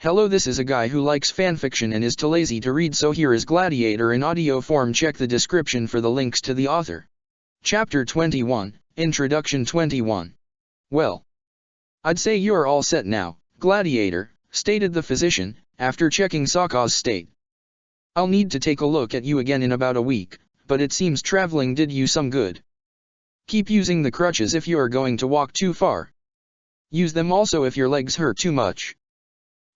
Hello, this is a guy who likes fanfiction and is too lazy to read, so here is Gladiator in audio form. Check the description for the links to the author. Chapter 21, Introduction 21. Well, I'd say you're all set now, Gladiator, stated the physician, after checking Sokka's state. I'll need to take a look at you again in about a week, but it seems traveling did you some good. Keep using the crutches if you are going to walk too far. Use them also if your legs hurt too much.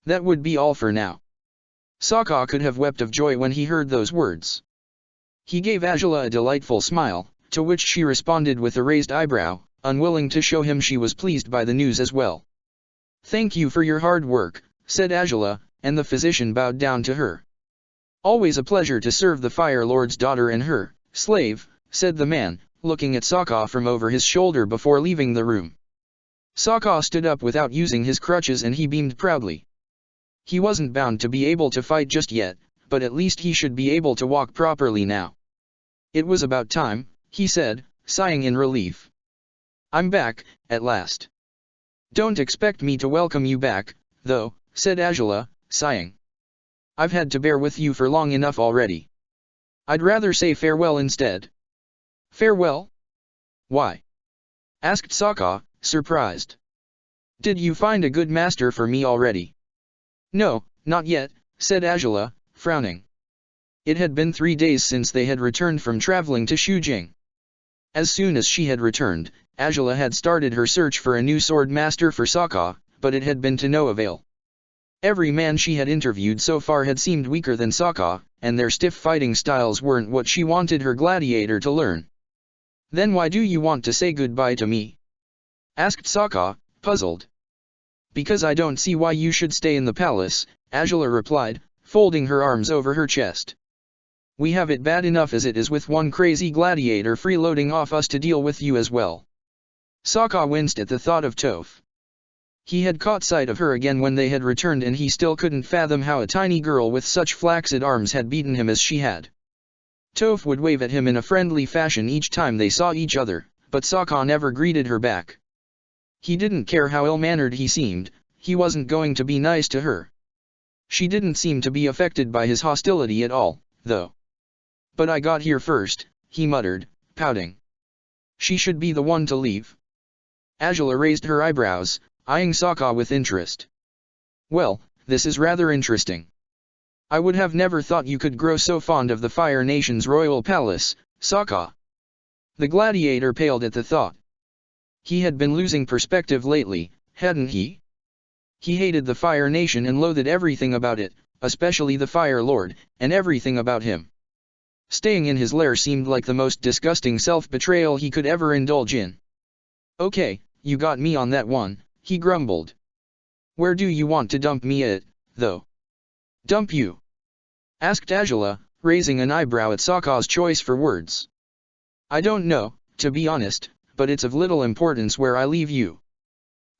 That would be all for now. Sokka could have wept of joy when he heard those words. He gave Azula a delightful smile, to which she responded with a raised eyebrow, unwilling to show him she was pleased by the news as well. Thank you for your hard work, said Azula, and the physician bowed down to her. Always a pleasure to serve the Fire Lord's daughter and her slave, said the man, looking at Sokka from over his shoulder before leaving the room. Sokka stood up without using his crutches and he beamed proudly. He wasn't bound to be able to fight just yet, but at least he should be able to walk properly now. It was about time, he said, sighing in relief. I'm back, at last. Don't expect me to welcome you back, though, said Azula, sighing. I've had to bear with you for long enough already. I'd rather say farewell instead. Farewell? Why? Asked Sokka, surprised. Did you find a good master for me already? No, not yet, said Azula, frowning. It had been 3 days since they had returned from traveling to Shujing. As soon as she had returned, Azula had started her search for a new sword master for Sokka, but it had been to no avail. Every man she had interviewed so far had seemed weaker than Sokka, and their stiff fighting styles weren't what she wanted her gladiator to learn. Then why do you want to say goodbye to me? Asked Sokka, puzzled. Because I don't see why you should stay in the palace, Azula replied, folding her arms over her chest. We have it bad enough as it is with one crazy gladiator freeloading off us to deal with you as well. Sokka winced at the thought of Toph. He had caught sight of her again when they had returned and he still couldn't fathom how a tiny girl with such flaccid arms had beaten him as she had. Toph would wave at him in a friendly fashion each time they saw each other, but Sokka never greeted her back. He didn't care how ill-mannered he seemed, he wasn't going to be nice to her. She didn't seem to be affected by his hostility at all, though. But I got here first, he muttered, pouting. She should be the one to leave. Azula raised her eyebrows, eyeing Sokka with interest. Well, this is rather interesting. I would have never thought you could grow so fond of the Fire Nation's royal palace, Sokka. The gladiator paled at the thought. He had been losing perspective lately, hadn't he? He hated the Fire Nation and loathed everything about it, especially the Fire Lord, and everything about him. Staying in his lair seemed like the most disgusting self-betrayal he could ever indulge in. Okay, you got me on that one, he grumbled. Where do you want to dump me at, though? Dump you? Asked Azula, raising an eyebrow at Sokka's choice for words. I don't know, to be honest, but it's of little importance where I leave you.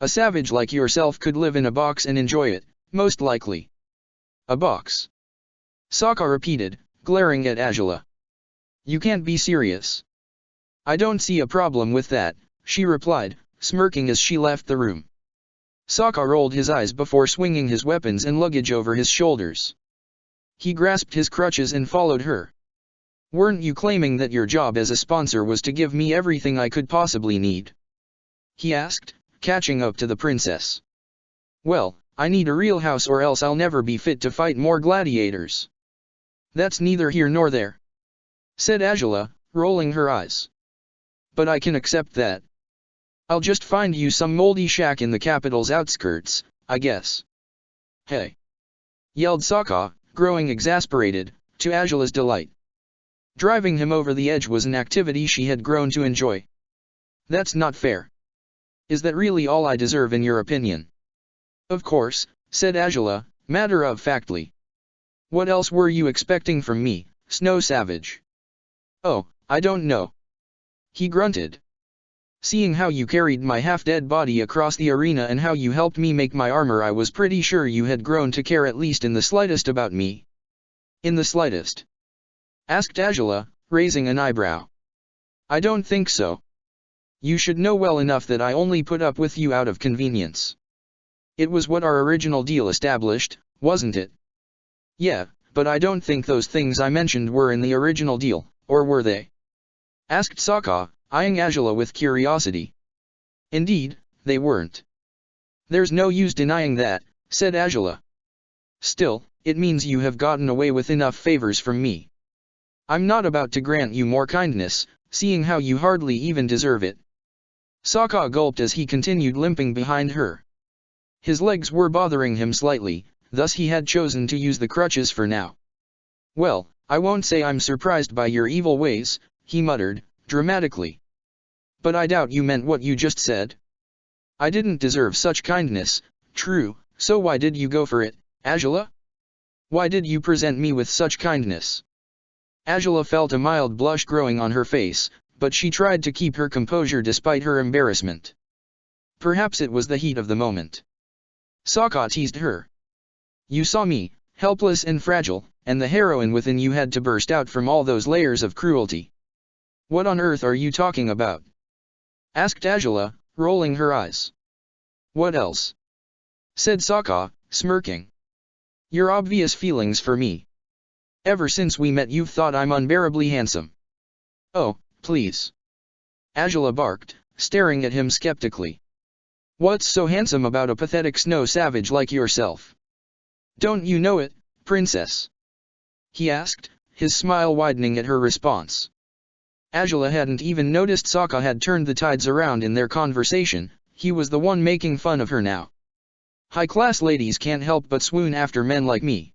A savage like yourself could live in a box and enjoy it, most likely. A box? Sokka repeated, glaring at Azula. You can't be serious. I don't see a problem with that, she replied, smirking as she left the room. Sokka rolled his eyes before swinging his weapons and luggage over his shoulders. He grasped his crutches and followed her. Weren't you claiming that your job as a sponsor was to give me everything I could possibly need? He asked, catching up to the princess. Well, I need a real house or else I'll never be fit to fight more gladiators. That's neither here nor there, said Azula, rolling her eyes. But I can accept that. I'll just find you some moldy shack in the capital's outskirts, I guess. Hey! Yelled Sokka, growing exasperated, to Azula's delight. Driving him over the edge was an activity she had grown to enjoy. That's not fair. Is that really all I deserve in your opinion? Of course, said Azula, matter-of-factly. What else were you expecting from me, Snow Savage? Oh, I don't know. He grunted. Seeing how you carried my half-dead body across the arena and how you helped me make my armor, I was pretty sure you had grown to care at least in the slightest about me. In the slightest? Asked Azula, raising an eyebrow. I don't think so. You should know well enough that I only put up with you out of convenience. It was what our original deal established, wasn't it? Yeah, but I don't think those things I mentioned were in the original deal, or were they? Asked Sokka, eyeing Angela with curiosity. Indeed, they weren't. There's no use denying that, said Angela. Still, it means you have gotten away with enough favors from me. I'm not about to grant you more kindness, seeing how you hardly even deserve it. Sokka gulped as he continued limping behind her. His legs were bothering him slightly, thus he had chosen to use the crutches for now. Well, I won't say I'm surprised by your evil ways, he muttered, dramatically. But I doubt you meant what you just said. I didn't deserve such kindness, true, so why did you go for it, Angela? Why did you present me with such kindness? Angela felt a mild blush growing on her face, but she tried to keep her composure despite her embarrassment. Perhaps it was the heat of the moment. Sokka teased her. You saw me, helpless and fragile, and the heroine within you had to burst out from all those layers of cruelty. What on earth are you talking about? Asked Angela, rolling her eyes. What else? Said Sokka, smirking. Your obvious feelings for me. Ever since we met you've thought I'm unbearably handsome. Oh, please. Angela barked, staring at him skeptically. What's so handsome about a pathetic snow savage like yourself? Don't you know it, princess? He asked, his smile widening at her response. Angela hadn't even noticed Sokka had turned the tides around in their conversation, he was the one making fun of her now. High-class ladies can't help but swoon after men like me.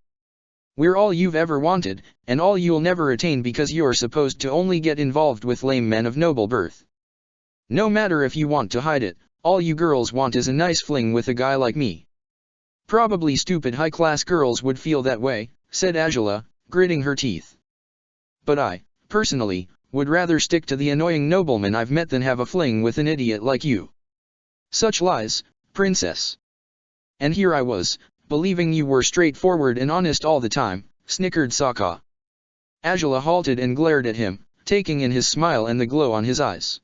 We're all you've ever wanted, and all you'll never attain because you're supposed to only get involved with lame men of noble birth. No matter if you want to hide it, all you girls want is a nice fling with a guy like me. Probably stupid high-class girls would feel that way, said Angela, gritting her teeth. But I, personally, would rather stick to the annoying nobleman I've met than have a fling with an idiot like you. Such lies, princess. And here I was, believing you were straightforward and honest all the time, snickered Sokka. Angela halted and glared at him, taking in his smile and the glow on his eyes.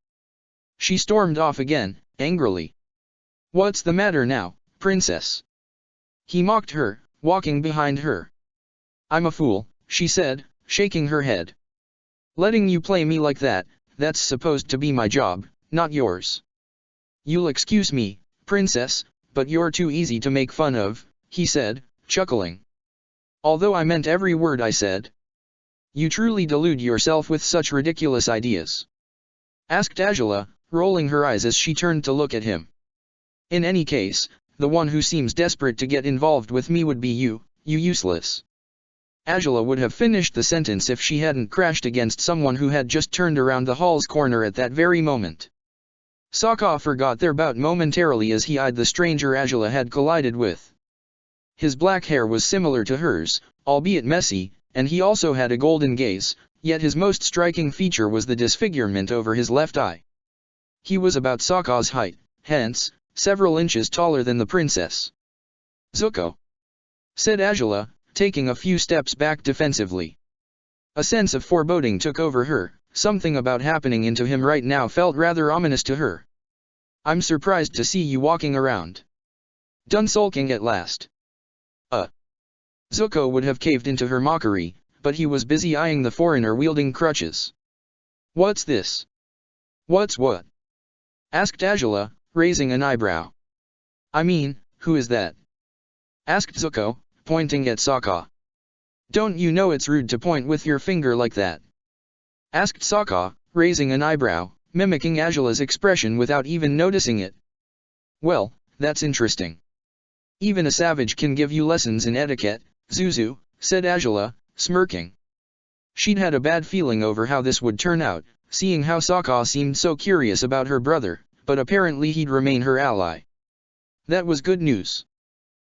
She stormed off again, angrily. What's the matter now, princess? He mocked her, walking behind her. I'm a fool, she said, shaking her head. Letting you play me like that, that's supposed to be my job, not yours. You'll excuse me, princess, but you're too easy to make fun of, he said, chuckling. Although I meant every word I said. You truly delude yourself with such ridiculous ideas. Asked Angela, rolling her eyes as she turned to look at him. In any case, the one who seems desperate to get involved with me would be you, you useless. Angela would have finished the sentence if she hadn't crashed against someone who had just turned around the hall's corner at that very moment. Sokka forgot their bout momentarily as he eyed the stranger Angela had collided with. His black hair was similar to hers, albeit messy, and he also had a golden gaze, yet his most striking feature was the disfigurement over his left eye. He was about Sokka's height, hence, several inches taller than the princess. Zuko, said Angela, taking a few steps back defensively. A sense of foreboding took over her, something about happening into him right now felt rather ominous to her. I'm surprised to see you walking around. Done sulking at last. Zuko would have caved into her mockery, but he was busy eyeing the foreigner wielding crutches. What's this? What's what? Asked Angela, raising an eyebrow. I mean, who is that? Asked Zuko, pointing at Sokka. Don't you know it's rude to point with your finger like that? Asked Sokka, raising an eyebrow, mimicking Angela's expression without even noticing it. Well, that's interesting. Even a savage can give you lessons in etiquette, Zuzu, said Angela, smirking. She'd had a bad feeling over how this would turn out, seeing how Sokka seemed so curious about her brother, but apparently he'd remain her ally. That was good news.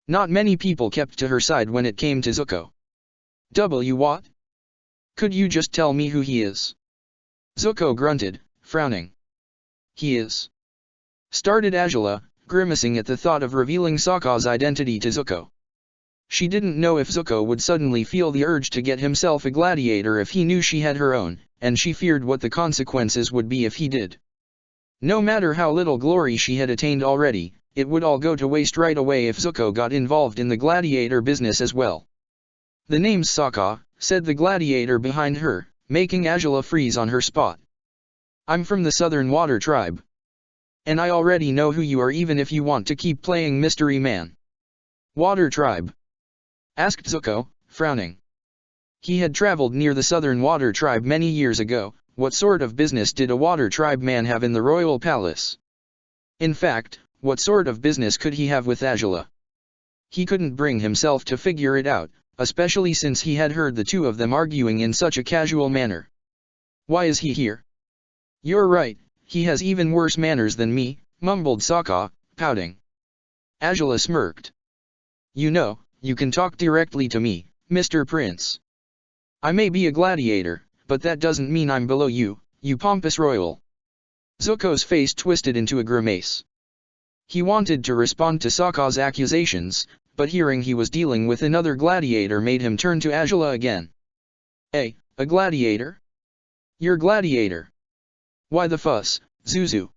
Not many people kept to her side when it came to Zuko. What? Could you just tell me who he is? Zuko grunted, frowning. He is. Started Angela, grimacing at the thought of revealing Sokka's identity to Zuko. She didn't know if Zuko would suddenly feel the urge to get himself a gladiator if he knew she had her own, and she feared what the consequences would be if he did. No matter how little glory she had attained already, it would all go to waste right away if Zuko got involved in the gladiator business as well. The name's Sokka, said the gladiator behind her, making Azula freeze on her spot. I'm from the Southern Water Tribe. And I already know who you are even if you want to keep playing Mystery Man. Water Tribe? Asked Zuko, frowning. He had traveled near the Southern Water Tribe many years ago. What sort of business did a Water Tribe man have in the royal palace? In fact, what sort of business could he have with Azula? He couldn't bring himself to figure it out, especially since he had heard the two of them arguing in such a casual manner. Why is he here? You're right, he has even worse manners than me, mumbled Sokka, pouting. Azula smirked. You know, you can talk directly to me, Mr. Prince. I may be a gladiator, but that doesn't mean I'm below you, you pompous royal. Zuko's face twisted into a grimace. He wanted to respond to Sokka's accusations, but hearing he was dealing with another gladiator made him turn to Azula again. Hey, a gladiator? You're gladiator. Why the fuss, Zuzu?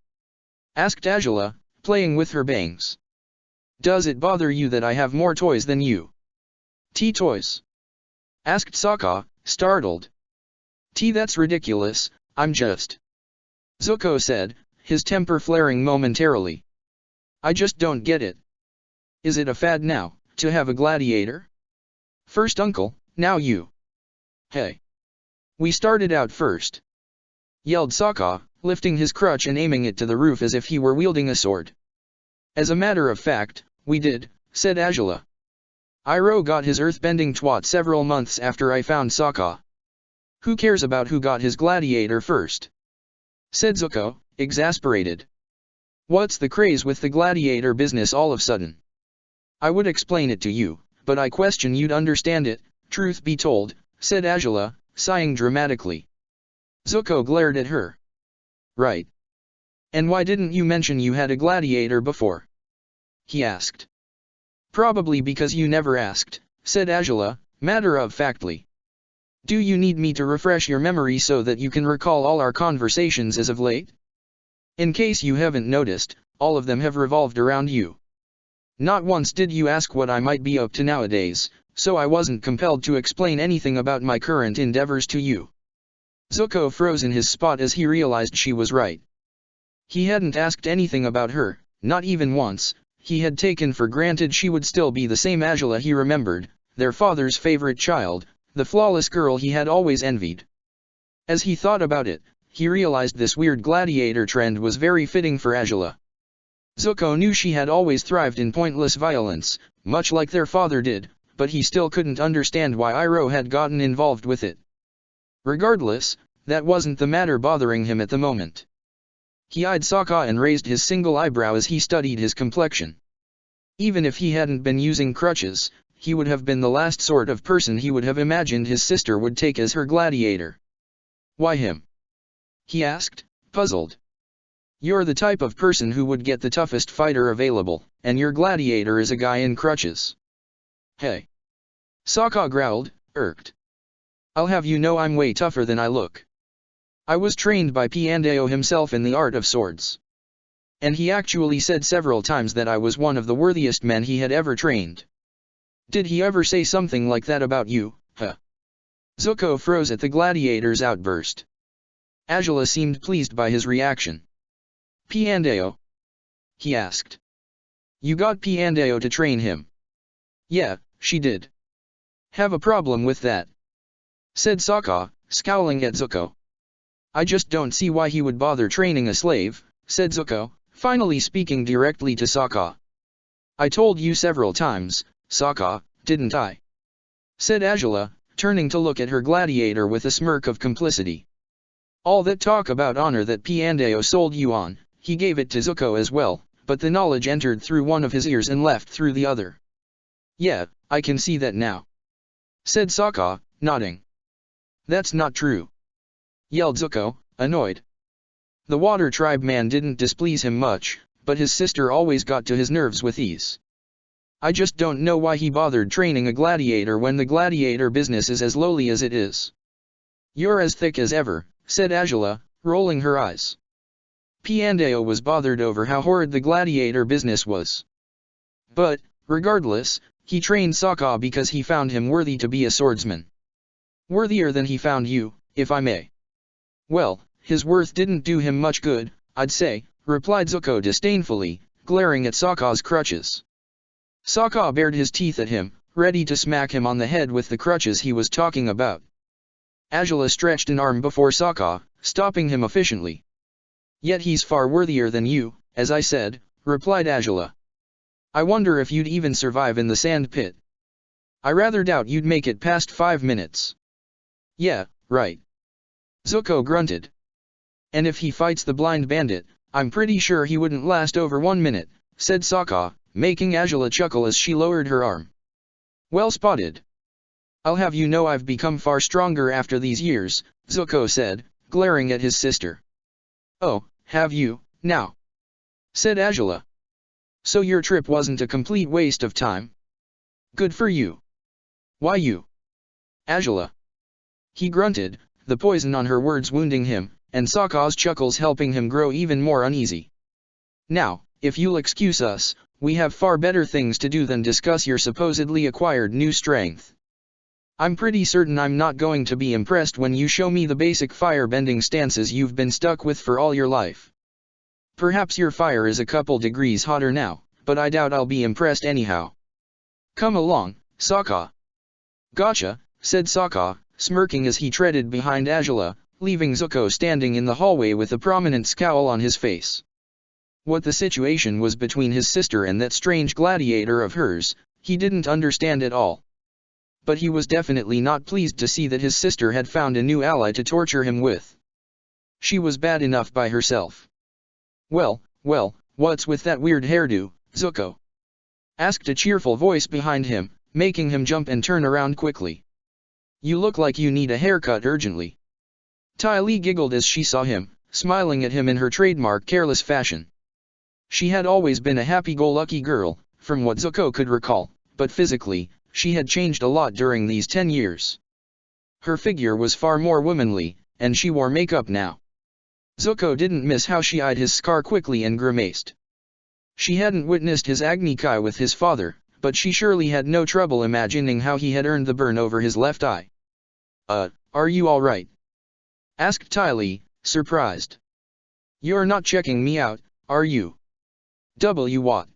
Asked Azula, playing with her bangs. Does it bother you that I have more toys than you? Toys? Asked Sokka, startled. That's ridiculous, I'm just. Zuko said, his temper flaring momentarily. I just don't get it. Is it a fad now, to have a gladiator? First uncle, now you. Hey. We started out first. Yelled Sokka, lifting his crutch and aiming it to the roof as if he were wielding a sword. As a matter of fact, we did, said Azula. Iroh got his earthbending twat several months after I found Sokka. Who cares about who got his gladiator first? Said Zuko, exasperated. What's the craze with the gladiator business all of a sudden? I would explain it to you, but I question you'd understand it, truth be told, said Azula, sighing dramatically. Zuko glared at her. Right. And why didn't you mention you had a gladiator before? He asked. Probably because you never asked, said Azula, matter-of-factly. Do you need me to refresh your memory so that you can recall all our conversations as of late? In case you haven't noticed, all of them have revolved around you. Not once did you ask what I might be up to nowadays, so I wasn't compelled to explain anything about my current endeavors to you. Zuko froze in his spot as he realized she was right. He hadn't asked anything about her, not even once. He had taken for granted she would still be the same Azula he remembered, their father's favorite child, the flawless girl he had always envied. As he thought about it, he realized this weird gladiator trend was very fitting for Azula. Zuko knew she had always thrived in pointless violence, much like their father did, but he still couldn't understand why Iroh had gotten involved with it. Regardless, that wasn't the matter bothering him at the moment. He eyed Sokka and raised his single eyebrow as he studied his complexion. Even if he hadn't been using crutches, he would have been the last sort of person he would have imagined his sister would take as her gladiator. Why him? He asked, puzzled. You're the type of person who would get the toughest fighter available, and your gladiator is a guy in crutches. Hey. Sokka growled, irked. I'll have you know I'm way tougher than I look. I was trained by Piandao himself in the art of swords. And he actually said several times that I was one of the worthiest men he had ever trained. Did he ever say something like that about you, huh? Zuko froze at the gladiator's outburst. Azula seemed pleased by his reaction. Piandao? He asked. You got Piandao to train him? Yeah, she did. Have a problem with that? Said Sokka, scowling at Zuko. I just don't see why he would bother training a slave, said Zuko, finally speaking directly to Sokka. I told you several times, Sokka, didn't I? Said Azula, turning to look at her gladiator with a smirk of complicity. All that talk about honor that Piandao sold you on, he gave it to Zuko as well, but the knowledge entered through one of his ears and left through the other. Yeah, I can see that now. Said Sokka, nodding. That's not true. Yelled Zuko, annoyed. The Water Tribe man didn't displease him much, but his sister always got to his nerves with ease. I just don't know why he bothered training a gladiator when the gladiator business is as lowly as it is. You're as thick as ever, said Azula, rolling her eyes. Piandao was bothered over how horrid the gladiator business was. But, regardless, he trained Sokka because he found him worthy to be a swordsman. Worthier than he found you, if I may. Well, his worth didn't do him much good, I'd say, replied Zuko disdainfully, glaring at Sokka's crutches. Sokka bared his teeth at him, ready to smack him on the head with the crutches he was talking about. Azula stretched an arm before Sokka, stopping him efficiently. Yet he's far worthier than you, as I said, replied Azula. I wonder if you'd even survive in the sand pit. I rather doubt you'd make it past 5 minutes. Yeah, right. Zuko grunted. And if he fights the blind bandit, I'm pretty sure he wouldn't last over 1 minute, said Sokka, making Azula chuckle as she lowered her arm. Well spotted. I'll have you know I've become far stronger after these years, Zuko said, glaring at his sister. Oh, have you, now? Said Azula. So your trip wasn't a complete waste of time? Good for you. Why you? Azula. He grunted, the poison on her words wounding him, and Sokka's chuckles helping him grow even more uneasy. Now, if you'll excuse us, we have far better things to do than discuss your supposedly acquired new strength. I'm pretty certain I'm not going to be impressed when you show me the basic fire-bending stances you've been stuck with for all your life. Perhaps your fire is a couple degrees hotter now, but I doubt I'll be impressed anyhow. Come along, Sokka. Gotcha, said Sokka, smirking as he treaded behind Azula, leaving Zuko standing in the hallway with a prominent scowl on his face. What the situation was between his sister and that strange gladiator of hers, he didn't understand at all. But he was definitely not pleased to see that his sister had found a new ally to torture him with. She was bad enough by herself. Well, what's with that weird hairdo, Zuko? Asked a cheerful voice behind him, making him jump and turn around quickly. You look like you need a haircut urgently. Ty Lee giggled as she saw him, smiling at him in her trademark careless fashion. She had always been a happy-go-lucky girl, from what Zuko could recall, but physically, she had changed a lot during these 10 years. Her figure was far more womanly, and she wore makeup now. Zuko didn't miss how she eyed his scar quickly and grimaced. She hadn't witnessed his Agni Kai with his father, but she surely had no trouble imagining how he had earned the burn over his left eye. Are you alright? Asked Ty Lee, surprised. You're not checking me out, are you? What?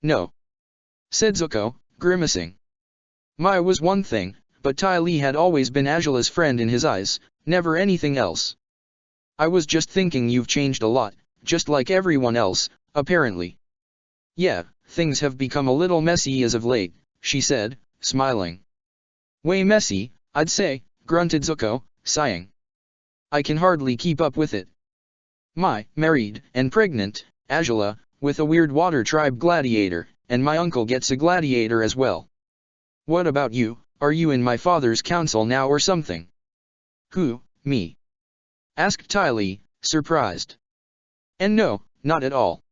No. Said Zuko, grimacing. My was one thing, but Ty Lee had always been Azula's friend in his eyes, never anything else. I was just thinking you've changed a lot, just like everyone else, apparently. Yeah, things have become a little messy as of late, she said, smiling. Way messy, I'd say, grunted Zuko, sighing. I can hardly keep up with it. My, married, and pregnant, Azula, with a weird water tribe gladiator, and my uncle gets a gladiator as well. What about you, are you in my father's council now or something? Who, me? Asked Ty Lee, surprised. And no, not at all.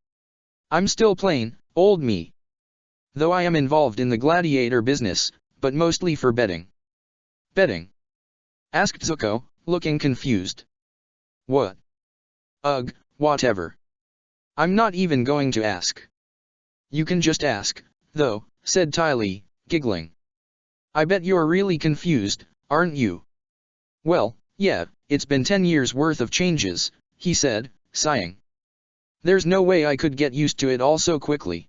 I'm still plain, old me. Though I am involved in the gladiator business, but mostly for betting. Betting? Asked Zuko, looking confused. What? Ugh, whatever. I'm not even going to ask. You can just ask, though, said Ty Lee, giggling. I bet you're really confused, aren't you? Well, yeah, it's been 10 years worth of changes, he said, sighing. There's no way I could get used to it all so quickly.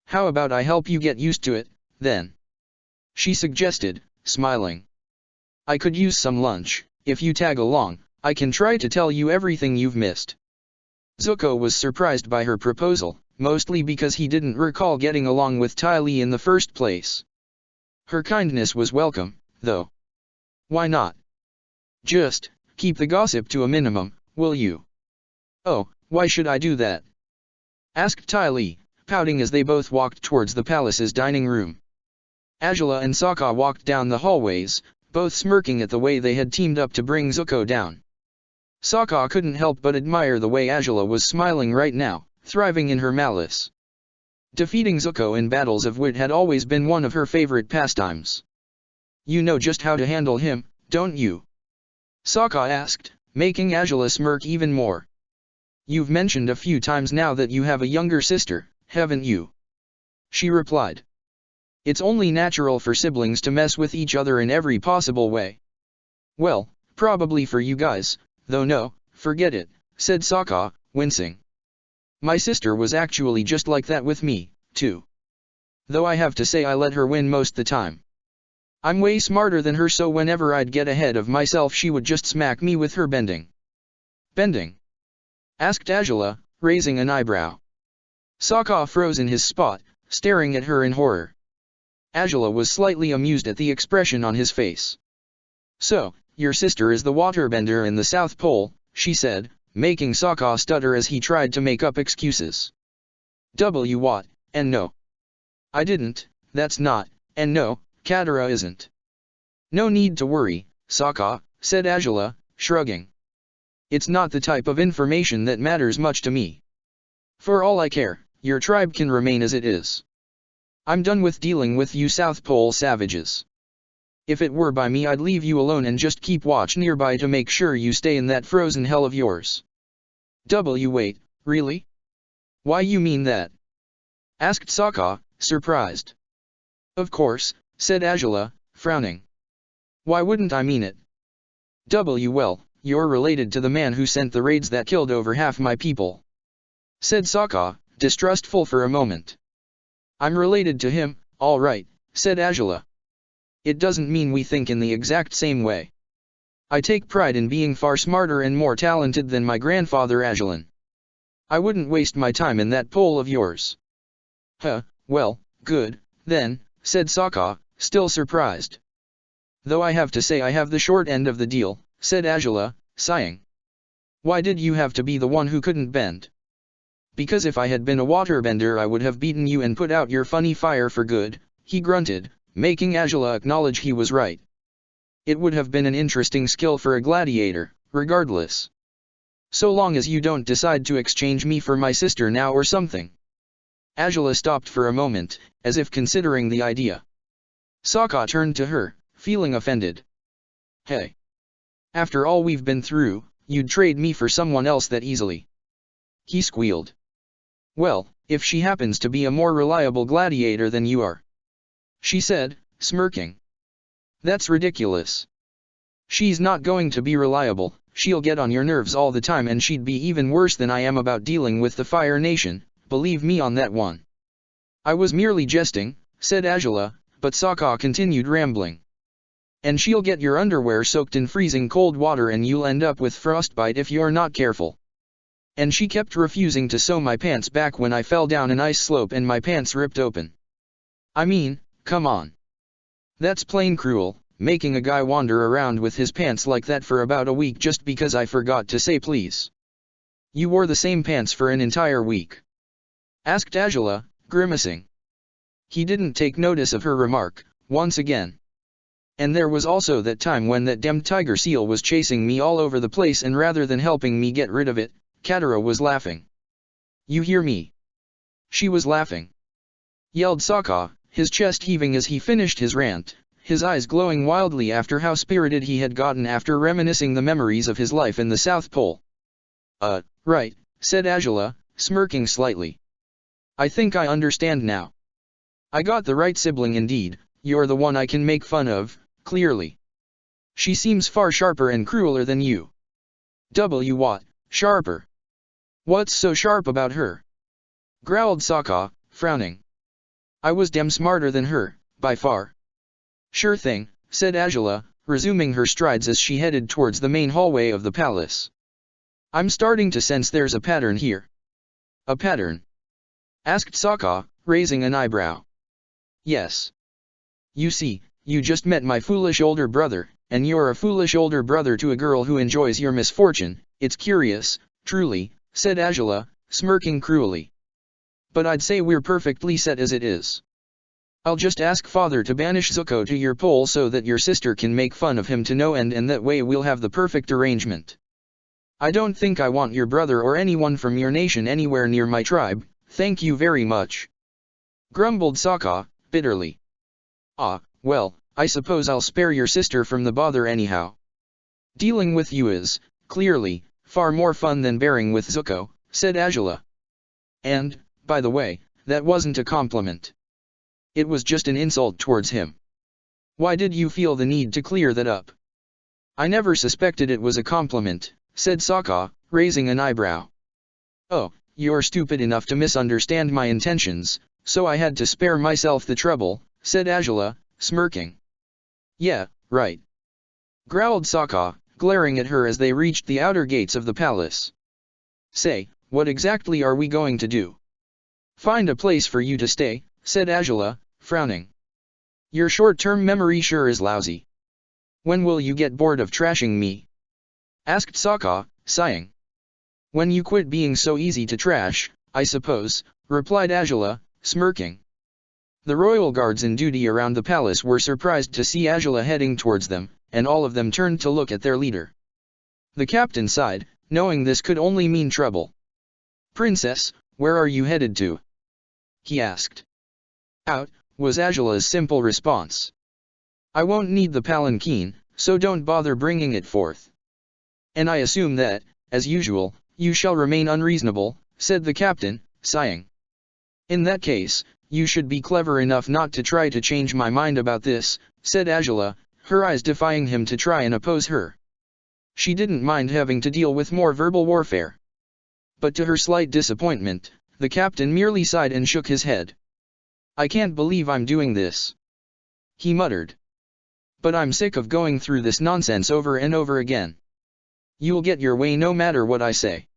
How about I help you get used to it, then? She suggested, smiling. I could use some lunch, if you tag along, I can try to tell you everything you've missed. Zuko was surprised by her proposal, mostly because he didn't recall getting along with Ty Lee in the first place. Her kindness was welcome, though. Why not? Just, keep the gossip to a minimum, will you? Oh, why should I do that? Asked Ty Lee, pouting as they both walked towards the palace's dining room. Azula and Sokka walked down the hallways, both smirking at the way they had teamed up to bring Zuko down. Sokka couldn't help but admire the way Azula was smiling right now, thriving in her malice. Defeating Zuko in battles of wit had always been one of her favorite pastimes. You know just how to handle him, don't you? Sokka asked, making Azula smirk even more. You've mentioned a few times now that you have a younger sister, haven't you? She replied. It's only natural for siblings to mess with each other in every possible way. Well, probably for you guys, though no, forget it, said Sokka, wincing. My sister was actually just like that with me, too. Though I have to say I let her win most the time. I'm way smarter than her, so whenever I'd get ahead of myself she would just smack me with her bending. Bending? Asked Azula, raising an eyebrow. Sokka froze in his spot, staring at her in horror. Azula was slightly amused at the expression on his face. So, your sister is the waterbender in the South Pole, she said, making Sokka stutter as he tried to make up excuses. What, and no. I didn't, that's not, and no, Katara isn't. No need to worry, Sokka, said Azula, shrugging. It's not the type of information that matters much to me. For all I care, your tribe can remain as it is. I'm done with dealing with you South Pole savages. If it were by me I'd leave you alone and just keep watch nearby to make sure you stay in that frozen hell of yours. Wait, really? Why you mean that? Asked Sokka, surprised. Of course, said Azula, frowning. Why wouldn't I mean it? Well, you're related to the man who sent the raids that killed over half my people. Said Sokka, distrustful for a moment. I'm related to him, all right, said Azula. It doesn't mean we think in the exact same way. I take pride in being far smarter and more talented than my grandfather Azulan. I wouldn't waste my time in that pole of yours. Well, good, then, said Sokka, still surprised. Though I have to say I have the short end of the deal, said Azula, sighing. Why did you have to be the one who couldn't bend? Because if I had been a waterbender I would have beaten you and put out your funny fire for good, he grunted, making Azula acknowledge he was right. It would have been an interesting skill for a gladiator, regardless. So long as you don't decide to exchange me for my sister now or something. Azula stopped for a moment, as if considering the idea. Sokka turned to her, feeling offended. Hey. After all we've been through, you'd trade me for someone else that easily. He squealed. Well, if she happens to be a more reliable gladiator than you are. She said, smirking. That's ridiculous. She's not going to be reliable, she'll get on your nerves all the time and she'd be even worse than I am about dealing with the Fire Nation, believe me on that one. I was merely jesting, said Azula, but Sokka continued rambling. And she'll get your underwear soaked in freezing cold water and you'll end up with frostbite if you're not careful. And she kept refusing to sew my pants back when I fell down an ice slope and my pants ripped open. I mean, come on. That's plain cruel, making a guy wander around with his pants like that for about a week just because I forgot to say please. You wore the same pants for an entire week? Asked Azula, grimacing. He didn't take notice of her remark, once again. And there was also that time when that damned tiger seal was chasing me all over the place and rather than helping me get rid of it, Katara was laughing. You hear me? She was laughing. Yelled Sokka, his chest heaving as he finished his rant, his eyes glowing wildly after how spirited he had gotten after reminiscing the memories of his life in the South Pole. Right, said Azula, smirking slightly. I think I understand now. I got the right sibling indeed, you're the one I can make fun of, clearly. She seems far sharper and crueler than you. What, sharper? What's so sharp about her? Growled Sokka, frowning. I was damn smarter than her, by far. Sure thing, said Azula, resuming her strides as she headed towards the main hallway of the palace. I'm starting to sense there's a pattern here. A pattern? Asked Sokka, raising an eyebrow. Yes. You see, you just met my foolish older brother, and you're a foolish older brother to a girl who enjoys your misfortune. It's curious, truly, said Azula, smirking cruelly. But I'd say we're perfectly set as it is. I'll just ask Father to banish Zuko to your pole so that your sister can make fun of him to no end and that way we'll have the perfect arrangement. I don't think I want your brother or anyone from your nation anywhere near my tribe, thank you very much. Grumbled Sokka, bitterly. Well, I suppose I'll spare your sister from the bother anyhow. Dealing with you is, clearly, far more fun than bearing with Zuko, said Angela. And, by the way, that wasn't a compliment. It was just an insult towards him. Why did you feel the need to clear that up? I never suspected it was a compliment, said Sokka, raising an eyebrow. Oh, you're stupid enough to misunderstand my intentions, so I had to spare myself the trouble, said Angela, smirking. Yeah, right. Growled Sokka, glaring at her as they reached the outer gates of the palace. Say, what exactly are we going to do? Find a place for you to stay, said Angela, frowning. Your short-term memory sure is lousy. When will you get bored of trashing me? Asked Sokka, sighing. When you quit being so easy to trash, I suppose, replied Angela, smirking. The royal guards in duty around the palace were surprised to see Angela heading towards them, and all of them turned to look at their leader. The captain sighed, knowing this could only mean trouble. Princess, where are you headed to? He asked. Out, was Angela's simple response. I won't need the palanquin, so don't bother bringing it forth. And I assume that, as usual, you shall remain unreasonable, said the captain, sighing. In that case, you should be clever enough not to try to change my mind about this, said Angela, her eyes defying him to try and oppose her. She didn't mind having to deal with more verbal warfare. But to her slight disappointment, the captain merely sighed and shook his head. I can't believe I'm doing this. He muttered. But I'm sick of going through this nonsense over and over again. You'll get your way no matter what I say.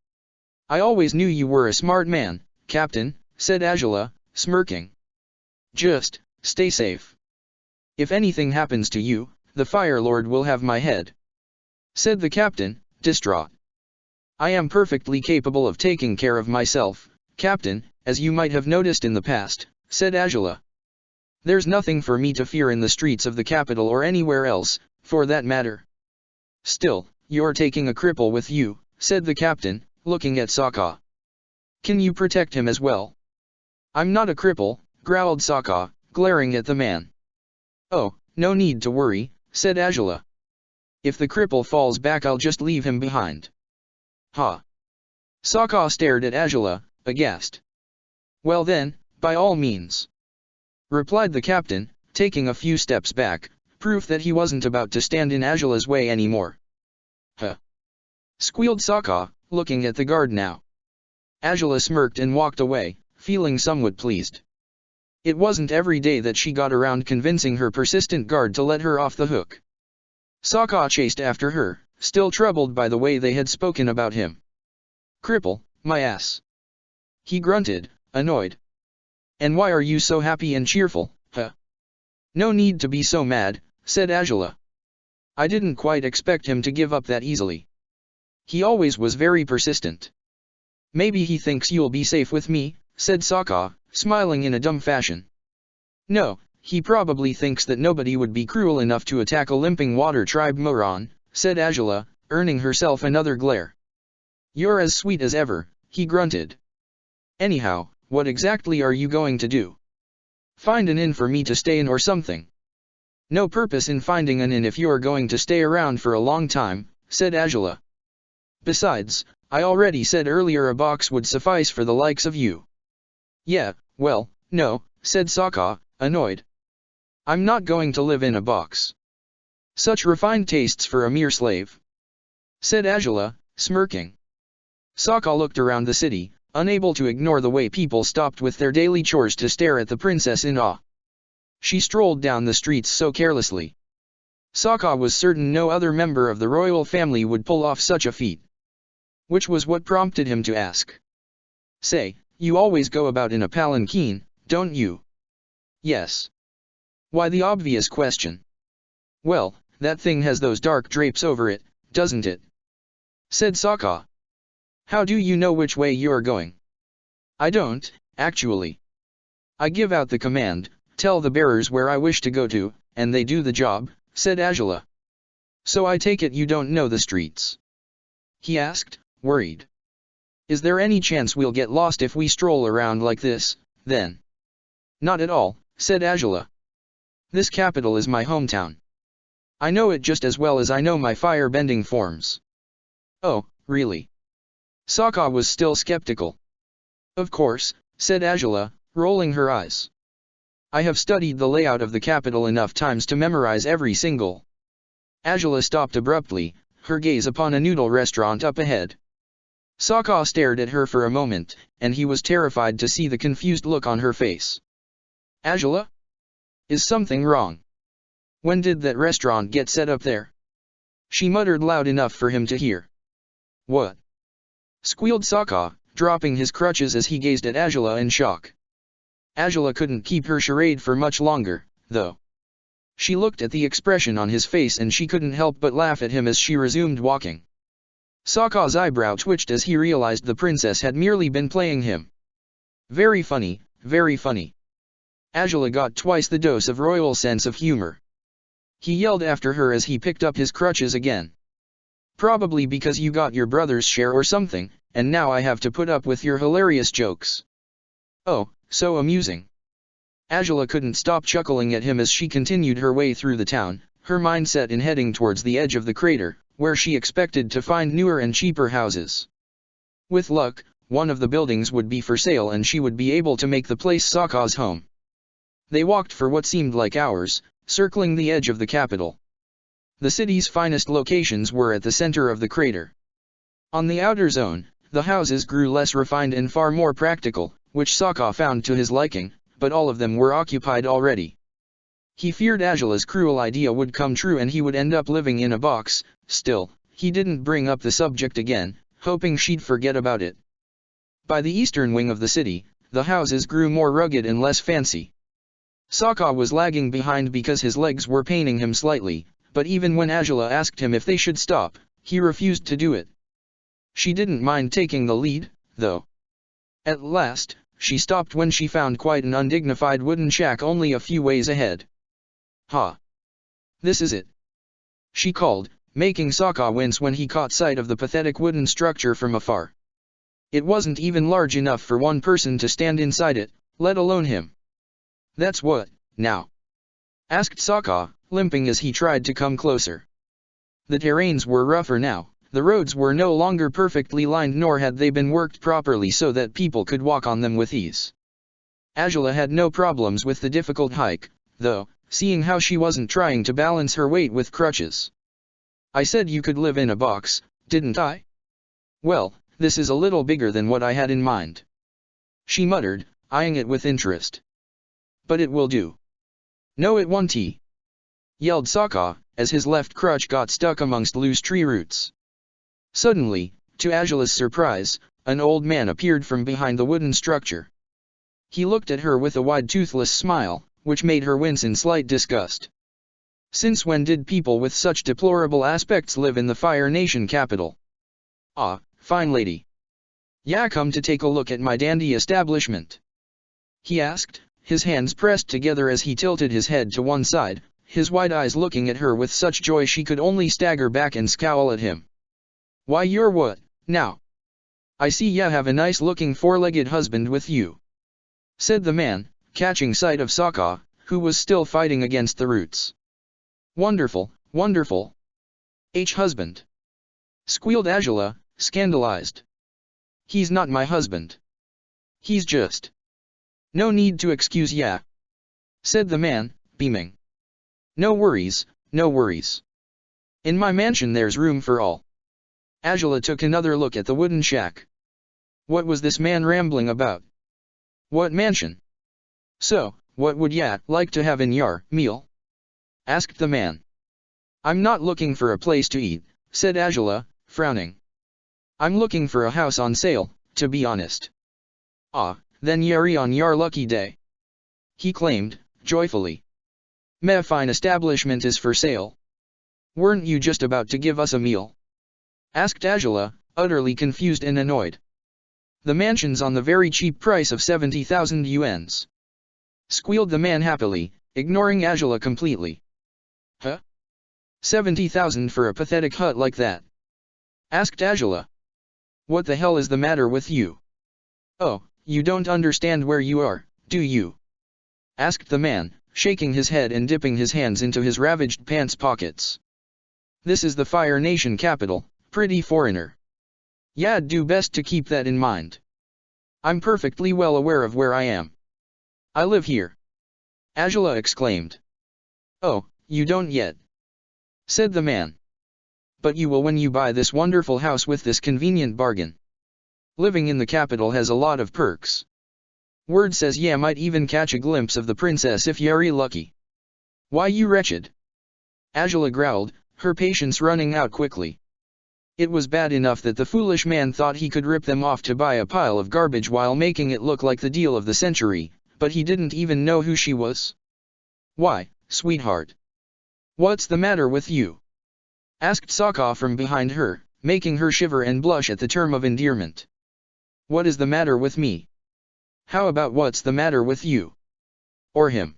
I always knew you were a smart man, Captain, said Angela, smirking. Just, stay safe. If anything happens to you, the Fire Lord will have my head. Said the captain, distraught. I am perfectly capable of taking care of myself, Captain, as you might have noticed in the past, said Angela. There's nothing for me to fear in the streets of the capital or anywhere else, for that matter. Still, you're taking a cripple with you, said the captain, looking at Sokka. Can you protect him as well? I'm not a cripple, growled Sokka, glaring at the man. Oh, no need to worry, said Angela. If the cripple falls back I'll just leave him behind. Ha! Sokka stared at Angela, aghast. Well then, by all means. Replied the captain, taking a few steps back, proof that he wasn't about to stand in Angela's way anymore. Huh! Squealed Sokka, looking at the guard now. Angela smirked and walked away, feeling somewhat pleased. It wasn't every day that she got around convincing her persistent guard to let her off the hook. Sokka chased after her, still troubled by the way they had spoken about him. Cripple, my ass. He grunted, annoyed. And why are you so happy and cheerful, huh? No need to be so mad, said Angela. I didn't quite expect him to give up that easily. He always was very persistent. Maybe he thinks you'll be safe with me, said Sokka, smiling in a dumb fashion. No, he probably thinks that nobody would be cruel enough to attack a limping water tribe moron, said Angela, earning herself another glare. You're as sweet as ever, he grunted. Anyhow, what exactly are you going to do? Find an inn for me to stay in or something. No purpose in finding an inn if you're going to stay around for a long time, said Angela. Besides, I already said earlier a box would suffice for the likes of you. Yeah, well, no, said Sokka, annoyed. I'm not going to live in a box. Such refined tastes for a mere slave. Said Angela, smirking. Sokka looked around the city, unable to ignore the way people stopped with their daily chores to stare at the princess in awe. She strolled down the streets so carelessly. Sokka was certain no other member of the royal family would pull off such a feat. Which was what prompted him to ask. Say, you always go about in a palanquin, don't you? Yes. Why the obvious question? Well, that thing has those dark drapes over it, doesn't it? Said Sokka. How do you know which way you're going? I don't, actually. I give out the command, tell the bearers where I wish to go to, and they do the job, said Angela. So I take it you don't know the streets? He asked, worried. Is there any chance we'll get lost if we stroll around like this, then? Not at all, said Angela. This capital is my hometown. I know it just as well as I know my fire-bending forms. Oh, really? Sokka was still skeptical. Of course, said Azula, rolling her eyes. I have studied the layout of the capital enough times to memorize every single. Azula stopped abruptly, her gaze upon a noodle restaurant up ahead. Sokka stared at her for a moment, and he was terrified to see the confused look on her face. Azula? Is something wrong? When did that restaurant get set up there? She muttered loud enough for him to hear. What? Squealed Sokka, dropping his crutches as he gazed at Azula in shock. Azula couldn't keep her charade for much longer, though. She looked at the expression on his face and she couldn't help but laugh at him as she resumed walking. Sokka's eyebrow twitched as he realized the princess had merely been playing him. Very funny, very funny. Azula got twice the dose of royal sense of humor. He yelled after her as he picked up his crutches again. Probably because you got your brother's share or something, and now I have to put up with your hilarious jokes. Oh, so amusing. Azula couldn't stop chuckling at him as she continued her way through the town, her mind set in heading towards the edge of the crater, where she expected to find newer and cheaper houses. With luck, one of the buildings would be for sale and she would be able to make the place Sokka's home. They walked for what seemed like hours, circling the edge of the capital. The city's finest locations were at the center of the crater. On the outer zone, the houses grew less refined and far more practical, which Sokka found to his liking, but all of them were occupied already. He feared Azula's cruel idea would come true and he would end up living in a box. Still, he didn't bring up the subject again, hoping she'd forget about it. By the eastern wing of the city, the houses grew more rugged and less fancy. Sokka was lagging behind because his legs were paining him slightly, but even when Azula asked him if they should stop, he refused to do it. She didn't mind taking the lead, though. At last, she stopped when she found quite an undignified wooden shack only a few ways ahead. Ha! This is it! She called, making Sokka wince when he caught sight of the pathetic wooden structure from afar. It wasn't even large enough for one person to stand inside it, let alone him. That's what, now? Asked Sokka, limping as he tried to come closer. The terrains were rougher now, the roads were no longer perfectly lined nor had they been worked properly so that people could walk on them with ease. Azula had no problems with the difficult hike, though, seeing how she wasn't trying to balance her weight with crutches. I said you could live in a box, didn't I? Well, this is a little bigger than what I had in mind. She muttered, eyeing it with interest. But it will do. No it won't, yelled Sokka, as his left crutch got stuck amongst loose tree roots. Suddenly, to Azula's surprise, an old man appeared from behind the wooden structure. He looked at her with a wide toothless smile, which made her wince in slight disgust. Since when did people with such deplorable aspects live in the Fire Nation capital? Ah, fine lady. Ya come to take a look at my dandy establishment? He asked, his hands pressed together as he tilted his head to one side, his wide eyes looking at her with such joy she could only stagger back and scowl at him. Why you're what, now? I see ya have a nice-looking four-legged husband with you, said the man, catching sight of Sokka, who was still fighting against the roots. Wonderful, wonderful. Husband. Squealed Azula, scandalized. He's not my husband. He's just. No need to excuse ya, said the man, beaming. No worries, no worries. In my mansion there's room for all. Azula took another look at the wooden shack. What was this man rambling about? What mansion? So, what would ya like to have in your meal? Asked the man. I'm not looking for a place to eat, said Azula, frowning. I'm looking for a house on sale, to be honest. Ah, then yari on your lucky day, he claimed, joyfully. Me fine establishment is for sale. Weren't you just about to give us a meal? Asked Azula, utterly confused and annoyed. The mansion's on the very cheap price of 70,000 yuans. Squealed the man happily, ignoring Azula completely. Huh? 70,000 for a pathetic hut like that? Asked Azula. What the hell is the matter with you? Oh, you don't understand where you are, do you? Asked the man, shaking his head and dipping his hands into his ravaged pants pockets. This is the Fire Nation capital, pretty foreigner. Y'd do best to keep that in mind. I'm perfectly well aware of where I am. I live here. Angela exclaimed. Oh, you don't yet, said the man. But you will when you buy this wonderful house with this convenient bargain. Living in the capital has a lot of perks. Word says ya might even catch a glimpse of the princess if you're lucky. Why you wretched? Angela growled, her patience running out quickly. It was bad enough that the foolish man thought he could rip them off to buy a pile of garbage while making it look like the deal of the century, but he didn't even know who she was. Why, sweetheart? What's the matter with you? Asked Sokka from behind her, making her shiver and blush at the term of endearment. What is the matter with me? How about what's the matter with you? Or him?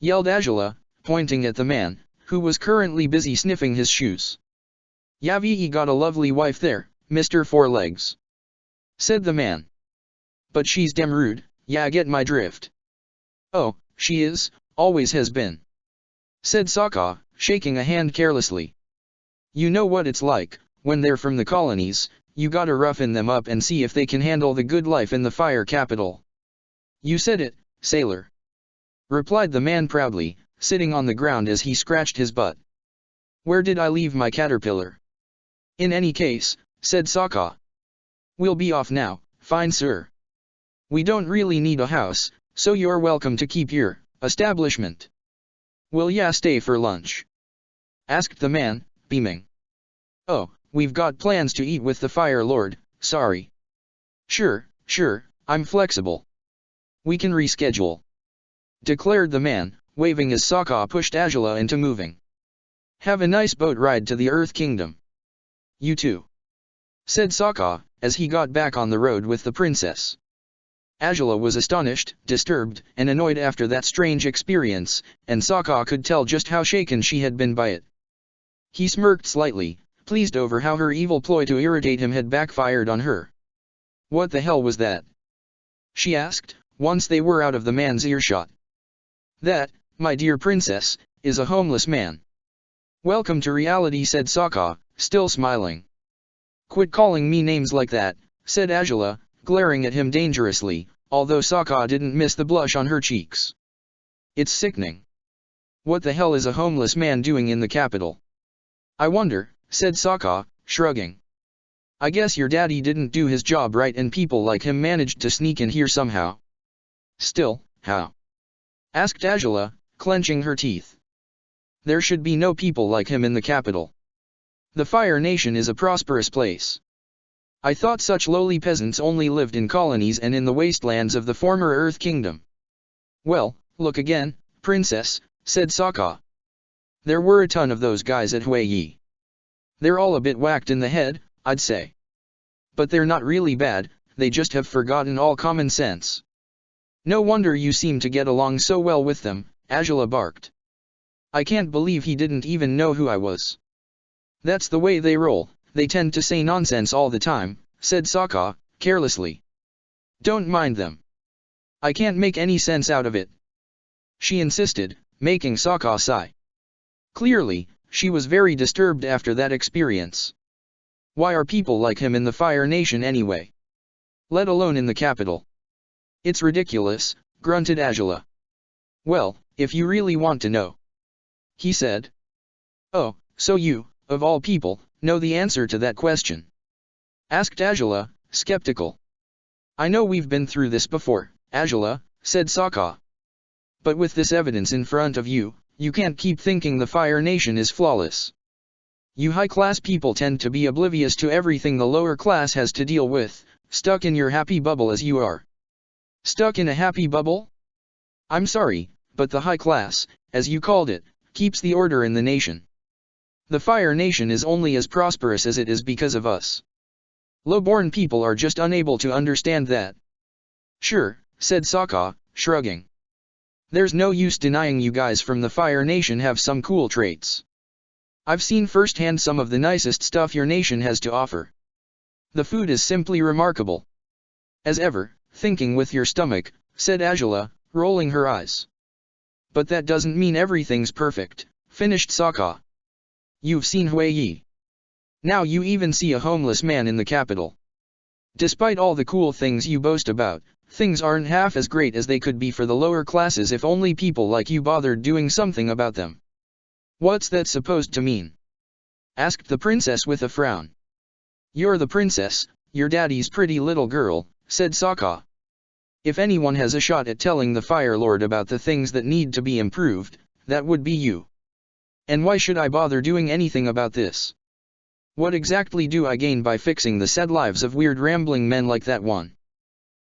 Yelled Angela, pointing at the man, who was currently busy sniffing his shoes. Yavi got a lovely wife there, Mr. Fourlegs, said the man. But she's damn rude, ya get my drift. Oh, she is, always has been, said Sokka, shaking a hand carelessly. You know what it's like, when they're from the colonies, you gotta roughen them up and see if they can handle the good life in the fire capital. You said it, sailor, replied the man proudly, sitting on the ground as he scratched his butt. Where did I leave my caterpillar? In any case, said Sokka. We'll be off now, fine sir. We don't really need a house, so you're welcome to keep your establishment. Will ya stay for lunch? Asked the man, beaming. Oh, we've got plans to eat with the Fire Lord, sorry. Sure, I'm flexible. We can reschedule, declared the man, waving as Sokka pushed Angela into moving. Have a nice boat ride to the Earth Kingdom. You too, said Sokka, as he got back on the road with the princess. Angela was astonished, disturbed, and annoyed after that strange experience, and Sokka could tell just how shaken she had been by it. He smirked slightly, pleased over how her evil ploy to irritate him had backfired on her. What the hell was that? She asked, once they were out of the man's earshot. That, my dear princess, is a homeless man. Welcome to reality, said Sokka, still smiling. Quit calling me names like that, said Angela, glaring at him dangerously, although Sokka didn't miss the blush on her cheeks. It's sickening. What the hell is a homeless man doing in the capital? I wonder, said Sokka, shrugging. I guess your daddy didn't do his job right and people like him managed to sneak in here somehow. Still, how? Asked Angela, clenching her teeth. There should be no people like him in the capital. The Fire Nation is a prosperous place. I thought such lowly peasants only lived in colonies and in the wastelands of the former Earth Kingdom. Well, look again, princess, said Sokka. There were a ton of those guys at Huiyi. They're all a bit whacked in the head, I'd say. But they're not really bad, they just have forgotten all common sense. No wonder you seem to get along so well with them, Angela barked. I can't believe he didn't even know who I was. That's the way they roll, they tend to say nonsense all the time, said Sokka, carelessly. Don't mind them. I can't make any sense out of it, she insisted, making Sokka sigh. Clearly, she was very disturbed after that experience. Why are people like him in the Fire Nation anyway? Let alone in the capital. It's ridiculous, grunted Angela. Well, if you really want to know, he said. Oh, so you, of all people, know the answer to that question? Asked Angela, skeptical. I know we've been through this before, Angela, said Sokka. But with this evidence in front of you, you can't keep thinking the Fire Nation is flawless. You high-class people tend to be oblivious to everything the lower class has to deal with, stuck in your happy bubble as you are. Stuck in a happy bubble? I'm sorry, but the high class, as you called it, keeps the order in the nation. The Fire Nation is only as prosperous as it is because of us. Low-born people are just unable to understand that. Sure, said Sokka, shrugging. There's no use denying you guys from the Fire Nation have some cool traits. I've seen firsthand some of the nicest stuff your nation has to offer. The food is simply remarkable. As ever, thinking with your stomach, said Angela, rolling her eyes. But that doesn't mean everything's perfect, finished Sokka. You've seen Huiyi. Now you even see a homeless man in the capital. Despite all the cool things you boast about, things aren't half as great as they could be for the lower classes if only people like you bothered doing something about them. What's that supposed to mean? Asked the princess with a frown. You're the princess, your daddy's pretty little girl, said Sokka. If anyone has a shot at telling the Fire Lord about the things that need to be improved, that would be you. And why should I bother doing anything about this? What exactly do I gain by fixing the sad lives of weird rambling men like that one?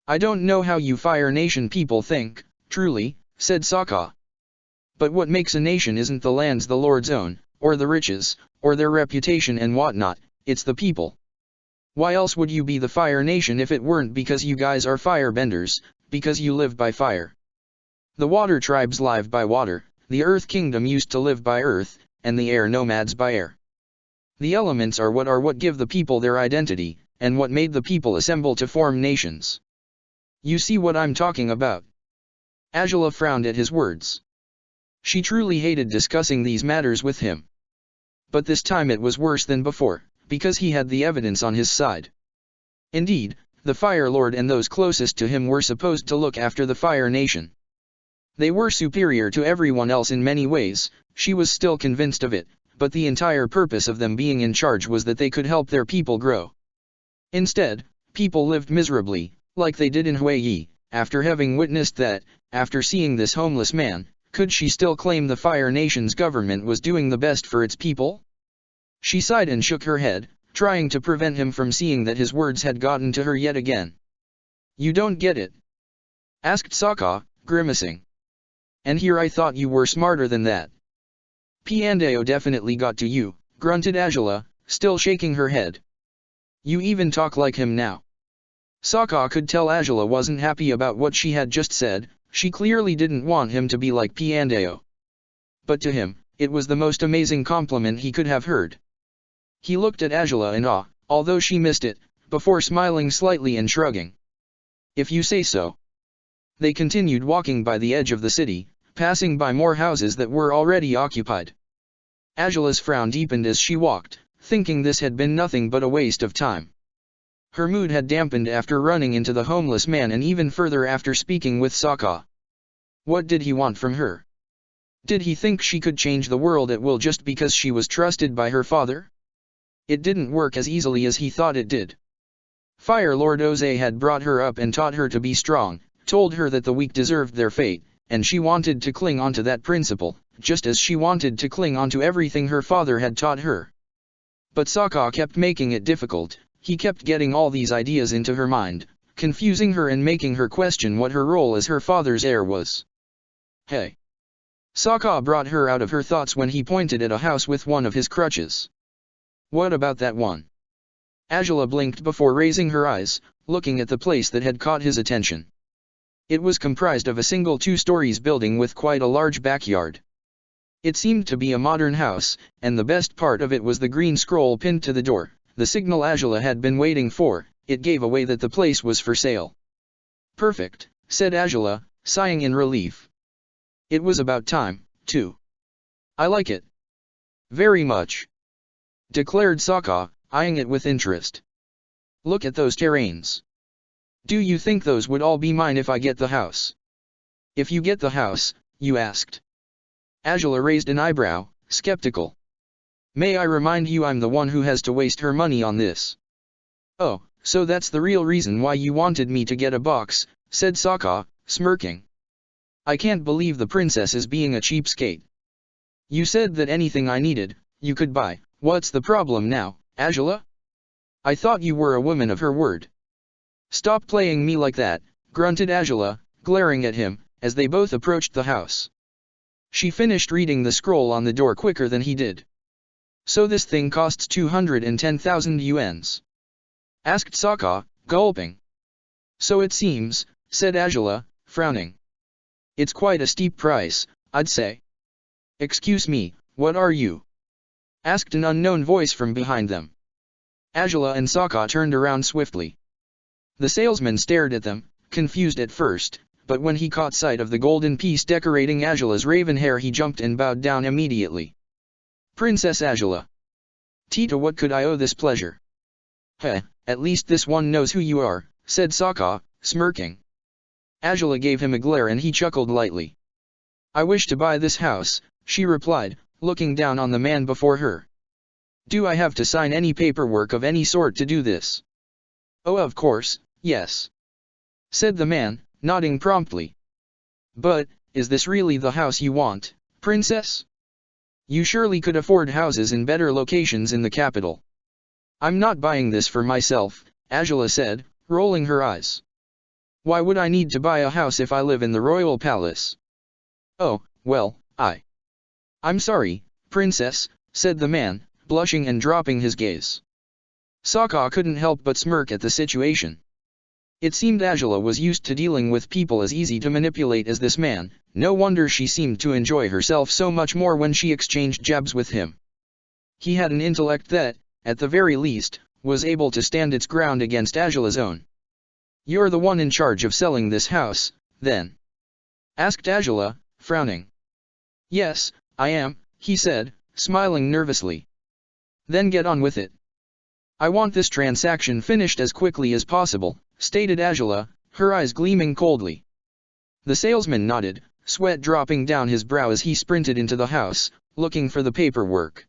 I don't know how you Fire Nation people think, truly, said Sokka. But what makes a nation isn't the lands the Lords own, or the riches, or their reputation and whatnot, it's the people. Why else would you be the Fire Nation if it weren't because you guys are firebenders, because you live by fire? The water tribes live by water, the earth kingdom used to live by earth, and the air nomads by air. The elements are what give the people their identity, and what made the people assemble to form nations. You see what I'm talking about? Azula frowned at his words. She truly hated discussing these matters with him. But this time it was worse than before, because he had the evidence on his side. Indeed, the Fire Lord and those closest to him were supposed to look after the Fire Nation. They were superior to everyone else in many ways, she was still convinced of it, but the entire purpose of them being in charge was that they could help their people grow. Instead, people lived miserably, like they did in Huiyi. After having witnessed that, after seeing this homeless man, could she still claim the Fire Nation's government was doing the best for its people? She sighed and shook her head, trying to prevent him from seeing that his words had gotten to her yet again. You don't get it? Asked Sokka, grimacing. And here I thought you were smarter than that. Piandao definitely got to you, grunted Azula, still shaking her head. You even talk like him now. Sokka could tell Azula wasn't happy about what she had just said, she clearly didn't want him to be like Piandao. But to him, it was the most amazing compliment he could have heard. He looked at Azula in awe, although she missed it, before smiling slightly and shrugging. If you say so. They continued walking by the edge of the city, passing by more houses that were already occupied. Azula's frown deepened as she walked, thinking this had been nothing but a waste of time. Her mood had dampened after running into the homeless man and even further after speaking with Sokka. What did he want from her? Did he think she could change the world at will just because she was trusted by her father? It didn't work as easily as he thought it did. Fire Lord Oze had brought her up and taught her to be strong, told her that the weak deserved their fate, and she wanted to cling onto that principle, just as she wanted to cling onto everything her father had taught her. But Sokka kept making it difficult. He kept getting all these ideas into her mind, confusing her and making her question what her role as her father's heir was. Hey! Sokka brought her out of her thoughts when he pointed at a house with one of his crutches. What about that one? Azula blinked before raising her eyes, looking at the place that had caught his attention. It was comprised of a single 2 stories building with quite a large backyard. It seemed to be a modern house, and the best part of it was the green scroll pinned to the door. The signal Azula had been waiting for. It gave away that the place was for sale. Perfect, said Azula, sighing in relief. It was about time, too. I like it. Very much. Declared Sokka, eyeing it with interest. Look at those terrains. Do you think those would all be mine if I get the house? If you get the house, you asked. Azula raised an eyebrow, skeptical. May I remind you I'm the one who has to waste her money on this. Oh, so that's the real reason why you wanted me to get a box, said Sokka, smirking. I can't believe the princess is being a cheapskate. You said that anything I needed, you could buy. What's the problem now, Azula? I thought you were a woman of her word. Stop playing me like that, grunted Azula, glaring at him, as they both approached the house. She finished reading the scroll on the door quicker than he did. So this thing costs 210,000 yuans? Asked Sokka, gulping. So it seems, said Azula, frowning. It's quite a steep price, I'd say. Excuse me, what are you? Asked an unknown voice from behind them. Azula and Sokka turned around swiftly. The salesman stared at them, confused at first, but when he caught sight of the golden piece decorating Azula's raven hair he jumped and bowed down immediately. Princess Azula. Tita, what could I owe this pleasure? Heh, at least this one knows who you are, said Sokka, smirking. Angela gave him a glare and he chuckled lightly. I wish to buy this house, she replied, looking down on the man before her. Do I have to sign any paperwork of any sort to do this? Oh, of course, yes, said the man, nodding promptly. But, is this really the house you want, princess? You surely could afford houses in better locations in the capital. I'm not buying this for myself, Angela said, rolling her eyes. Why would I need to buy a house if I live in the royal palace? Oh, well, I'm sorry, princess, said the man, blushing and dropping his gaze. Sokka couldn't help but smirk at the situation. It seemed Angela was used to dealing with people as easy to manipulate as this man, no wonder she seemed to enjoy herself so much more when she exchanged jabs with him. He had an intellect that, at the very least, was able to stand its ground against Angela's own. You're the one in charge of selling this house, then? Asked Angela, frowning. Yes, I am, he said, smiling nervously. Then get on with it. I want this transaction finished as quickly as possible, stated Angela, her eyes gleaming coldly. The salesman nodded, sweat dropping down his brow as he sprinted into the house, looking for the paperwork.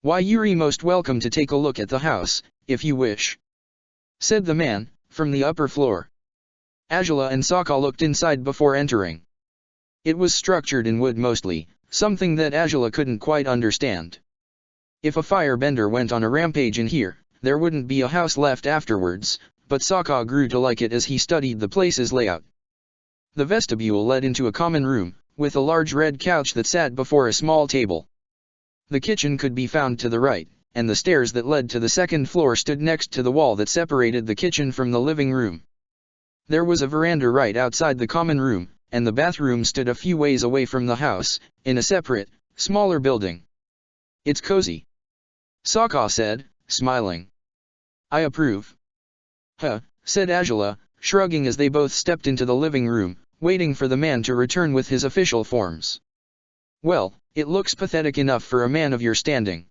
Why, you're most welcome to take a look at the house, if you wish, said the man, from the upper floor. Angela and Sokka looked inside before entering. It was structured in wood mostly, something that Angela couldn't quite understand. If a firebender went on a rampage in here, there wouldn't be a house left afterwards, but Sokka grew to like it as he studied the place's layout. The vestibule led into a common room, with a large red couch that sat before a small table. The kitchen could be found to the right, and the stairs that led to the second floor stood next to the wall that separated the kitchen from the living room. There was a veranda right outside the common room, and the bathroom stood a few ways away from the house, in a separate, smaller building. It's cozy, Sokka said, smiling. I approve. Huh, said Angela, shrugging as they both stepped into the living room, waiting for the man to return with his official forms. Well, it looks pathetic enough for a man of your standing.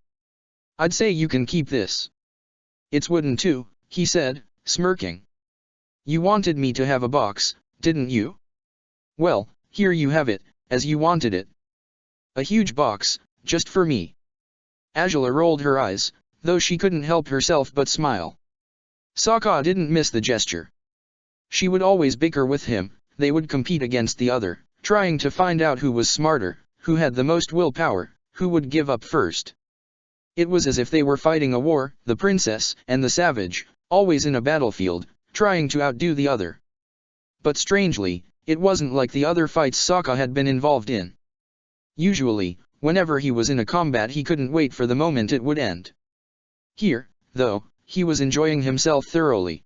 I'd say you can keep this. It's wooden too, he said, smirking. You wanted me to have a box, didn't you? Well, here you have it, as you wanted it. A huge box, just for me. Angela rolled her eyes, though she couldn't help herself but smile. Sokka didn't miss the gesture. She would always bicker with him, they would compete against the other, trying to find out who was smarter, who had the most willpower, who would give up first. It was as if they were fighting a war, the princess and the savage, always in a battlefield, trying to outdo the other. But strangely, it wasn't like the other fights Sokka had been involved in. Usually, whenever he was in a combat he couldn't wait for the moment it would end. Here, though, he was enjoying himself thoroughly.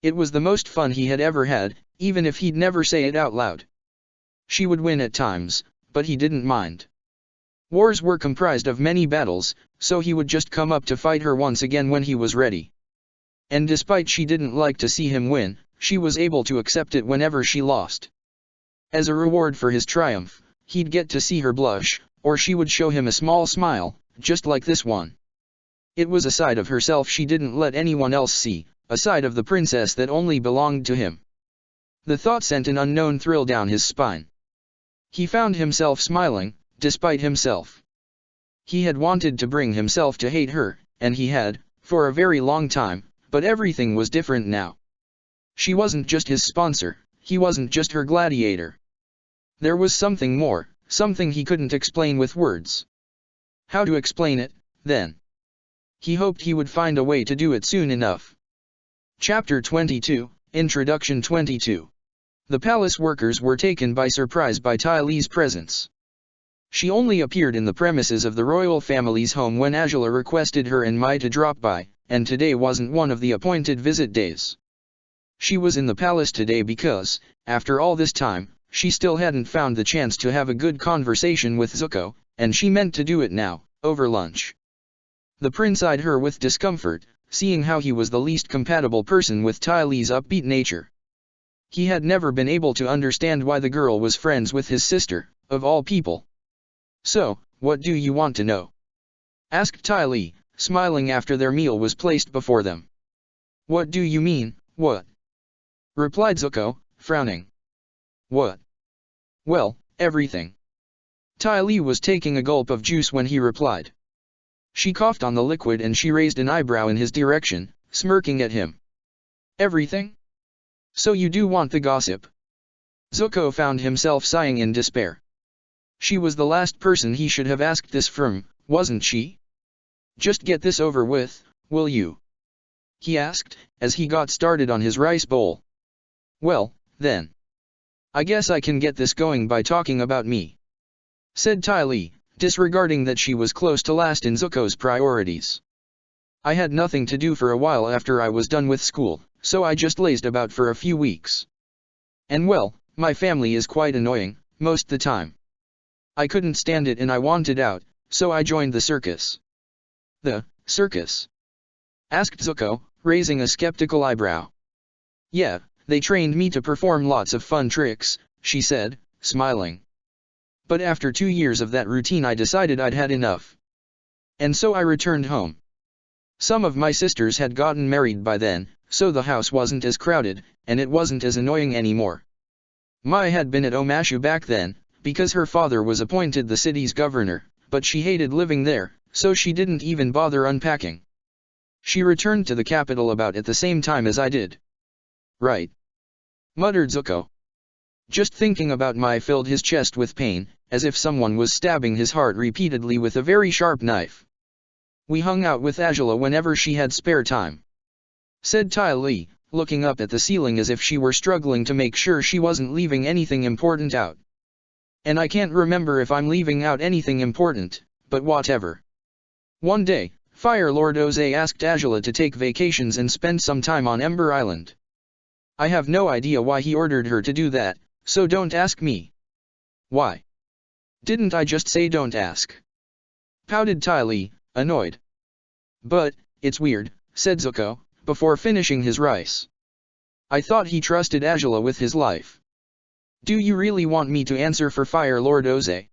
It was the most fun he had ever had, even if he'd never say it out loud. She would win at times, but he didn't mind. Wars were comprised of many battles, so he would just come up to fight her once again when he was ready. And despite she didn't like to see him win, she was able to accept it whenever she lost. As a reward for his triumph, he'd get to see her blush, or she would show him a small smile, just like this one. It was a side of herself she didn't let anyone else see, a side of the princess that only belonged to him. The thought sent an unknown thrill down his spine. He found himself smiling, despite himself. He had wanted to bring himself to hate her, and he had, for a very long time, but everything was different now. She wasn't just his sponsor, he wasn't just her gladiator. There was something more, something he couldn't explain with words. How to explain it, then? He hoped he would find a way to do it soon enough. Chapter 22, Introduction 22. The palace workers were taken by surprise by Ty Lee's presence. She only appeared in the premises of the royal family's home when Angela requested her and Mai to drop by, and today wasn't one of the appointed visit days. She was in the palace today because, after all this time, she still hadn't found the chance to have a good conversation with Zuko, and she meant to do it now, over lunch. The prince eyed her with discomfort, seeing how he was the least compatible person with Ty Lee's upbeat nature. He had never been able to understand why the girl was friends with his sister, of all people. So, what do you want to know? Asked Ty Lee, smiling after their meal was placed before them. "What do you mean, what?" replied Zuko, frowning. "What? Well, everything." Ty Lee was taking a gulp of juice when he replied. She coughed on the liquid and she raised an eyebrow in his direction, smirking at him. "Everything? So you do want the gossip?" Zuko found himself sighing in despair. She was the last person he should have asked this from, wasn't she? "Just get this over with, will you?" he asked, as he got started on his rice bowl. "Well, then. I guess I can get this going by talking about me," said Ty Lee, disregarding that she was close to last in Zuko's priorities. "I had nothing to do for a while after I was done with school, so I just lazed about for a few weeks. And well, my family is quite annoying, most the time. I couldn't stand it and I wanted out, so I joined the circus." "The circus?" asked Zuko, raising a skeptical eyebrow. "Yeah, they trained me to perform lots of fun tricks," she said, smiling. "But after 2 years of that routine I decided I'd had enough. And so I returned home. Some of my sisters had gotten married by then, so the house wasn't as crowded, and it wasn't as annoying anymore. Mai had been at Omashu back then, because her father was appointed the city's governor, but she hated living there, so she didn't even bother unpacking. She returned to the capital about at the same time as I did." "Right," muttered Zuko. Just thinking about Mai filled his chest with pain, as if someone was stabbing his heart repeatedly with a very sharp knife. "We hung out with Angela whenever she had spare time," said Ty Lee, looking up at the ceiling as if she were struggling to make sure she wasn't leaving anything important out. "And I can't remember if I'm leaving out anything important, but whatever." One day, Fire Lord Oze asked Angela to take vacations and spend some time on Ember Island. I have no idea why he ordered her to do that, so don't ask me. "Why? Didn't I just say don't ask?" pouted Ty Lee, annoyed. "But, it's weird," said Zuko, before finishing his rice. "I thought he trusted Angela with his life." "Do you really want me to answer for Fire Lord Oze?"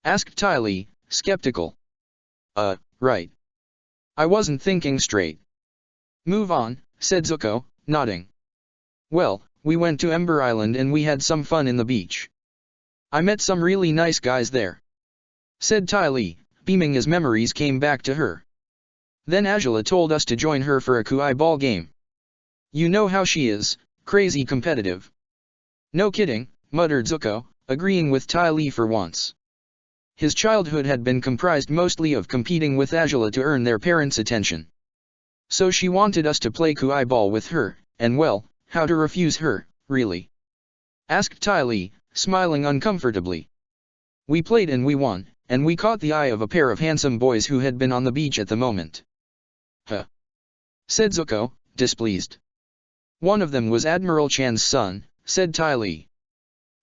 asked Ty Lee, skeptical. Right. I wasn't thinking straight." "Move on," said Zuko, nodding. "Well, we went to Ember Island and we had some fun in the beach. I met some really nice guys there," said Ty Lee, beaming as memories came back to her. "Then Angela told us to join her for a Kuai ball game. You know how she is, crazy competitive." "No kidding," muttered Zuko, agreeing with Ty Lee for once. His childhood had been comprised mostly of competing with Angela to earn their parents' attention. So she wanted us to play Kuai ball with her, and well, how to refuse her, really? asked Ty Lee, smiling uncomfortably. "We played and we won, and we caught the eye of a pair of handsome boys who had been on the beach at the moment." "Huh," said Zuko, displeased. "One of them was Admiral Chan's son," said Ty Lee.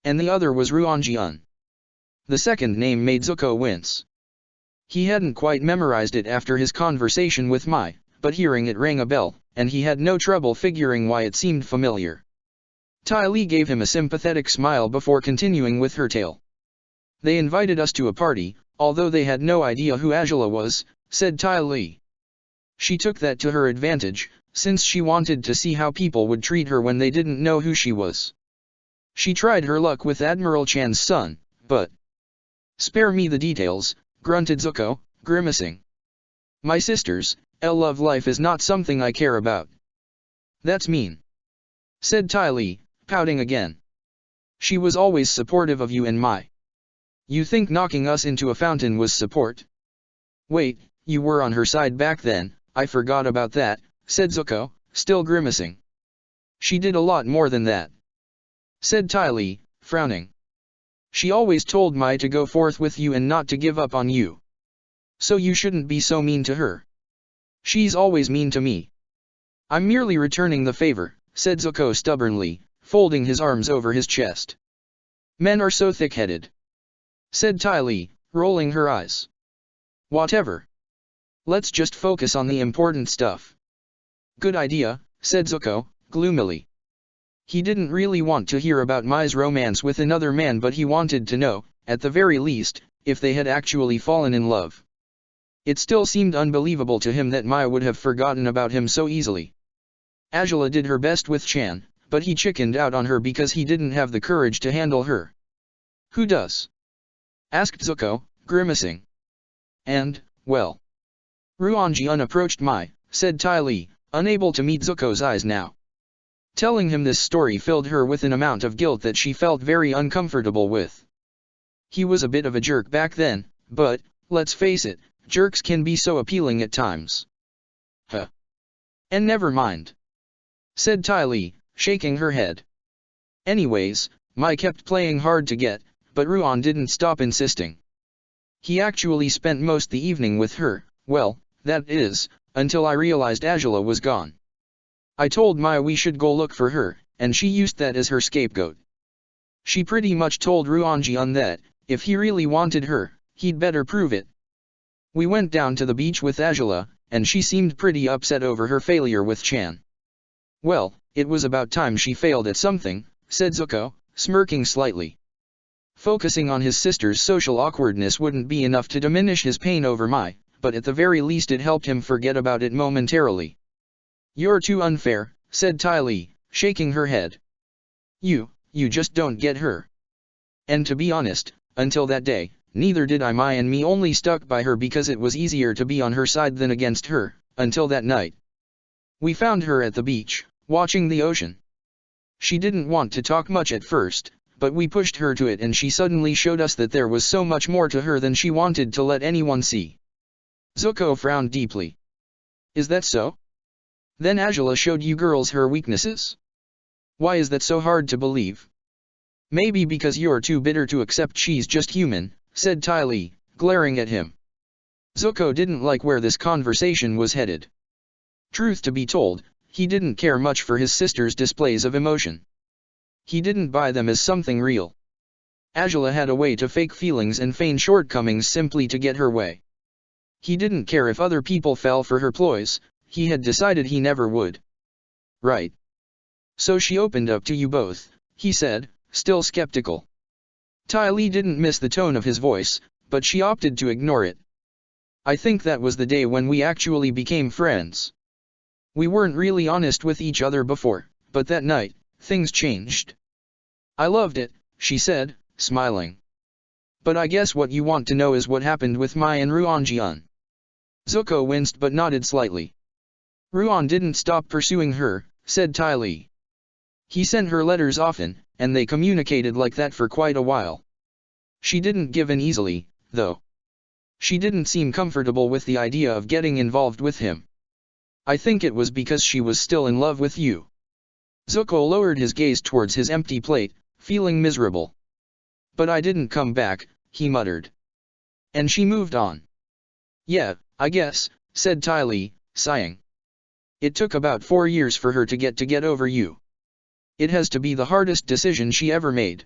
"And the other was Ruonji-un." The second name made Zuko wince. He hadn't quite memorized it after his conversation with Mai, but hearing it rang a bell, and he had no trouble figuring why it seemed familiar. Ty Lee gave him a sympathetic smile before continuing with her tale. "They invited us to a party, although they had no idea who Angela was," said Ty Lee. "She took that to her advantage, since she wanted to see how people would treat her when they didn't know who she was. She tried her luck with Admiral Chan's son, but—" "Spare me the details," grunted Zuko, grimacing. "My sisters, love life is not something I care about." "That's mean," said Ty Lee, pouting again. "She was always supportive of you and Mai. You think knocking us into a fountain was support?" "Wait, you were on her side back then, I forgot about that," said Zuko, still grimacing. "She did a lot more than that," said Ty Lee, frowning. "She always told Mai to go forth with you and not to give up on you. So you shouldn't be so mean to her." "She's always mean to me." "I'm merely returning the favor," said Zuko stubbornly, folding his arms over his chest. "Men are so thick-headed," said Ty Lee, rolling her eyes. "Whatever. Let's just focus on the important stuff." "Good idea," said Zuko, gloomily. He didn't really want to hear about Mai's romance with another man, but he wanted to know, at the very least, if they had actually fallen in love. It still seemed unbelievable to him that Mai would have forgotten about him so easily. Angela did her best with Chan, but he chickened out on her because he didn't have the courage to handle her. Who does? Asked Zuko, grimacing. And, well. Ruanjian approached Mai, said Ty Lee, unable to meet Zuko's eyes now. Telling him this story filled her with an amount of guilt that she felt very uncomfortable with. He was a bit of a jerk back then, but, let's face it, jerks can be so appealing at times. Huh. And never mind, said Ty Lee, shaking her head. Anyways, Mai kept playing hard to get, but Ruan didn't stop insisting. He actually spent most the evening with her, well, that is, until I realized Angela was gone. I told Mai we should go look for her, and she used that as her scapegoat. She pretty much told Ruanjian that, if he really wanted her, he'd better prove it. We went down to the beach with Angela, and she seemed pretty upset over her failure with Chan. Well, it was about time she failed at something, said Zuko, smirking slightly. Focusing on his sister's social awkwardness wouldn't be enough to diminish his pain over Mai, but at the very least it helped him forget about it momentarily. You're too unfair, said Ty Lee, shaking her head. You just don't get her. And to be honest, until that day, neither did I. Mai and me only stuck by her because it was easier to be on her side than against her, until that night. We found her at the beach, watching the ocean. She didn't want to talk much at first, but we pushed her to it and she suddenly showed us that there was so much more to her than she wanted to let anyone see. Zuko frowned deeply. Is that so? Then Angela showed you girls her weaknesses? Why is that so hard to believe? Maybe because you're too bitter to accept she's just human, said Ty Lee, glaring at him. Zuko didn't like where this conversation was headed. Truth to be told, he didn't care much for his sister's displays of emotion. He didn't buy them as something real. Angela had a way to fake feelings and feign shortcomings simply to get her way. He didn't care if other people fell for her ploys, he had decided he never would. Right. So she opened up to you both, he said, still skeptical. Ty Lee didn't miss the tone of his voice, but she opted to ignore it. I think that was the day when we actually became friends. We weren't really honest with each other before, but that night, things changed. I loved it, she said, smiling. But I guess what you want to know is what happened with Mai and Ruanjian. Zuko winced but nodded slightly. Ruan didn't stop pursuing her, said Ty Lee. He sent her letters often, and they communicated like that for quite a while. She didn't give in easily, though. She didn't seem comfortable with the idea of getting involved with him. I think it was because she was still in love with you. Zuko lowered his gaze towards his empty plate, feeling miserable. But I didn't come back, he muttered. And she moved on. Yeah, I guess, said Ty Lee, sighing. It took about 4 years for her to get over you. It has to be the hardest decision she ever made.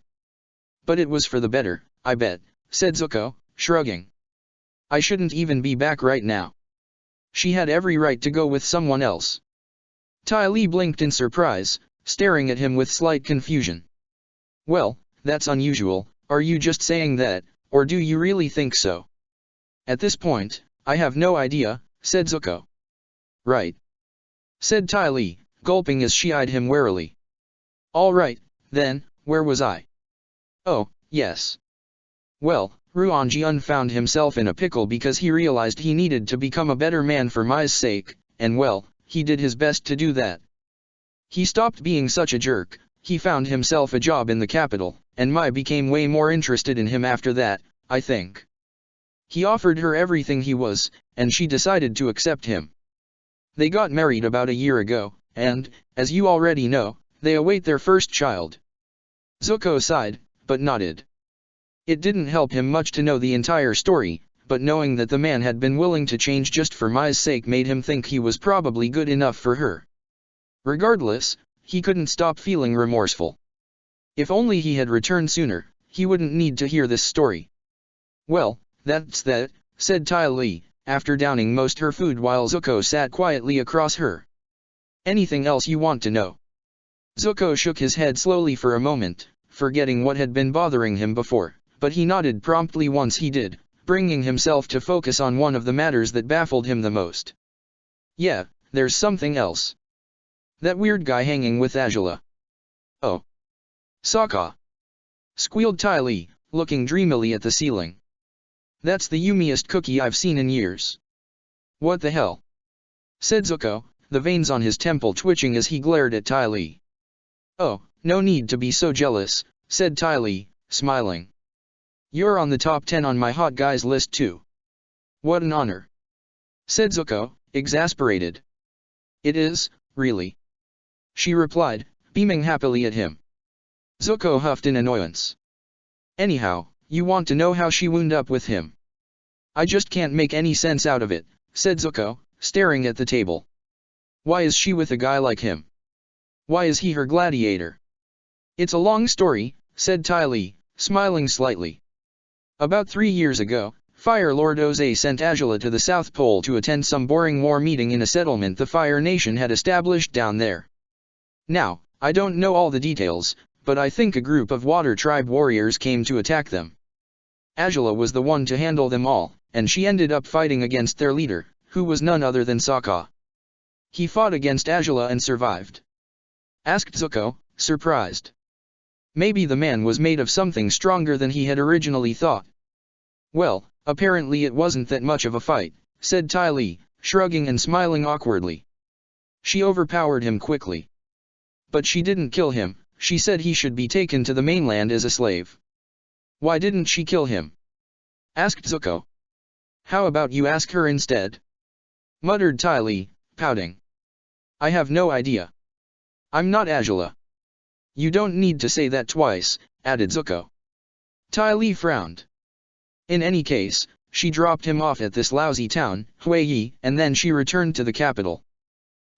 But it was for the better, I bet, said Zuko, shrugging. I shouldn't even be back right now. She had every right to go with someone else. Ty Lee blinked in surprise, staring at him with slight confusion. Well, that's unusual, are you just saying that, or do you really think so? At this point, I have no idea, said Zuko. Right. Said Ty Lee, gulping as she eyed him warily. All right, then, where was I? Oh, yes. Well, Ruanjian found himself in a pickle because he realized he needed to become a better man for Mai's sake, and well, he did his best to do that. He stopped being such a jerk, he found himself a job in the capital, and Mai became way more interested in him after that, I think. He offered her everything he was, and she decided to accept him. They got married about a year ago, and, as you already know, they await their first child. Zuko sighed, but nodded. It didn't help him much to know the entire story, but knowing that the man had been willing to change just for Mai's sake made him think he was probably good enough for her. Regardless, he couldn't stop feeling remorseful. If only he had returned sooner, he wouldn't need to hear this story. Well, that's that, said Ty Lee, after downing most her food while Zuko sat quietly across her. Anything else you want to know? Zuko shook his head slowly for a moment, forgetting what had been bothering him before, but he nodded promptly once he did. bringing himself to focus on one of the matters that baffled him the most. Yeah, there's something else. That weird guy hanging with Angela. Oh. Sokka. Squealed Ty Lee, looking dreamily at the ceiling. That's the yummiest cookie I've seen in years. What the hell? Said Zuko, the veins on his temple twitching as he glared at Ty Lee. Oh, no need to be so jealous, said Ty Lee, smiling. You're on the top 10 on my hot guys list too. What an honor. Said Zuko, exasperated. It is, really. She replied, beaming happily at him. Zuko huffed in annoyance. Anyhow, you want to know how she wound up with him? I just can't make any sense out of it, said Zuko, staring at the table. Why is she with a guy like him? Why is he her gladiator? It's a long story, said Ty Lee, smiling slightly. About 3 years ago, Fire Lord Ozai sent Azula to the South Pole to attend some boring war meeting in a settlement the Fire Nation had established down there. Now, I don't know all the details, but I think a group of Water Tribe warriors came to attack them. Azula was the one to handle them all, and she ended up fighting against their leader, who was none other than Sokka. He fought against Azula and survived. Asked Zuko, surprised. Maybe the man was made of something stronger than he had originally thought. Well, apparently it wasn't that much of a fight, said Ty Lee, shrugging and smiling awkwardly. She overpowered him quickly. But she didn't kill him, she said he should be taken to the mainland as a slave. Why didn't she kill him? Asked Zuko. How about you ask her instead? Muttered Ty Lee, pouting. I have no idea. I'm not Azula. You don't need to say that twice, added Zuko. Ty Lee frowned. In any case, she dropped him off at this lousy town, Huiyi, and then she returned to the capital.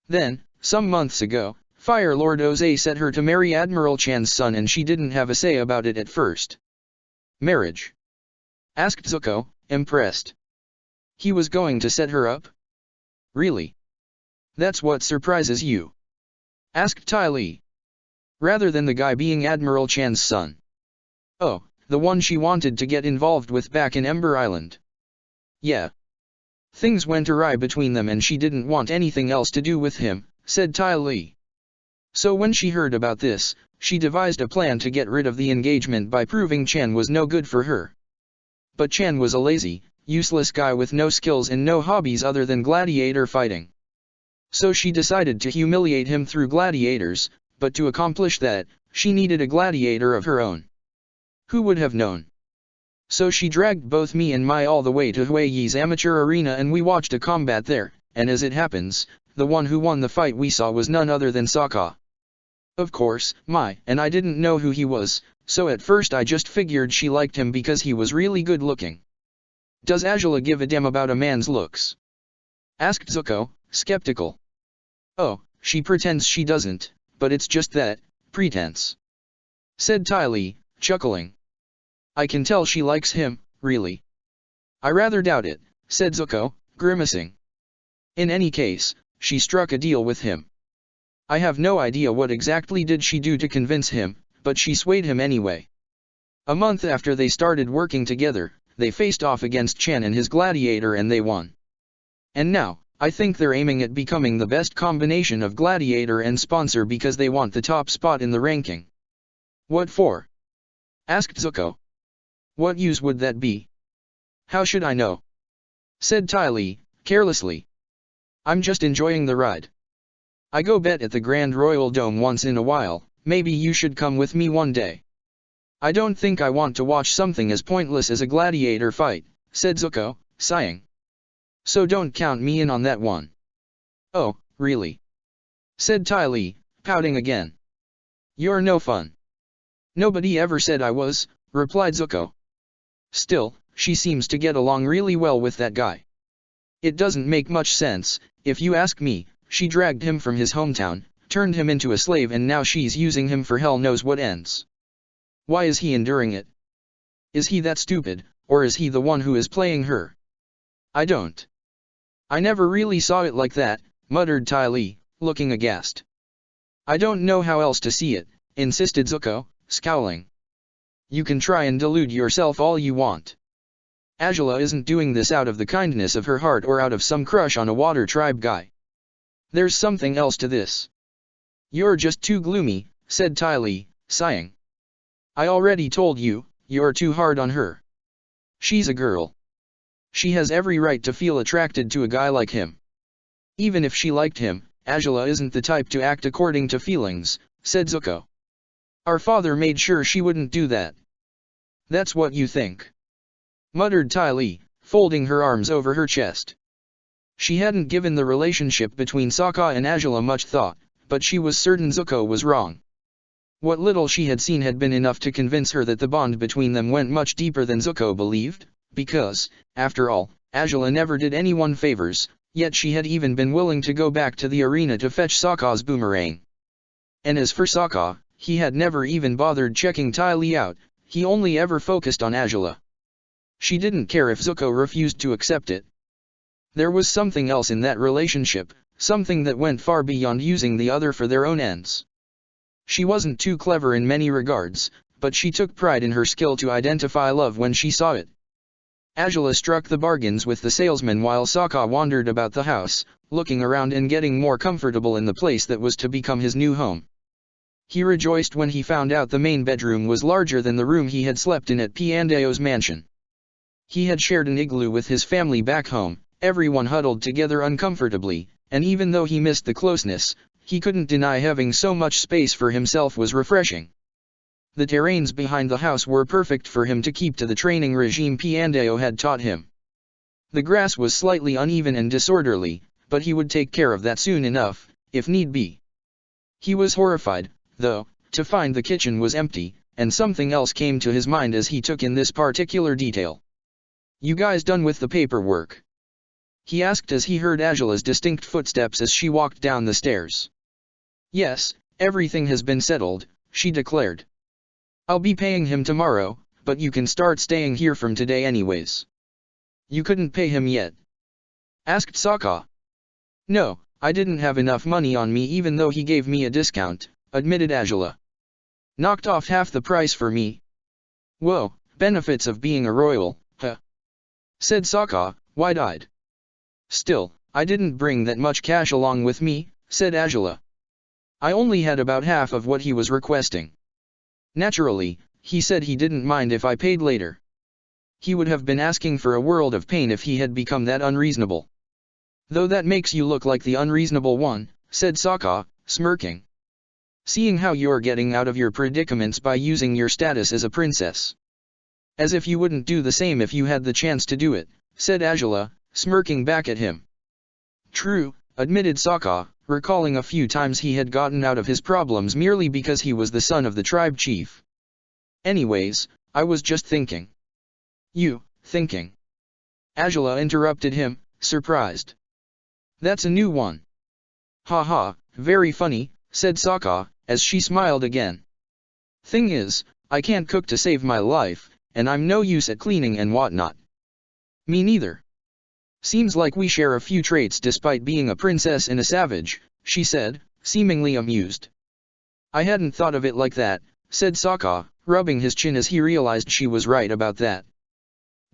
Then, some months ago, Fire Lord Ozai set her to marry Admiral Chan's son and she didn't have a say about it at first. Marriage? Asked Zuko, impressed. He was going to set her up? Really? That's what surprises you? Asked Ty Lee. Rather than the guy being Admiral Chan's son. Oh, the one she wanted to get involved with back in Ember Island. Yeah. Things went awry between them and she didn't want anything else to do with him, said Ty Lee. So when she heard about this, she devised a plan to get rid of the engagement by proving Chan was no good for her. But Chan was a lazy, useless guy with no skills and no hobbies other than gladiator fighting. So she decided to humiliate him through gladiators, but to accomplish that, she needed a gladiator of her own. Who would have known? So she dragged both me and Mai all the way to Huiyi's amateur arena and we watched a combat there, and as it happens, the one who won the fight we saw was none other than Sokka. Of course, Mai and I didn't know who he was, so at first I just figured she liked him because he was really good looking. Does Azula give a damn about a man's looks? Asked Zuko, skeptical. Oh, she pretends she doesn't, but it's just that, pretense. Said Ty Lee, chuckling. I can tell she likes him, really. I rather doubt it, said Zuko, grimacing. In any case, she struck a deal with him. I have no idea what exactly did she do to convince him, but she swayed him anyway. A month after they started working together, they faced off against Chan and his gladiator and they won. And now, I think they're aiming at becoming the best combination of gladiator and sponsor because they want the top spot in the ranking. What for? Asked Zuko. What use would that be? How should I know? Said Ty Lee, carelessly. I'm just enjoying the ride. I go bet at the Grand Royal Dome once in a while, maybe you should come with me one day. I don't think I want to watch something as pointless as a gladiator fight, said Zuko, sighing. So don't count me in on that one. Oh, really? Said Ty Lee, pouting again. You're no fun. Nobody ever said I was, replied Zuko. Still, she seems to get along really well with that guy. It doesn't make much sense, if you ask me. She dragged him from his hometown, turned him into a slave and now she's using him for hell knows what ends. Why is he enduring it? Is he that stupid, or is he the one who is playing her? I don't. I never really saw it like that, muttered Ty Lee, looking aghast. I don't know how else to see it, insisted Zuko, scowling. You can try and delude yourself all you want. Angela isn't doing this out of the kindness of her heart or out of some crush on a water tribe guy. There's something else to this. You're just too gloomy, said Ty Lee, sighing. I already told you, you're too hard on her. She's a girl. She has every right to feel attracted to a guy like him. Even if she liked him, Angela isn't the type to act according to feelings, said Zuko. Our father made sure she wouldn't do that. That's what you think, muttered Ty Lee, folding her arms over her chest. She hadn't given the relationship between Sokka and Angela much thought, but she was certain Zuko was wrong. What little she had seen had been enough to convince her that the bond between them went much deeper than Zuko believed, because, after all, Angela never did anyone favors, yet she had even been willing to go back to the arena to fetch Sokka's boomerang. And as for Sokka, he had never even bothered checking Ty Lee out, he only ever focused on Angela. She didn't care if Zuko refused to accept it. There was something else in that relationship, something that went far beyond using the other for their own ends. She wasn't too clever in many regards, but she took pride in her skill to identify love when she saw it. Angela struck the bargains with the salesman while Sokka wandered about the house, looking around and getting more comfortable in the place that was to become his new home. He rejoiced when he found out the main bedroom was larger than the room he had slept in at Pandayo's mansion. He had shared an igloo with his family back home, everyone huddled together uncomfortably, and even though he missed the closeness, he couldn't deny having so much space for himself was refreshing. The terrains behind the house were perfect for him to keep to the training regime Pandayo had taught him. The grass was slightly uneven and disorderly, but he would take care of that soon enough, if need be. He was horrified, though, to find the kitchen was empty, and something else came to his mind as he took in this particular detail. You guys done with the paperwork? He asked as he heard Angela's distinct footsteps as she walked down the stairs. Yes, everything has been settled, she declared. I'll be paying him tomorrow, but you can start staying here from today anyways. You couldn't pay him yet? Asked Sokka. No, I didn't have enough money on me even though he gave me a discount, admitted Angela. Knocked off half the price for me. Whoa, benefits of being a royal, huh? Said Sokka, wide-eyed. Still, I didn't bring that much cash along with me, said Angela. I only had about half of what he was requesting. Naturally, he said he didn't mind if I paid later. He would have been asking for a world of pain if he had become that unreasonable. Though that makes you look like the unreasonable one, said Sokka, smirking. Seeing how you're getting out of your predicaments by using your status as a princess. As if you wouldn't do the same if you had the chance to do it, said Angela, smirking back at him. True, admitted Sokka, recalling a few times he had gotten out of his problems merely because he was the son of the tribe chief. Anyways, I was just thinking. You, thinking? Angela interrupted him, surprised. That's a new one. Ha ha, very funny, said Sokka, as she smiled again. Thing is, I can't cook to save my life, and I'm no use at cleaning and whatnot. Me neither. Seems like we share a few traits despite being a princess and a savage, she said, seemingly amused. I hadn't thought of it like that, said Sokka, rubbing his chin as he realized she was right about that.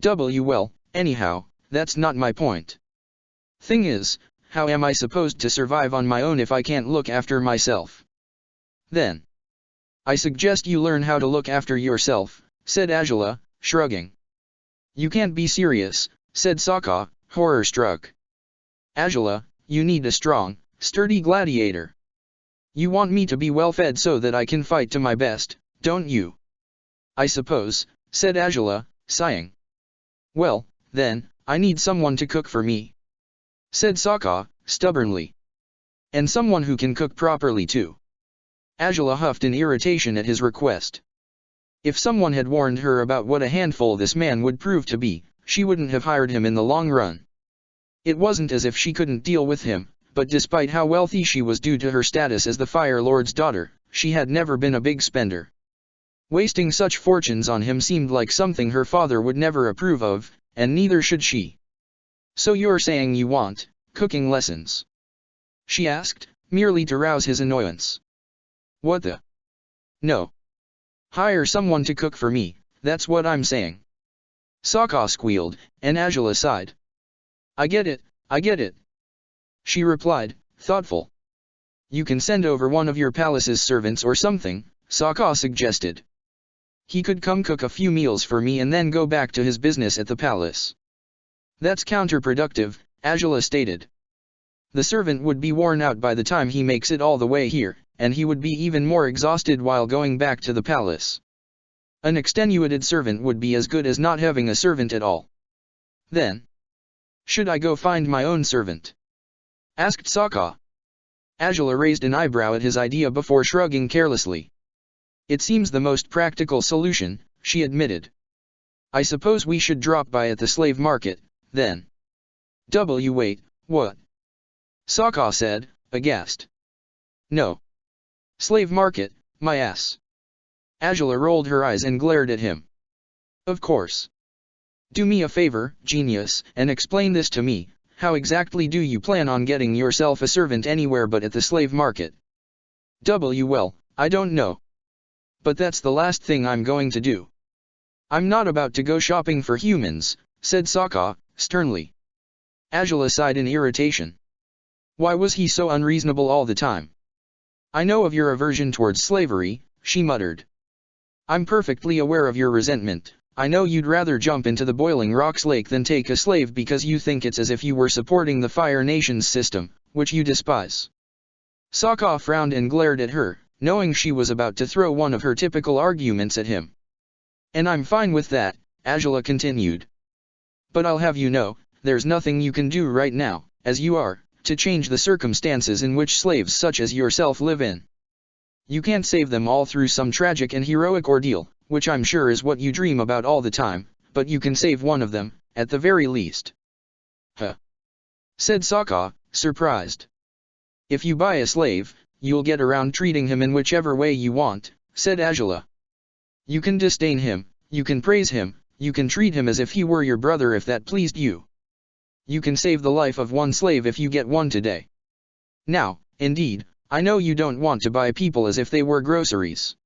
Well, anyhow, that's not my point. Thing is, how am I supposed to survive on my own if I can't look after myself? Then, I suggest you learn how to look after yourself, said Angela, shrugging. You can't be serious, said Sokka, horror-struck. Angela, you need a strong, sturdy gladiator. You want me to be well-fed so that I can fight to my best, don't you? I suppose, said Angela, sighing. Well, then, I need someone to cook for me, said Sokka, stubbornly. And someone who can cook properly too. Angela huffed in irritation at his request. If someone had warned her about what a handful this man would prove to be, she wouldn't have hired him in the long run. It wasn't as if she couldn't deal with him, but despite how wealthy she was due to her status as the Fire Lord's daughter, she had never been a big spender. Wasting such fortunes on him seemed like something her father would never approve of, and neither should she. So you're saying you want cooking lessons? She asked, merely to rouse his annoyance. What the? No. Hire someone to cook for me, that's what I'm saying. Sokka squealed, and Azula sighed. I get it, I get it. She replied, thoughtful. You can send over one of your palace's servants or something, Sokka suggested. He could come cook a few meals for me and then go back to his business at the palace. That's counterproductive, Azula stated. The servant would be worn out by the time he makes it all the way here, and he would be even more exhausted while going back to the palace. An extenuated servant would be as good as not having a servant at all. Then, should I go find my own servant? Asked Sokka. Azula raised an eyebrow at his idea before shrugging carelessly. It seems the most practical solution, she admitted. I suppose we should drop by at the slave market, then. Wait, what? Sokka said, aghast. No. Slave market, my ass. Azula rolled her eyes and glared at him. Of course. Do me a favor, genius, and explain this to me. How exactly do you plan on getting yourself a servant anywhere but at the slave market? Well, I don't know. But that's the last thing I'm going to do. I'm not about to go shopping for humans, said Sokka, sternly. Azula sighed in irritation. Why was he so unreasonable all the time? I know of your aversion towards slavery, she muttered. I'm perfectly aware of your resentment. I know you'd rather jump into the boiling rocks lake than take a slave because you think it's as if you were supporting the Fire Nation's system, which you despise. Sokka frowned and glared at her, knowing she was about to throw one of her typical arguments at him. And I'm fine with that, Azula continued. But I'll have you know, there's nothing you can do right now, as you are, to change the circumstances in which slaves such as yourself live in. You can't save them all through some tragic and heroic ordeal, which I'm sure is what you dream about all the time, but you can save one of them, at the very least. Huh? Said Sokka, surprised. If you buy a slave, you'll get around treating him in whichever way you want, said Azula. You can disdain him, you can praise him, you can treat him as if he were your brother if that pleased you. You can save the life of one slave if you get one today. Now, indeed, I know you don't want to buy people as if they were groceries.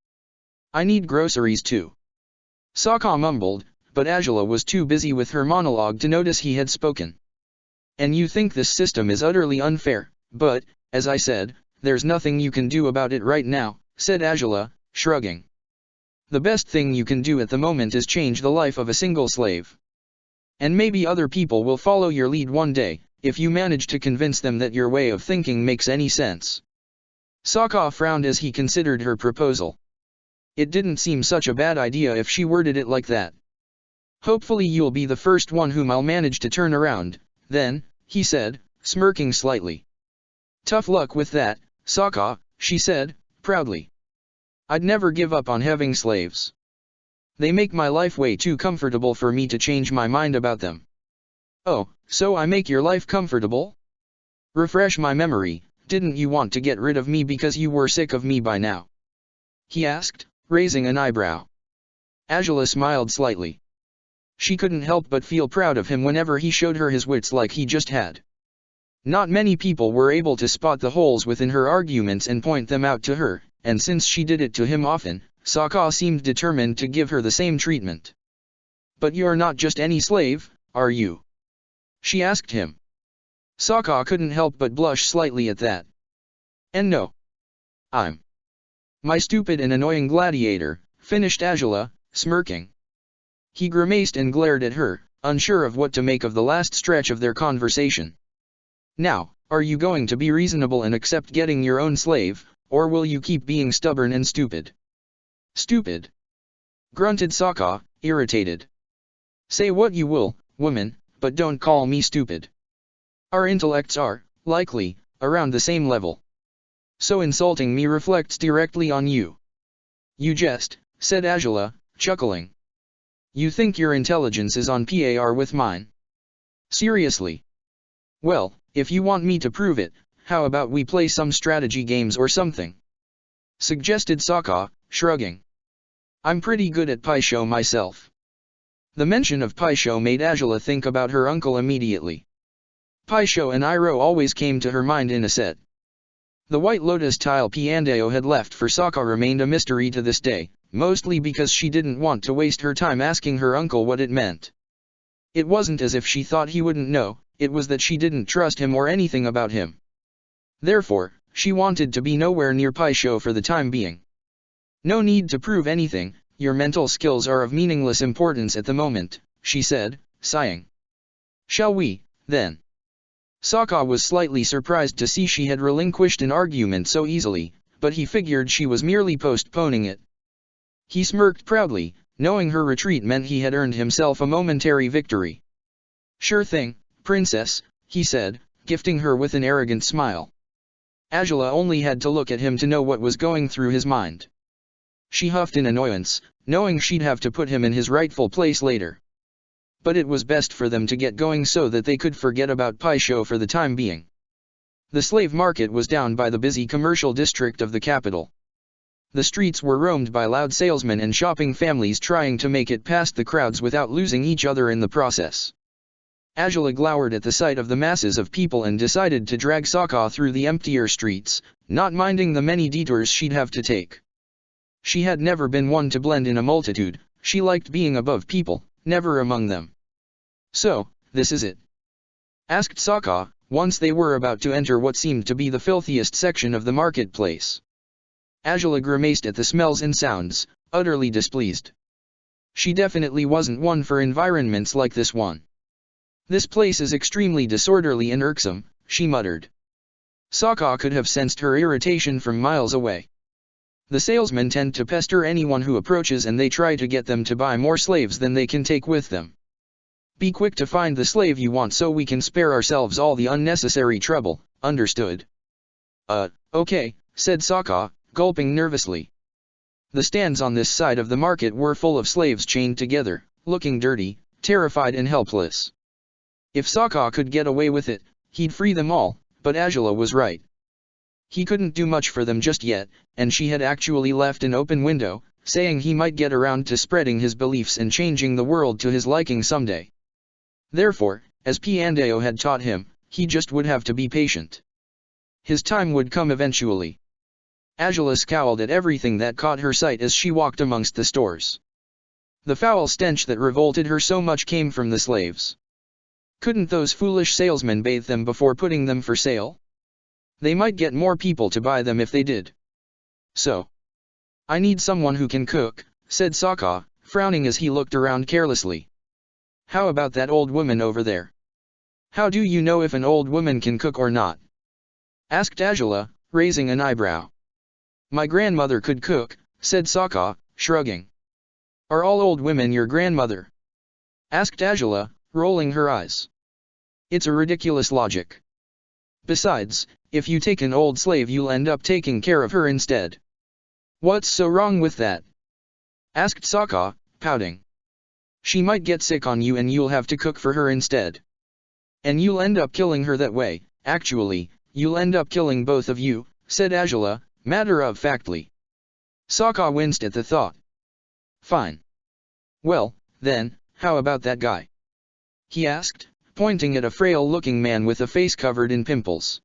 I need groceries too. Sokka mumbled, but Azula was too busy with her monologue to notice he had spoken. And you think this system is utterly unfair, but, as I said, there's nothing you can do about it right now, said Azula, shrugging. The best thing you can do at the moment is change the life of a single slave. And maybe other people will follow your lead one day, if you manage to convince them that your way of thinking makes any sense. Sokka frowned as he considered her proposal. It didn't seem such a bad idea if she worded it like that. Hopefully you'll be the first one whom I'll manage to turn around, then, he said, smirking slightly. Tough luck with that, Sokka, she said, proudly. I'd never give up on having slaves. They make my life way too comfortable for me to change my mind about them. Oh, so I make your life comfortable? Refresh my memory, didn't you want to get rid of me because you were sick of me by now? He asked, raising an eyebrow. Azula smiled slightly. She couldn't help but feel proud of him whenever he showed her his wits like he just had. Not many people were able to spot the holes within her arguments and point them out to her, and since she did it to him often, Sokka seemed determined to give her the same treatment. But you're not just any slave, are you? She asked him. Sokka couldn't help but blush slightly at that. And no. I'm my stupid and annoying gladiator, finished Azula, smirking. He grimaced and glared at her, unsure of what to make of the last stretch of their conversation. Now, are you going to be reasonable and accept getting your own slave, or will you keep being stubborn and stupid? Stupid? Grunted Sokka, irritated. Say what you will, woman, but don't call me stupid. Our intellects are, likely, around the same level. So insulting me reflects directly on you. You jest, said Azula, chuckling. You think your intelligence is on par with mine? Seriously? Well, if you want me to prove it, how about we play some strategy games or something? Suggested Sokka, shrugging. I'm pretty good at Paisho myself. The mention of Paisho made Azula think about her uncle immediately. Paisho and Iroh always came to her mind in a set. The White Lotus tile Piandao had left for Sokka remained a mystery to this day, mostly because she didn't want to waste her time asking her uncle what it meant. It wasn't as if she thought he wouldn't know, it was that she didn't trust him or anything about him. Therefore, she wanted to be nowhere near Paisho for the time being. No need to prove anything, your mental skills are of meaningless importance at the moment, she said, sighing. Shall we, then? Sokka was slightly surprised to see she had relinquished an argument so easily, but he figured she was merely postponing it. He smirked proudly, knowing her retreat meant he had earned himself a momentary victory. Sure thing, princess, he said, gifting her with an arrogant smile. Angela only had to look at him to know what was going through his mind. She huffed in annoyance, knowing she'd have to put him in his rightful place later. But it was best for them to get going so that they could forget about Paisho for the time being. The slave market was down by the busy commercial district of the capital. The streets were roamed by loud salesmen and shopping families trying to make it past the crowds without losing each other in the process. Angela glowered at the sight of the masses of people and decided to drag Sokka through the emptier streets, not minding the many detours she'd have to take. She had never been one to blend in a multitude, she liked being above people, never among them. So, this is it? Asked Sokka, once they were about to enter what seemed to be the filthiest section of the marketplace. Angela grimaced at the smells and sounds, utterly displeased. She definitely wasn't one for environments like this one. This place is extremely disorderly and irksome, she muttered. Sokka could have sensed her irritation from miles away. The salesmen tend to pester anyone who approaches and they try to get them to buy more slaves than they can take with them. Be quick to find the slave you want so we can spare ourselves all the unnecessary trouble, understood? Okay, said Sokka, gulping nervously. The stands on this side of the market were full of slaves chained together, looking dirty, terrified and helpless. If Sokka could get away with it, he'd free them all, but Angela was right. He couldn't do much for them just yet, and she had actually left an open window, saying he might get around to spreading his beliefs and changing the world to his liking someday. Therefore, as Piandao had taught him, he just would have to be patient. His time would come eventually. Angela scowled at everything that caught her sight as she walked amongst the stores. The foul stench that revolted her so much came from the slaves. Couldn't those foolish salesmen bathe them before putting them for sale? They might get more people to buy them if they did. So. I need someone who can cook, said Sokka, frowning as he looked around carelessly. How about that old woman over there? How do you know if an old woman can cook or not? Asked Angela, raising an eyebrow. My grandmother could cook, said Sokka, shrugging. Are all old women your grandmother? Asked Angela, rolling her eyes. It's a ridiculous logic. Besides, if you take an old slave you'll end up taking care of her instead. What's so wrong with that? Asked Sokka, pouting. She might get sick on you and you'll have to cook for her instead. And you'll end up killing her that way, actually, you'll end up killing both of you, said Angela, matter-of-factly. Sokka winced at the thought. Fine. Well, then, how about that guy? He asked, pointing at a frail-looking man with a face covered in pimples.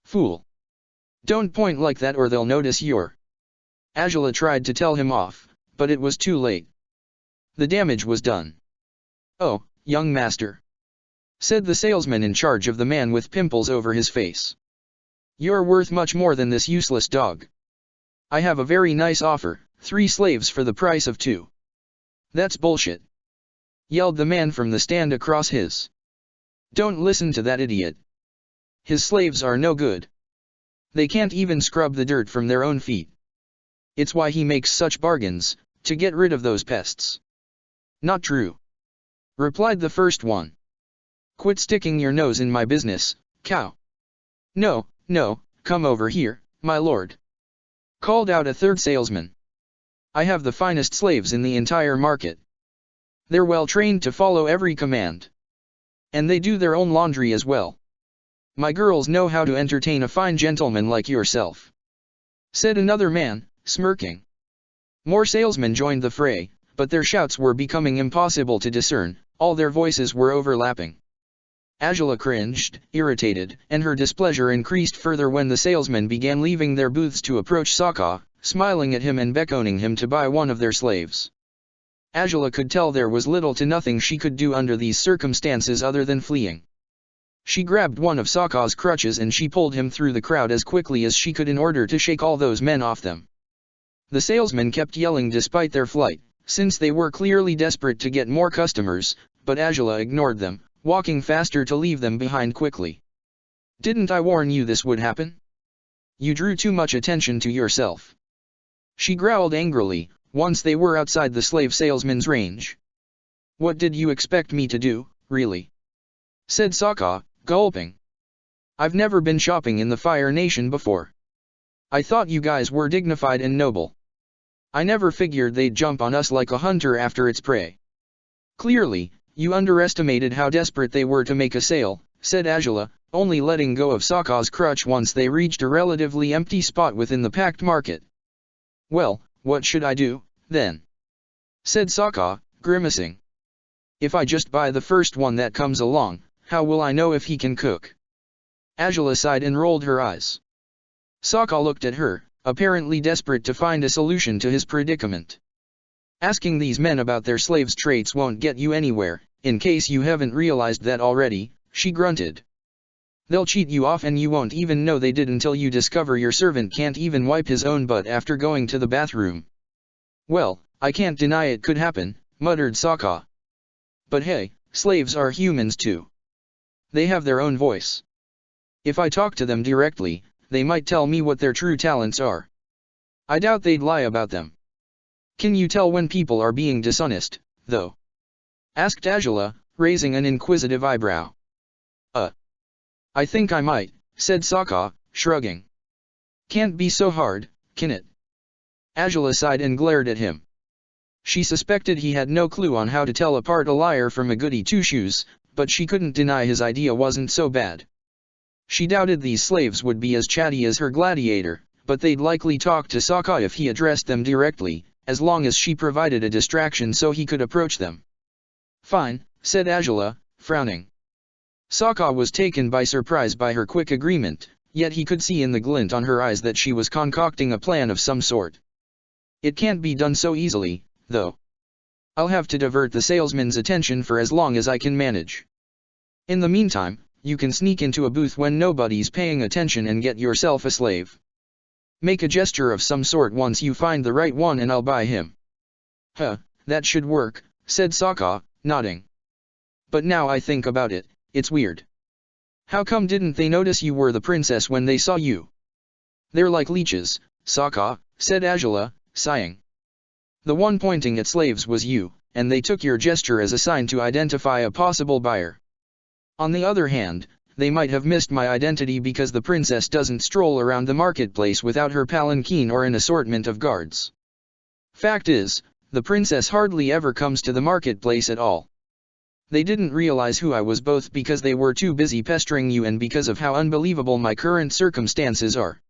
Fool. Don't point like that or they'll notice you're. Angela tried to tell him off, but it was too late. The damage was done. Oh, young master, said the salesman in charge of the man with pimples over his face. You're worth much more than this useless dog. I have a very nice offer, 3 slaves for the price of 2. That's bullshit, yelled the man from the stand across his. Don't listen to that idiot. His slaves are no good. They can't even scrub the dirt from their own feet. It's why he makes such bargains, to get rid of those pests. Not true, replied the first one. Quit sticking your nose in my business, cow. No, come over here, my lord, called out a third salesman. I have the finest slaves in the entire market. They're well trained to follow every command. And they do their own laundry as well. My girls know how to entertain a fine gentleman like yourself, said another man, smirking. More salesmen joined the fray, but their shouts were becoming impossible to discern, all their voices were overlapping. Angela cringed, irritated, and her displeasure increased further when the salesmen began leaving their booths to approach Sokka, smiling at him and beckoning him to buy one of their slaves. Angela could tell there was little to nothing she could do under these circumstances other than fleeing. She grabbed one of Sokka's crutches and she pulled him through the crowd as quickly as she could in order to shake all those men off them. The salesmen kept yelling despite their flight, since they were clearly desperate to get more customers, but Angela ignored them, walking faster to leave them behind quickly. "Didn't I warn you this would happen? You drew too much attention to yourself," she growled angrily, once they were outside the slave salesman's range. "What did you expect me to do, really?" said Sokka, gulping. "I've never been shopping in the Fire Nation before. I thought you guys were dignified and noble. I never figured they'd jump on us like a hunter after its prey." "Clearly, you underestimated how desperate they were to make a sale," said Angela, only letting go of Sokka's crutch once they reached a relatively empty spot within the packed market. "Well, what should I do, then?" said Sokka, grimacing. "If I just buy the first one that comes along, how will I know if he can cook?" Angela sighed and rolled her eyes. Sokka looked at her, apparently desperate to find a solution to his predicament. "Asking these men about their slaves' traits won't get you anywhere, in case you haven't realized that already," she grunted. "They'll cheat you off and you won't even know they did until you discover your servant can't even wipe his own butt after going to the bathroom." "Well, I can't deny it could happen," muttered Sokka. "But hey, slaves are humans too. They have their own voice. If I talk to them directly, they might tell me what their true talents are. I doubt they'd lie about them." "Can you tell when people are being dishonest, though?" asked Angela, raising an inquisitive eyebrow. I think I might," said Sokka, shrugging. "Can't be so hard, can it?" Angela sighed and glared at him. She suspected he had no clue on how to tell apart a liar from a goody two-shoes, but she couldn't deny his idea wasn't so bad. She doubted these slaves would be as chatty as her gladiator, but they'd likely talk to Sokka if he addressed them directly, as long as she provided a distraction so he could approach them. "Fine," said Angela, frowning. Sokka was taken by surprise by her quick agreement, yet he could see in the glint on her eyes that she was concocting a plan of some sort. "It can't be done so easily, though. I'll have to divert the salesman's attention for as long as I can manage. In the meantime, you can sneak into a booth when nobody's paying attention and get yourself a slave. Make a gesture of some sort once you find the right one and I'll buy him." "Huh, that should work," said Sokka, nodding. "But now I think about it, it's weird. How come didn't they notice you were the princess when they saw you?" "They're like leeches, Sokka," said Angela, sighing. "The one pointing at slaves was you, and they took your gesture as a sign to identify a possible buyer. On the other hand, they might have missed my identity because the princess doesn't stroll around the marketplace without her palanquin or an assortment of guards. Fact is, the princess hardly ever comes to the marketplace at all. They didn't realize who I was both because they were too busy pestering you and because of how unbelievable my current circumstances are."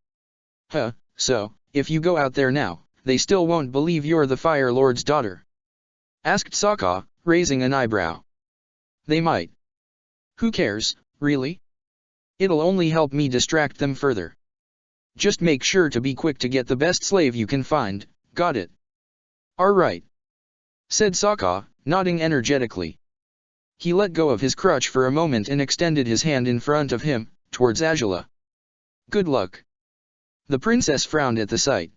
"Huh, so, if you go out there now, they still won't believe you're the Fire Lord's daughter?" asked Sokka, raising an eyebrow. "They might. Who cares, really? It'll only help me distract them further. Just make sure to be quick to get the best slave you can find, got it?" "Alright," said Sokka, nodding energetically. He let go of his crutch for a moment and extended his hand in front of him, towards Angela. "Good luck." The princess frowned at the sight.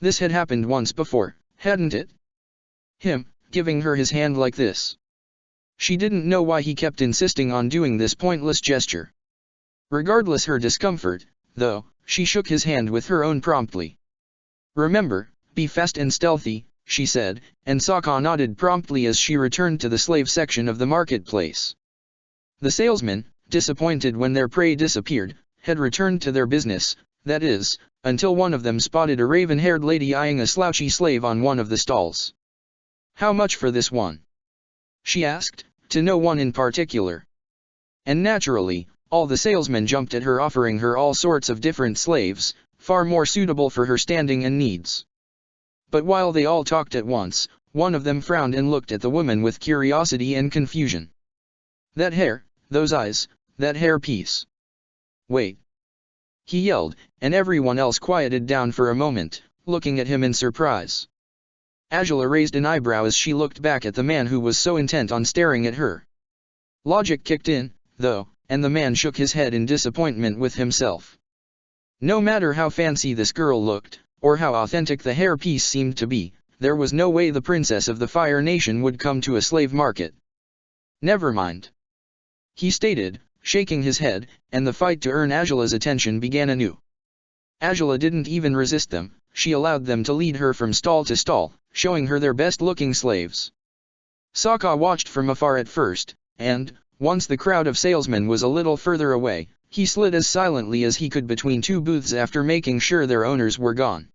This had happened once before, hadn't it? Him, giving her his hand like this. She didn't know why he kept insisting on doing this pointless gesture. Regardless her discomfort, though, she shook his hand with her own promptly. "Remember, be fast and stealthy," she said, and Sokka nodded promptly as she returned to the slave section of the marketplace. The salesmen, disappointed when their prey disappeared, had returned to their business, that is, until one of them spotted a raven-haired lady eyeing a slouchy slave on one of the stalls. "How much for this one?" she asked, to no one in particular. And naturally, all the salesmen jumped at her, offering her all sorts of different slaves, far more suitable for her standing and needs. But while they all talked at once, one of them frowned and looked at the woman with curiosity and confusion. "That hair, those eyes, that hairpiece. Wait!" he yelled, and everyone else quieted down for a moment, looking at him in surprise. Angela raised an eyebrow as she looked back at the man who was so intent on staring at her. Logic kicked in, though, and the man shook his head in disappointment with himself. No matter how fancy this girl looked, or how authentic the hairpiece seemed to be, there was no way the princess of the Fire Nation would come to a slave market. Never mind, he stated, shaking his head, and the fight to earn Angela's attention began anew. Angela didn't even resist them, she allowed them to lead her from stall to stall, showing her their best-looking slaves. Sokka watched from afar at first, and, once the crowd of salesmen was a little further away, he slid as silently as he could between two booths after making sure their owners were gone.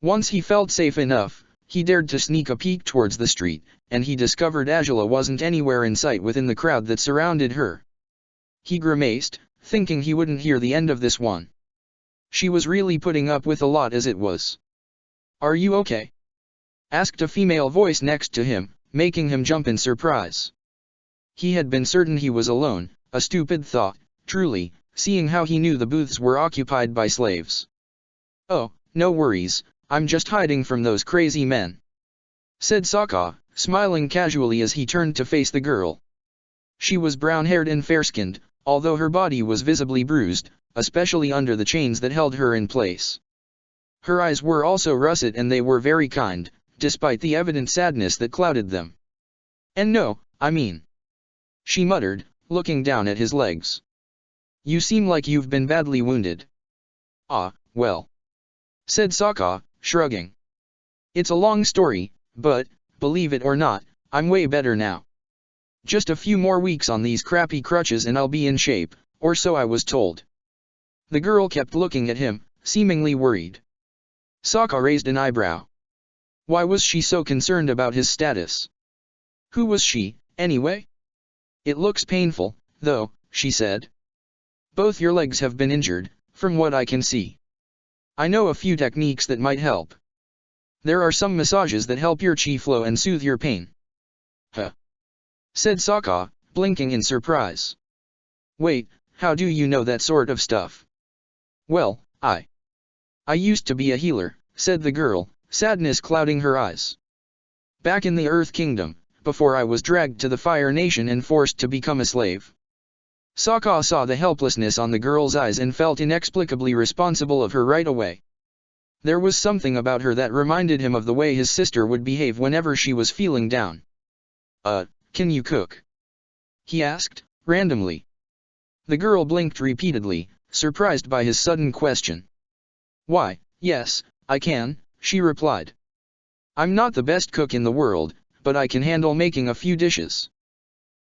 Once he felt safe enough, he dared to sneak a peek towards the street, and he discovered Angela wasn't anywhere in sight within the crowd that surrounded her. He grimaced, thinking he wouldn't hear the end of this one. She was really putting up with a lot as it was. "Are you okay?" asked a female voice next to him, making him jump in surprise. He had been certain he was alone, a stupid thought, truly, seeing how he knew the booths were occupied by slaves. "Oh, no worries, I'm just hiding from those crazy men," said Sokka, smiling casually as he turned to face the girl. She was brown-haired and fair-skinned, although her body was visibly bruised, especially under the chains that held her in place. Her eyes were also russet and they were very kind, despite the evident sadness that clouded them. "And no, I mean," she muttered, looking down at his legs. "You seem like you've been badly wounded." "Ah, well," said Sokka, shrugging. "It's a long story, but, believe it or not, I'm way better now. Just a few more weeks on these crappy crutches and I'll be in shape, or so I was told." The girl kept looking at him, seemingly worried. Sokka raised an eyebrow. Why was she so concerned about his status? Who was she, anyway? "It looks painful, though," she said. "Both your legs have been injured, from what I can see. I know a few techniques that might help. There are some massages that help your chi flow and soothe your pain." "Huh?" said Sokka, blinking in surprise. "Wait, how do you know that sort of stuff?" "Well, I used to be a healer," said the girl, sadness clouding her eyes. "Back in the Earth Kingdom, before I was dragged to the Fire Nation and forced to become a slave." Sokka saw the helplessness on the girl's eyes and felt inexplicably responsible of her right away. There was something about her that reminded him of the way his sister would behave whenever she was feeling down. Can you cook?" he asked, randomly. The girl blinked repeatedly, surprised by his sudden question. "Why, yes, I can," she replied. "I'm not the best cook in the world, but I can handle making a few dishes."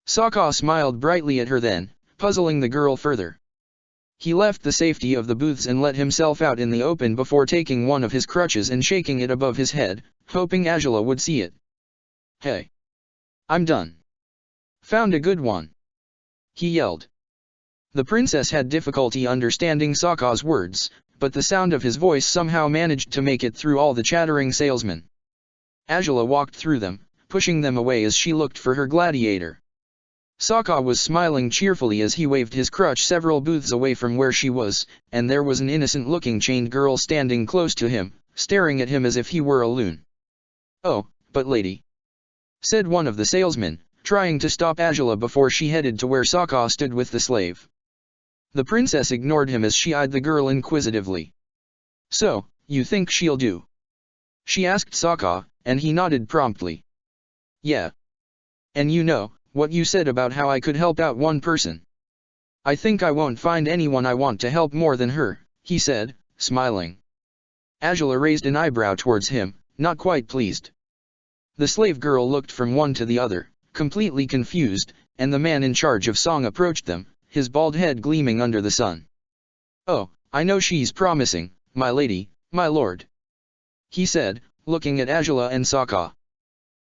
Sokka smiled brightly at her then, puzzling the girl further. He left the safety of the booths and let himself out in the open before taking one of his crutches and shaking it above his head, hoping Angela would see it. "Hey! I'm done. Found a good one!" he yelled. The princess had difficulty understanding Sokka's words, but the sound of his voice somehow managed to make it through all the chattering salesmen. Angela walked through them, pushing them away as she looked for her gladiator. Sokka was smiling cheerfully as he waved his crutch several booths away from where she was, and there was an innocent-looking chained girl standing close to him, staring at him as if he were a loon. "Oh, but lady," said one of the salesmen, trying to stop Angela before she headed to where Sokka stood with the slave. The princess ignored him as she eyed the girl inquisitively. "So, you think she'll do?" she asked Sokka, and he nodded promptly. "Yeah. And you know, what you said about how I could help out one person. I think I won't find anyone I want to help more than her," he said, smiling. Angela raised an eyebrow towards him, not quite pleased. The slave girl looked from one to the other, completely confused, and the man in charge of song approached them, his bald head gleaming under the sun. "Oh, I know she's promising, my lady, my lord," he said, looking at Angela and Sokka.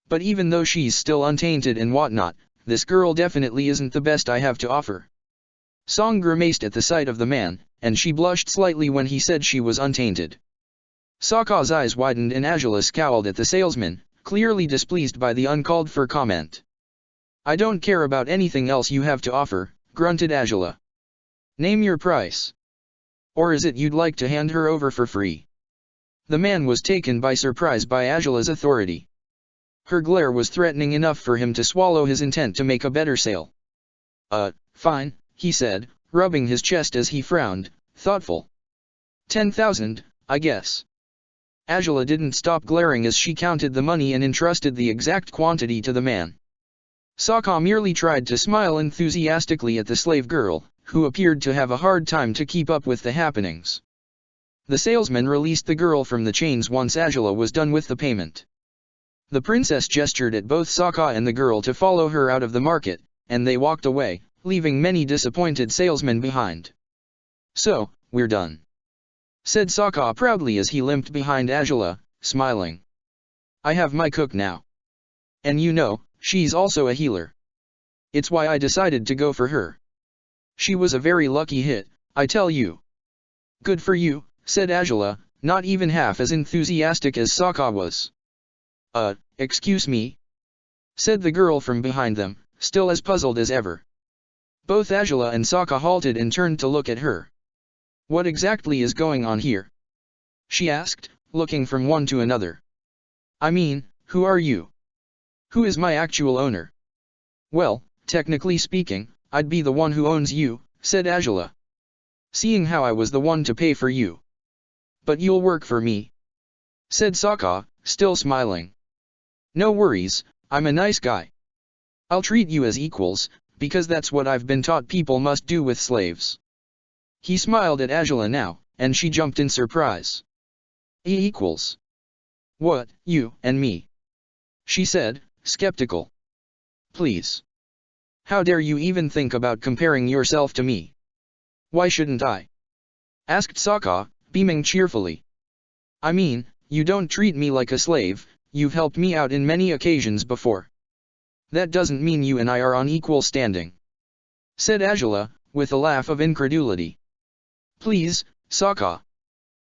"But even though she's still untainted and whatnot, this girl definitely isn't the best I have to offer." Song grimaced at the sight of the man, and she blushed slightly when he said she was untainted. Sokka's eyes widened and Angela scowled at the salesman, clearly displeased by the uncalled-for comment. "I don't care about anything else you have to offer," grunted Angela. "Name your price. Or is it you'd like to hand her over for free?" The man was taken by surprise by Angela's authority. Her glare was threatening enough for him to swallow his intent to make a better sale. Fine, he said, rubbing his chest as he frowned, thoughtful. 10,000, I guess. Angela didn't stop glaring as she counted the money and entrusted the exact quantity to the man. Sokka merely tried to smile enthusiastically at the slave girl, who appeared to have a hard time to keep up with the happenings. The salesman released the girl from the chains once Angela was done with the payment. The princess gestured at both Sokka and the girl to follow her out of the market, and they walked away, leaving many disappointed salesmen behind. So, we're done, said Sokka proudly as he limped behind Angela, smiling. I have my cook now. And you know, she's also a healer. It's why I decided to go for her. She was a very lucky hit, I tell you. Good for you, said Angela, not even half as enthusiastic as Sokka was. Excuse me? Said the girl from behind them, still as puzzled as ever. Both Angela and Sokka halted and turned to look at her. What exactly is going on here? She asked, looking from one to another. I mean, who are you? Who is my actual owner? Well, technically speaking, I'd be the one who owns you, said Angela. Seeing how I was the one to pay for you. But you'll work for me, said Sokka, still smiling. No worries, I'm a nice guy. I'll treat you as equals, because that's what I've been taught people must do with slaves. He smiled at Angela now, and she jumped in surprise. Equals? What, you and me? She said, skeptical. Please. How dare you even think about comparing yourself to me? Why shouldn't I? Asked Sokka, beaming cheerfully. I mean, you don't treat me like a slave, you've helped me out in many occasions before. That doesn't mean you and I are on equal standing, said Angela, with a laugh of incredulity. Please, Sokka.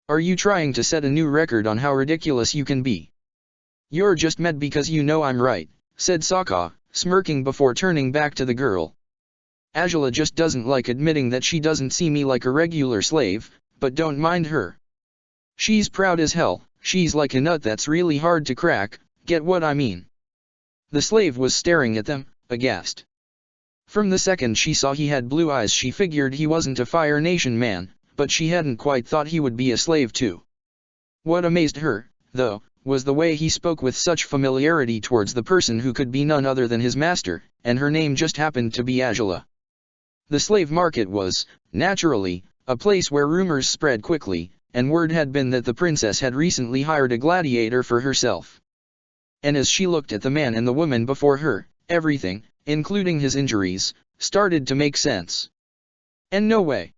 Are you trying to set a new record on how ridiculous you can be? You're just mad because you know I'm right, said Sokka, smirking before turning back to the girl. Angela just doesn't like admitting that she doesn't see me like a regular slave, but don't mind her. She's proud as hell, she's like a nut that's really hard to crack, get what I mean? The slave was staring at them, aghast. From the second she saw he had blue eyes she figured he wasn't a Fire Nation man, but she hadn't quite thought he would be a slave too. What amazed her, though, was the way he spoke with such familiarity towards the person who could be none other than his master, and her name just happened to be Angela. The slave market was, naturally, a place where rumors spread quickly, and word had been that the princess had recently hired a gladiator for herself. And as she looked at the man and the woman before her, everything, including his injuries, started to make sense. And no way,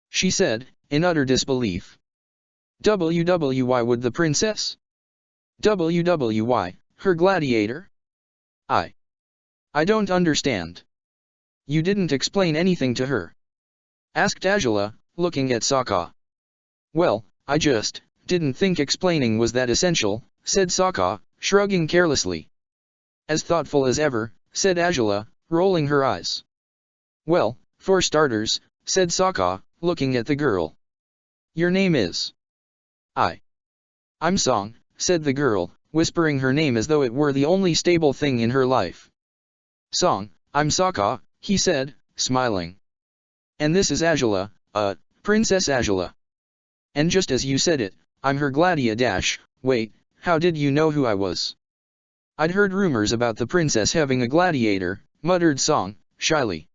she said, in utter disbelief. Why would the princess? Why, her gladiator? I don't understand. You didn't explain anything to her? Asked Angela, looking at Sokka. Well, I just didn't think explaining was that essential, said Sokka, shrugging carelessly. As thoughtful as ever, said Angela, rolling her eyes. Well, for starters, said Sokka, looking at the girl. Your name is? I'm Song, said the girl, whispering her name as though it were the only stable thing in her life. Song, I'm Sokka, he said, smiling. And this is Angela, Princess Angela. And just as you said it, I'm her Gladiator. Wait, how did you know who I was? I'd heard rumors about the princess having a gladiator, muttered Song, shyly.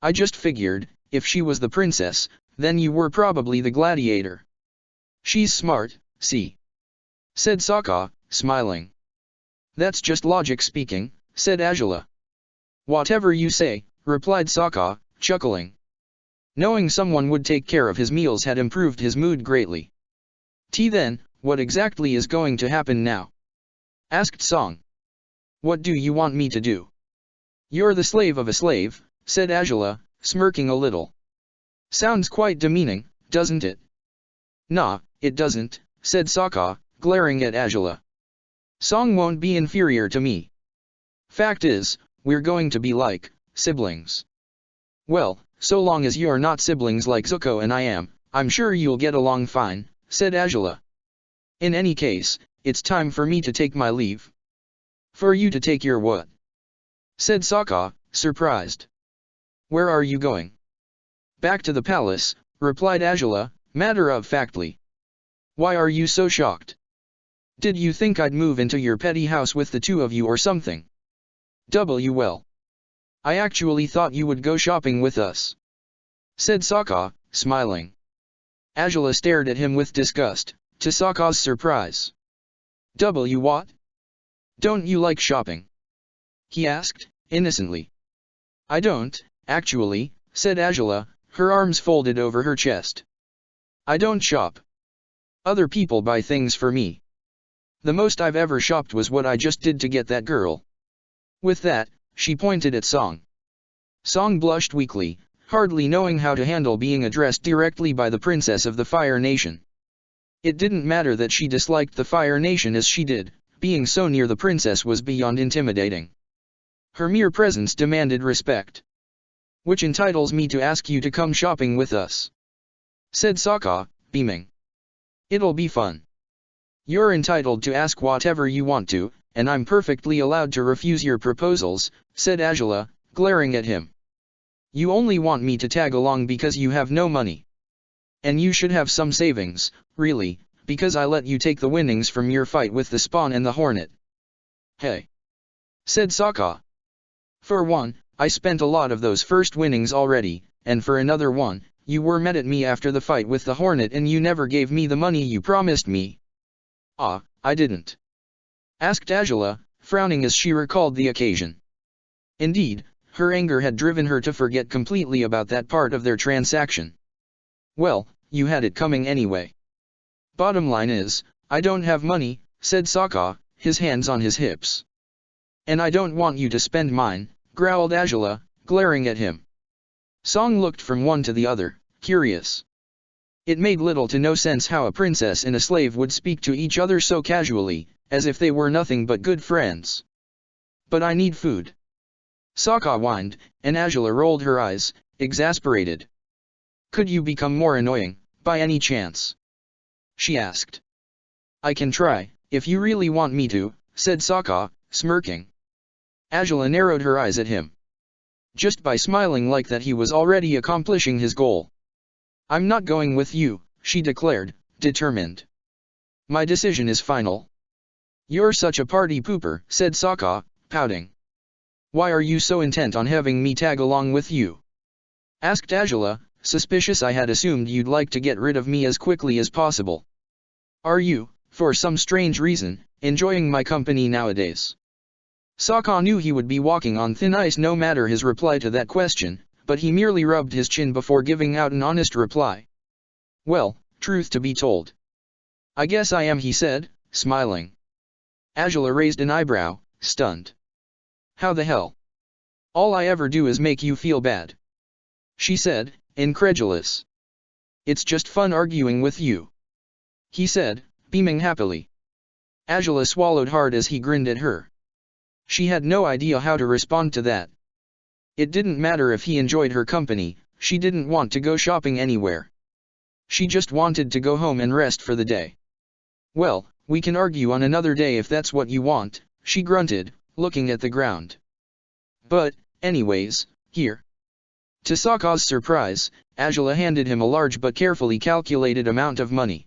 I just figured, if she was the princess, then you were probably the gladiator. She's smart, see? Said Sokka, smiling. That's just logic speaking, said Angela. Whatever you say, replied Sokka, chuckling. Knowing someone would take care of his meals had improved his mood greatly. Then, what exactly is going to happen now? Asked Song. What do you want me to do? You're the slave of a slave, said Angela, smirking a little. Sounds quite demeaning, doesn't it? Nah, it doesn't, said Sokka, glaring at Angela. Song won't be inferior to me. Fact is, we're going to be like siblings. Well, so long as you're not siblings like Zuko and I am, I'm sure you'll get along fine, said Angela. In any case, it's time for me to take my leave. For you to take your what? Said Sokka, surprised. Where are you going? Back to the palace, replied Azula, matter-of-factly. Why are you so shocked? Did you think I'd move into your petty house with the two of you or something? Well. I actually thought you would go shopping with us. Said Sokka, smiling. Azula stared at him with disgust, to Sokka's surprise. What? Don't you like shopping? He asked, innocently. I don't, actually, said Azula, her arms folded over her chest. I don't shop. Other people buy things for me. The most I've ever shopped was what I just did to get that girl. With that, she pointed at Song. Song blushed weakly, hardly knowing how to handle being addressed directly by the princess of the Fire Nation. It didn't matter that she disliked the Fire Nation as she did, being so near the princess was beyond intimidating. Her mere presence demanded respect. Which entitles me to ask you to come shopping with us. Said Sokka, beaming. It'll be fun. You're entitled to ask whatever you want to, and I'm perfectly allowed to refuse your proposals, said Azula, glaring at him. You only want me to tag along because you have no money. And you should have some savings, really, because I let you take the winnings from your fight with the Spawn and the Hornet. Hey. Said Sokka. For one, I spent a lot of those first winnings already, and for another one, you were mad at me after the fight with the Hornet and you never gave me the money you promised me. Ah, I didn't. Asked Azula, frowning as she recalled the occasion. Indeed, her anger had driven her to forget completely about that part of their transaction. Well, you had it coming anyway. Bottom line is, I don't have money, said Sokka, his hands on his hips. And I don't want you to spend mine, growled Azula, glaring at him. Song looked from one to the other, curious. It made little to no sense how a princess and a slave would speak to each other so casually, as if they were nothing but good friends. But I need food. Sokka whined, and Azula rolled her eyes, exasperated. Could you become more annoying, by any chance? She asked. I can try, if you really want me to, said Sokka, smirking. Azula narrowed her eyes at him. Just by smiling like that he was already accomplishing his goal. I'm not going with you, she declared, determined. My decision is final. You're such a party pooper, said Sokka, pouting. Why are you so intent on having me tag along with you? Asked Azula, suspicious. I had assumed you'd like to get rid of me as quickly as possible. Are you, for some strange reason, enjoying my company nowadays? Sokka knew he would be walking on thin ice no matter his reply to that question, but he merely rubbed his chin before giving out an honest reply. Well, truth to be told. I guess I am, he said, smiling. Azula raised an eyebrow, stunned. How the hell? All I ever do is make you feel bad. She said, incredulous. It's just fun arguing with you. He said, beaming happily. Azula swallowed hard as he grinned at her. She had no idea how to respond to that. It didn't matter if he enjoyed her company, she didn't want to go shopping anywhere. She just wanted to go home and rest for the day. Well, we can argue on another day if that's what you want, she grunted, looking at the ground. But, anyways, here. To Sokka's surprise, Azula handed him a large but carefully calculated amount of money.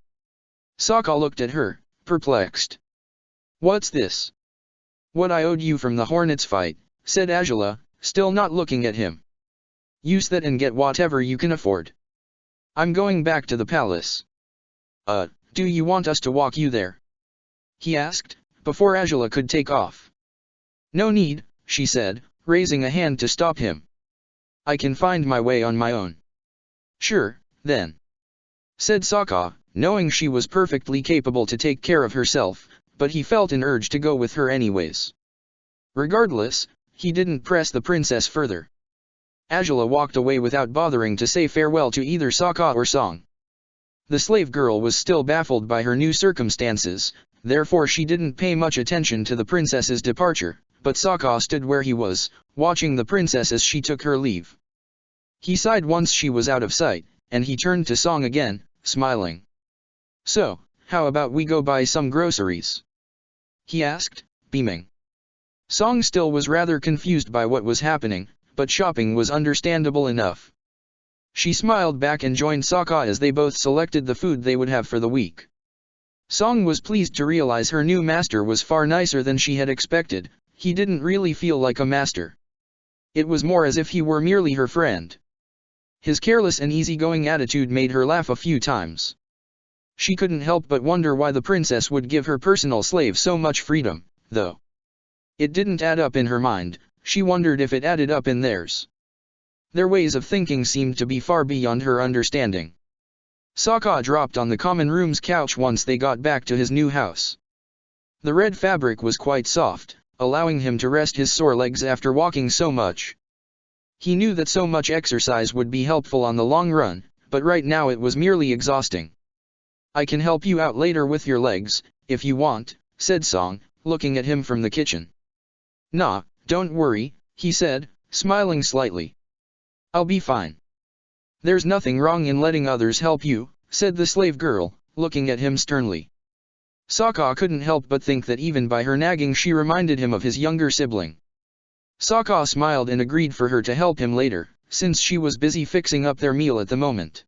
Sokka looked at her, perplexed. What's this? What I owed you from the Hornets fight, said Azula, still not looking at him. Use that and get whatever you can afford. I'm going back to the palace. Do you want us to walk you there? He asked, before Azula could take off. No need, she said, raising a hand to stop him. I can find my way on my own. Sure, then. Said Sokka, knowing she was perfectly capable to take care of herself, but he felt an urge to go with her anyways. Regardless, he didn't press the princess further. Azula walked away without bothering to say farewell to either Sokka or Song. The slave girl was still baffled by her new circumstances, therefore she didn't pay much attention to the princess's departure, but Sokka stood where he was, watching the princess as she took her leave. He sighed once she was out of sight, and he turned to Song again, smiling. So, how about we go buy some groceries? He asked, beaming. Song still was rather confused by what was happening, but shopping was understandable enough. She smiled back and joined Sokka as they both selected the food they would have for the week. Song was pleased to realize her new master was far nicer than she had expected. He didn't really feel like a master. It was more as if he were merely her friend. His careless and easygoing attitude made her laugh a few times. She couldn't help but wonder why the princess would give her personal slave so much freedom, though. It didn't add up in her mind. She wondered if it added up in theirs. Their ways of thinking seemed to be far beyond her understanding. Sokka dropped on the common room's couch once they got back to his new house. The red fabric was quite soft, allowing him to rest his sore legs after walking so much. He knew that so much exercise would be helpful on the long run, but right now it was merely exhausting. I can help you out later with your legs, if you want, said Song, looking at him from the kitchen. Nah, don't worry, he said, smiling slightly. I'll be fine. There's nothing wrong in letting others help you, said the slave girl, looking at him sternly. Sokka couldn't help but think that even by her nagging she reminded him of his younger sibling. Sokka smiled and agreed for her to help him later, since she was busy fixing up their meal at the moment.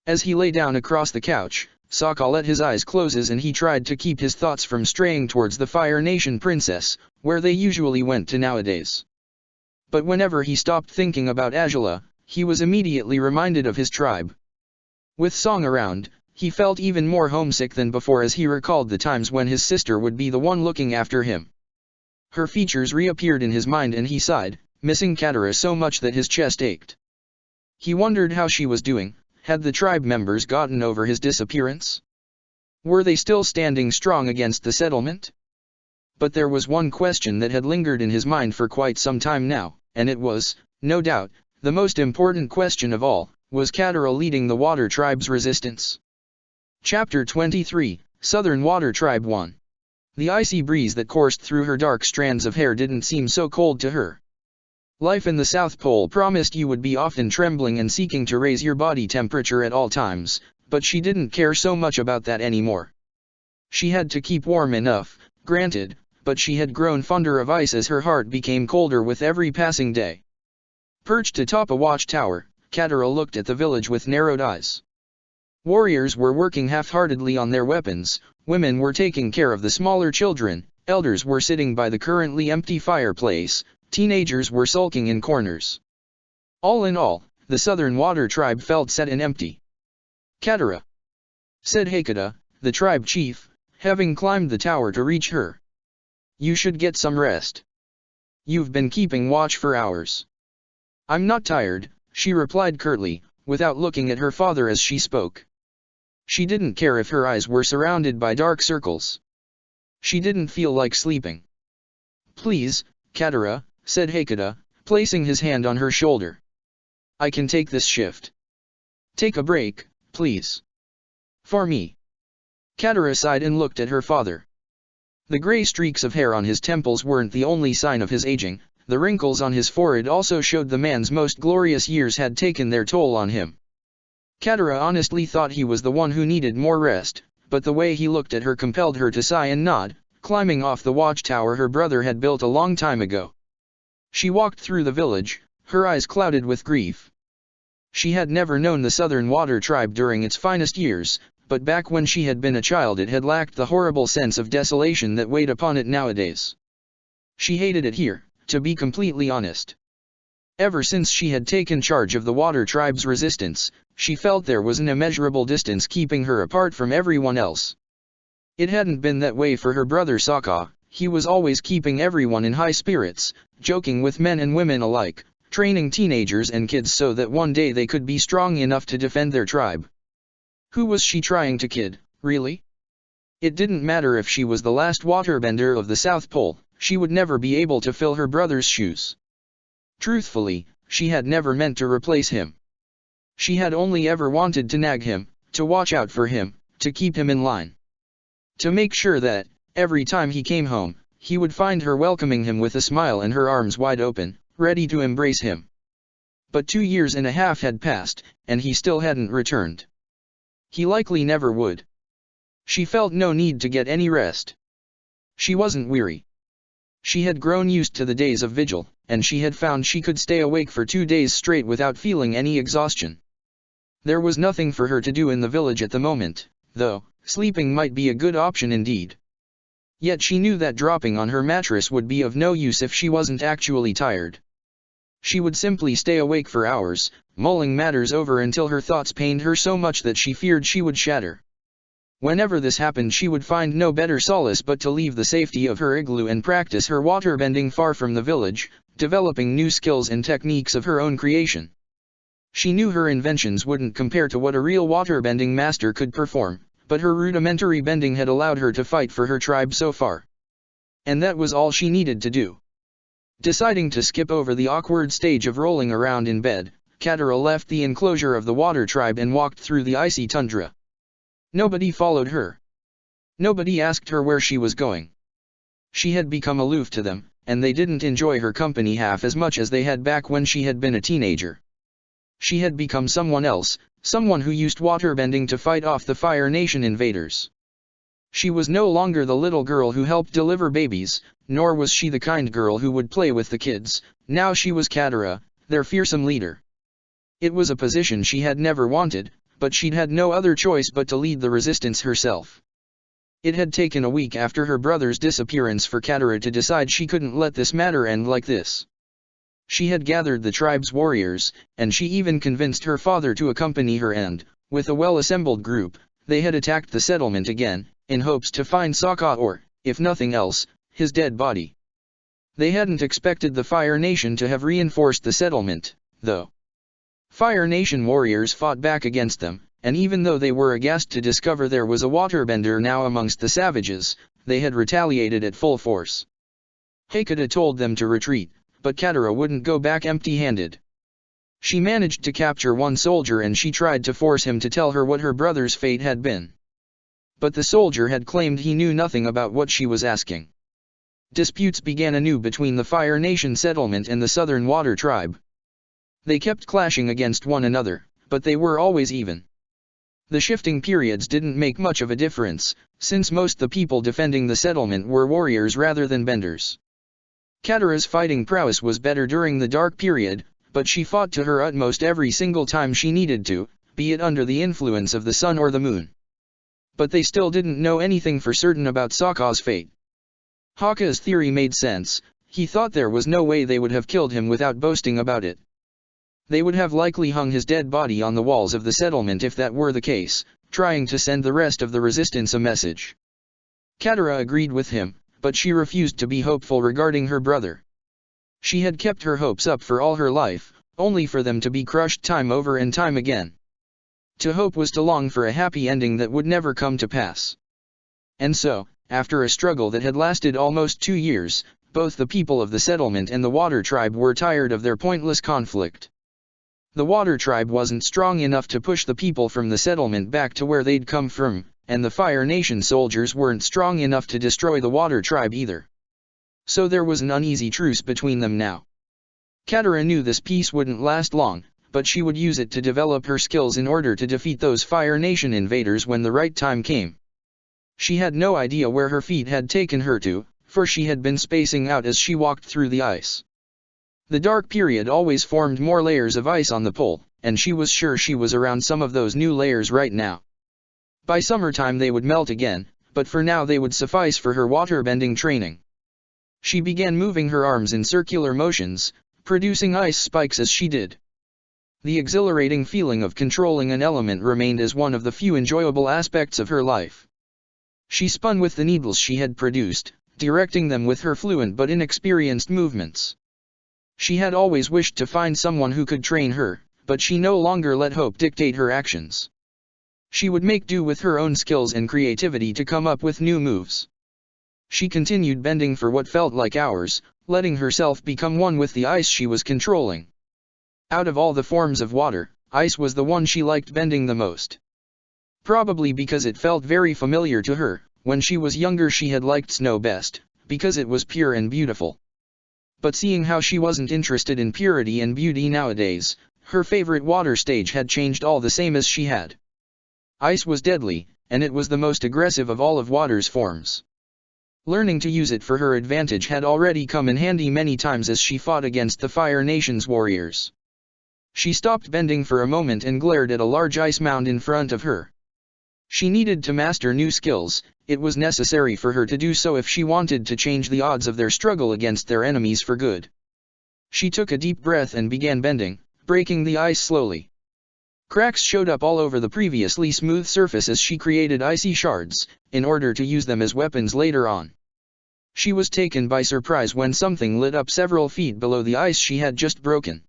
As he lay down across the couch, Sokka let his eyes close and he tried to keep his thoughts from straying towards the Fire Nation princess, where they usually went to nowadays. But whenever he stopped thinking about Azula, he was immediately reminded of his tribe. With Song around, he felt even more homesick than before as he recalled the times when his sister would be the one looking after him. Her features reappeared in his mind and he sighed, missing Katara so much that his chest ached. He wondered how she was doing. Had the tribe members gotten over his disappearance? Were they still standing strong against the settlement? But there was one question that had lingered in his mind for quite some time now, and it was, no doubt, the most important question of all: was Katara leading the Water Tribe's resistance? Chapter 23, Southern Water Tribe 1. The icy breeze that coursed through her dark strands of hair didn't seem so cold to her. Life in the South Pole promised you would be often trembling and seeking to raise your body temperature at all times, but she didn't care so much about that anymore. She had to keep warm enough, granted, but she had grown fonder of ice as her heart became colder with every passing day. Perched atop a watchtower, Katara looked at the village with narrowed eyes. Warriors were working half-heartedly on their weapons, women were taking care of the smaller children, elders were sitting by the currently empty fireplace, teenagers were sulking in corners. All in all, the Southern Water Tribe felt sad and empty. Katara, said Hakata, the tribe chief, having climbed the tower to reach her. You should get some rest. You've been keeping watch for hours. I'm not tired, she replied curtly, without looking at her father as she spoke. She didn't care if her eyes were surrounded by dark circles. She didn't feel like sleeping. Please, Katara, said Hakata, placing his hand on her shoulder. I can take this shift. Take a break, please. For me. Katara sighed and looked at her father. The gray streaks of hair on his temples weren't the only sign of his aging, the wrinkles on his forehead also showed the man's most glorious years had taken their toll on him. Katara honestly thought he was the one who needed more rest, but the way he looked at her compelled her to sigh and nod, climbing off the watchtower her brother had built a long time ago. She walked through the village, her eyes clouded with grief. She had never known the Southern Water Tribe during its finest years, but back when she had been a child it had lacked the horrible sense of desolation that weighed upon it nowadays. She hated it here, to be completely honest. Ever since she had taken charge of the Water Tribe's resistance, she felt there was an immeasurable distance keeping her apart from everyone else. It hadn't been that way for her brother Sokka. He was always keeping everyone in high spirits, joking with men and women alike, training teenagers and kids so that one day they could be strong enough to defend their tribe. Who was she trying to kid, really? It didn't matter if she was the last waterbender of the South Pole, she would never be able to fill her brother's shoes. Truthfully, she had never meant to replace him. She had only ever wanted to nag him, to watch out for him, to keep him in line. To make sure that, every time he came home, he would find her welcoming him with a smile and her arms wide open, ready to embrace him. But 2 years and a half had passed, and he still hadn't returned. He likely never would. She felt no need to get any rest. She wasn't weary. She had grown used to the days of vigil, and she had found she could stay awake for 2 days straight without feeling any exhaustion. There was nothing for her to do in the village at the moment, though sleeping might be a good option indeed. Yet she knew that dropping on her mattress would be of no use if she wasn't actually tired. She would simply stay awake for hours, mulling matters over until her thoughts pained her so much that she feared she would shatter. Whenever this happened, she would find no better solace but to leave the safety of her igloo and practice her waterbending far from the village, developing new skills and techniques of her own creation. She knew her inventions wouldn't compare to what a real waterbending master could perform, but her rudimentary bending had allowed her to fight for her tribe so far. And that was all she needed to do. Deciding to skip over the awkward stage of rolling around in bed, Katara left the enclosure of the water tribe and walked through the icy tundra. Nobody followed her. Nobody asked her where she was going. She had become aloof to them, and they didn't enjoy her company half as much as they had back when she had been a teenager. She had become someone else, someone who used waterbending to fight off the Fire Nation invaders. She was no longer the little girl who helped deliver babies, nor was she the kind girl who would play with the kids. Now she was Katara, their fearsome leader. It was a position she had never wanted, but she'd had no other choice but to lead the resistance herself. It had taken a week after her brother's disappearance for Katara to decide she couldn't let this matter end like this. She had gathered the tribe's warriors, and she even convinced her father to accompany her and, with a well-assembled group, they had attacked the settlement again, in hopes to find Sokka or, if nothing else, his dead body. They hadn't expected the Fire Nation to have reinforced the settlement, though. Fire Nation warriors fought back against them, and even though they were aghast to discover there was a waterbender now amongst the savages, they had retaliated at full force. Hekata told them to retreat, but Katara wouldn't go back empty-handed. She managed to capture one soldier and she tried to force him to tell her what her brother's fate had been. But the soldier had claimed he knew nothing about what she was asking. Disputes began anew between the Fire Nation settlement and the Southern Water Tribe. They kept clashing against one another, but they were always even. The shifting periods didn't make much of a difference, since most the people defending the settlement were warriors rather than benders. Katara's fighting prowess was better during the dark period, but she fought to her utmost every single time she needed to, be it under the influence of the sun or the moon. But they still didn't know anything for certain about Sokka's fate. Hokka's theory made sense. He thought there was no way they would have killed him without boasting about it. They would have likely hung his dead body on the walls of the settlement if that were the case, trying to send the rest of the resistance a message. Katara agreed with him, but she refused to be hopeful regarding her brother. She had kept her hopes up for all her life, only for them to be crushed time over and time again. To hope was to long for a happy ending that would never come to pass. And so, after a struggle that had lasted almost 2 years, both the people of the settlement and the Water Tribe were tired of their pointless conflict. The Water Tribe wasn't strong enough to push the people from the settlement back to where they'd come from, and the Fire Nation soldiers weren't strong enough to destroy the Water Tribe either. So there was an uneasy truce between them now. Katara knew this peace wouldn't last long, but she would use it to develop her skills in order to defeat those Fire Nation invaders when the right time came. She had no idea where her feet had taken her to, for she had been spacing out as she walked through the ice. The dark period always formed more layers of ice on the pole, and she was sure she was around some of those new layers right now. By summertime they would melt again, but for now they would suffice for her waterbending training. She began moving her arms in circular motions, producing ice spikes as she did. The exhilarating feeling of controlling an element remained as one of the few enjoyable aspects of her life. She spun with the needles she had produced, directing them with her fluent but inexperienced movements. She had always wished to find someone who could train her, but she no longer let hope dictate her actions. She would make do with her own skills and creativity to come up with new moves. She continued bending for what felt like hours, letting herself become one with the ice she was controlling. Out of all the forms of water, ice was the one she liked bending the most. Probably because it felt very familiar to her. When she was younger she had liked snow best, because it was pure and beautiful. But seeing how she wasn't interested in purity and beauty nowadays, her favorite water stage had changed all the same as she had. Ice was deadly, and it was the most aggressive of all of water's forms. Learning to use it for her advantage had already come in handy many times as she fought against the Fire Nation's warriors. She stopped bending for a moment and glared at a large ice mound in front of her. She needed to master new skills. It was necessary for her to do so if she wanted to change the odds of their struggle against their enemies for good. She took a deep breath and began bending, breaking the ice slowly. Cracks showed up all over the previously smooth surface as she created icy shards, in order to use them as weapons later on. She was taken by surprise when something lit up several feet below the ice she had just broken.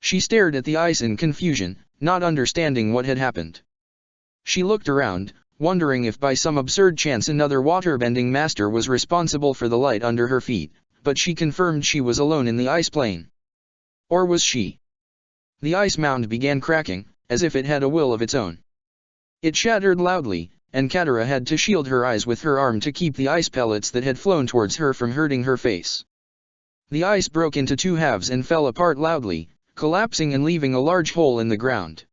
She stared at the ice in confusion, not understanding what had happened. She looked around, wondering if by some absurd chance another waterbending master was responsible for the light under her feet, but she confirmed she was alone in the ice plane. Or was she? The ice mound began cracking, as if it had a will of its own. It shattered loudly, and Katara had to shield her eyes with her arm to keep the ice pellets that had flown towards her from hurting her face. The ice broke into two halves and fell apart loudly, collapsing and leaving a large hole in the ground.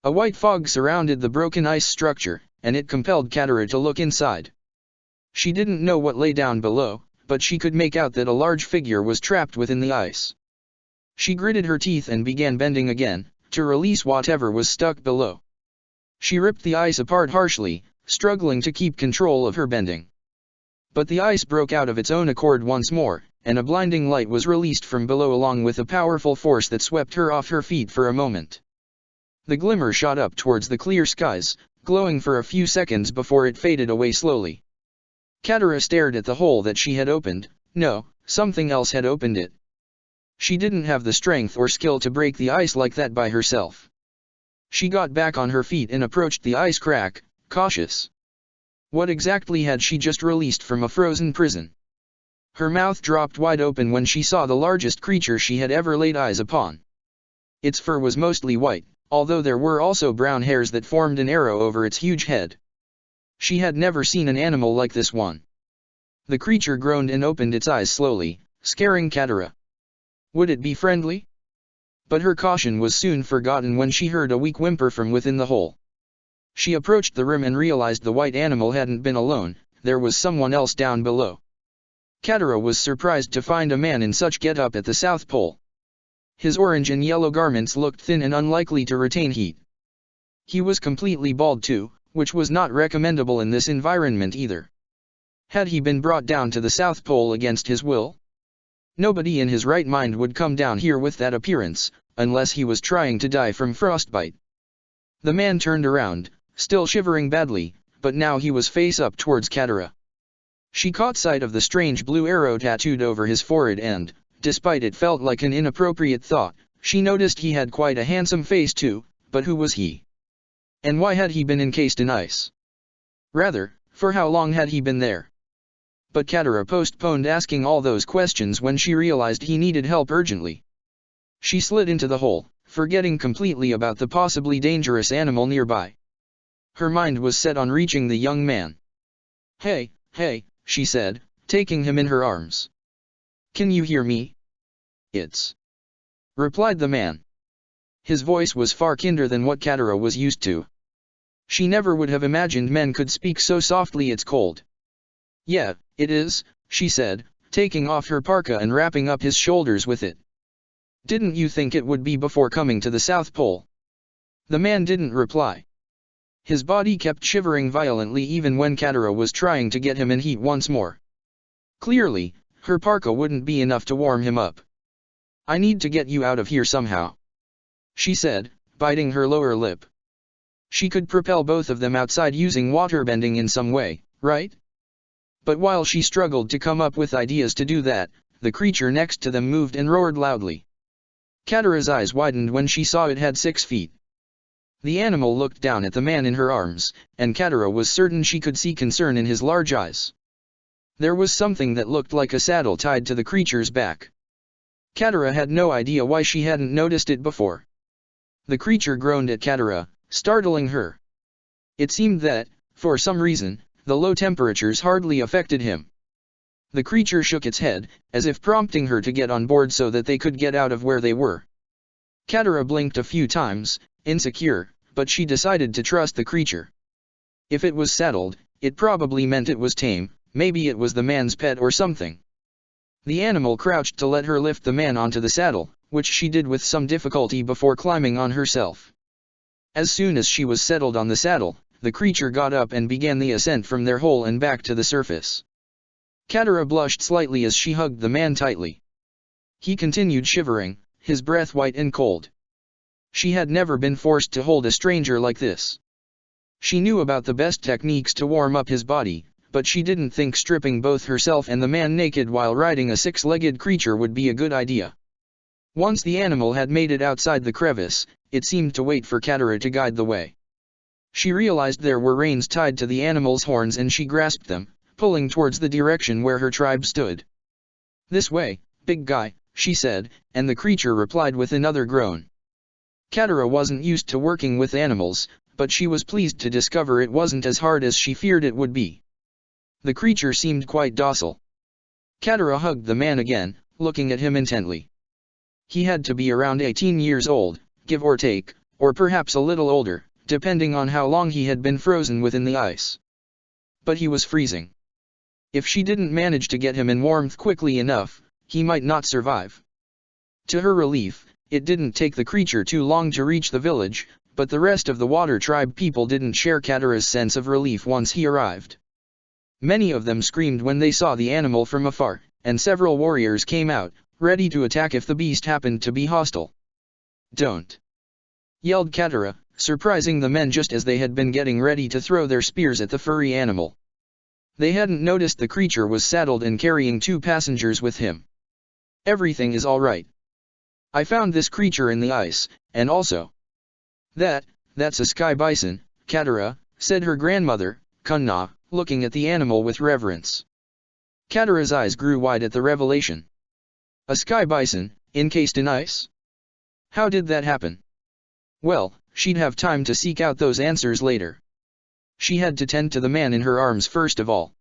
A white fog surrounded the broken ice structure, and it compelled Katara to look inside. She didn't know what lay down below, but she could make out that a large figure was trapped within the ice. She gritted her teeth and began bending again, to release whatever was stuck below. She ripped the ice apart harshly, struggling to keep control of her bending. But the ice broke out of its own accord once more, and a blinding light was released from below along with a powerful force that swept her off her feet for a moment. The glimmer shot up towards the clear skies, glowing for a few seconds before it faded away slowly. Katara stared at the hole that she had opened. No, something else had opened it. She didn't have the strength or skill to break the ice like that by herself. She got back on her feet and approached the ice crack, cautious. What exactly had she just released from a frozen prison? Her mouth dropped wide open when she saw the largest creature she had ever laid eyes upon. Its fur was mostly white, although there were also brown hairs that formed an arrow over its huge head. She had never seen an animal like this one. The creature groaned and opened its eyes slowly, scaring Katara. Would it be friendly? But her caution was soon forgotten when she heard a weak whimper from within the hole. She approached the rim and realized the white animal hadn't been alone, there was someone else down below. Katara was surprised to find a man in such get-up at the South Pole. His orange and yellow garments looked thin and unlikely to retain heat. He was completely bald too, which was not recommendable in this environment either. Had he been brought down to the South Pole against his will? Nobody in his right mind would come down here with that appearance, unless he was trying to die from frostbite. The man turned around, still shivering badly, but now he was face up towards Katara. She caught sight of the strange blue arrow tattooed over his forehead and, despite it felt like an inappropriate thought, she noticed he had quite a handsome face too, but who was he? And why had he been encased in ice? Rather, for how long had he been there? But Katara postponed asking all those questions when she realized he needed help urgently. She slid into the hole, forgetting completely about the possibly dangerous animal nearby. Her mind was set on reaching the young man. Hey, she said, taking him in her arms. Can you hear me? It's... replied the man. His voice was far kinder than what Katara was used to. She never would have imagined men could speak so softly. It's cold. Yeah, it is, she said, taking off her parka and wrapping up his shoulders with it. Didn't you think it would be before coming to the South Pole? The man didn't reply. His body kept shivering violently even when Katara was trying to get him in heat once more. Clearly, her parka wouldn't be enough to warm him up. I need to get you out of here somehow, she said, biting her lower lip. She could propel both of them outside using waterbending in some way, right? But while she struggled to come up with ideas to do that, the creature next to them moved and roared loudly. Katara's eyes widened when she saw it had 6 feet. The animal looked down at the man in her arms, and Katara was certain she could see concern in his large eyes. There was something that looked like a saddle tied to the creature's back. Katara had no idea why she hadn't noticed it before. The creature groaned at Katara, startling her. It seemed that, for some reason, the low temperatures hardly affected him. The creature shook its head, as if prompting her to get on board so that they could get out of where they were. Katara blinked a few times, insecure, but she decided to trust the creature. If it was saddled, it probably meant it was tame, maybe it was the man's pet or something. The animal crouched to let her lift the man onto the saddle, which she did with some difficulty before climbing on herself. As soon as she was settled on the saddle, the creature got up and began the ascent from their hole and back to the surface. Katara blushed slightly as she hugged the man tightly. He continued shivering, his breath white and cold. She had never been forced to hold a stranger like this. She knew about the best techniques to warm up his body, but she didn't think stripping both herself and the man naked while riding a six-legged creature would be a good idea. Once the animal had made it outside the crevice, it seemed to wait for Katara to guide the way. She realized there were reins tied to the animal's horns and she grasped them, pulling towards the direction where her tribe stood. "This way, big guy," she said, and the creature replied with another groan. Katara wasn't used to working with animals, but she was pleased to discover it wasn't as hard as she feared it would be. The creature seemed quite docile. Katara hugged the man again, looking at him intently. He had to be around 18 years old, give or take, or perhaps a little older, depending on how long he had been frozen within the ice. But he was freezing. If she didn't manage to get him in warmth quickly enough, he might not survive. To her relief, it didn't take the creature too long to reach the village, but the rest of the water tribe people didn't share Katara's sense of relief once he arrived. Many of them screamed when they saw the animal from afar, and several warriors came out, ready to attack if the beast happened to be hostile. "Don't!" yelled Katara, surprising the men just as they had been getting ready to throw their spears at the furry animal. They hadn't noticed the creature was saddled and carrying 2 passengers with him. "Everything is all right. I found this creature in the ice, and also..." That's a sky bison, Katara," said her grandmother, Kunna, looking at the animal with reverence. Katara's eyes grew wide at the revelation. A sky bison, encased in ice? How did that happen? Well, she'd have time to seek out those answers later. She had to tend to the man in her arms first of all.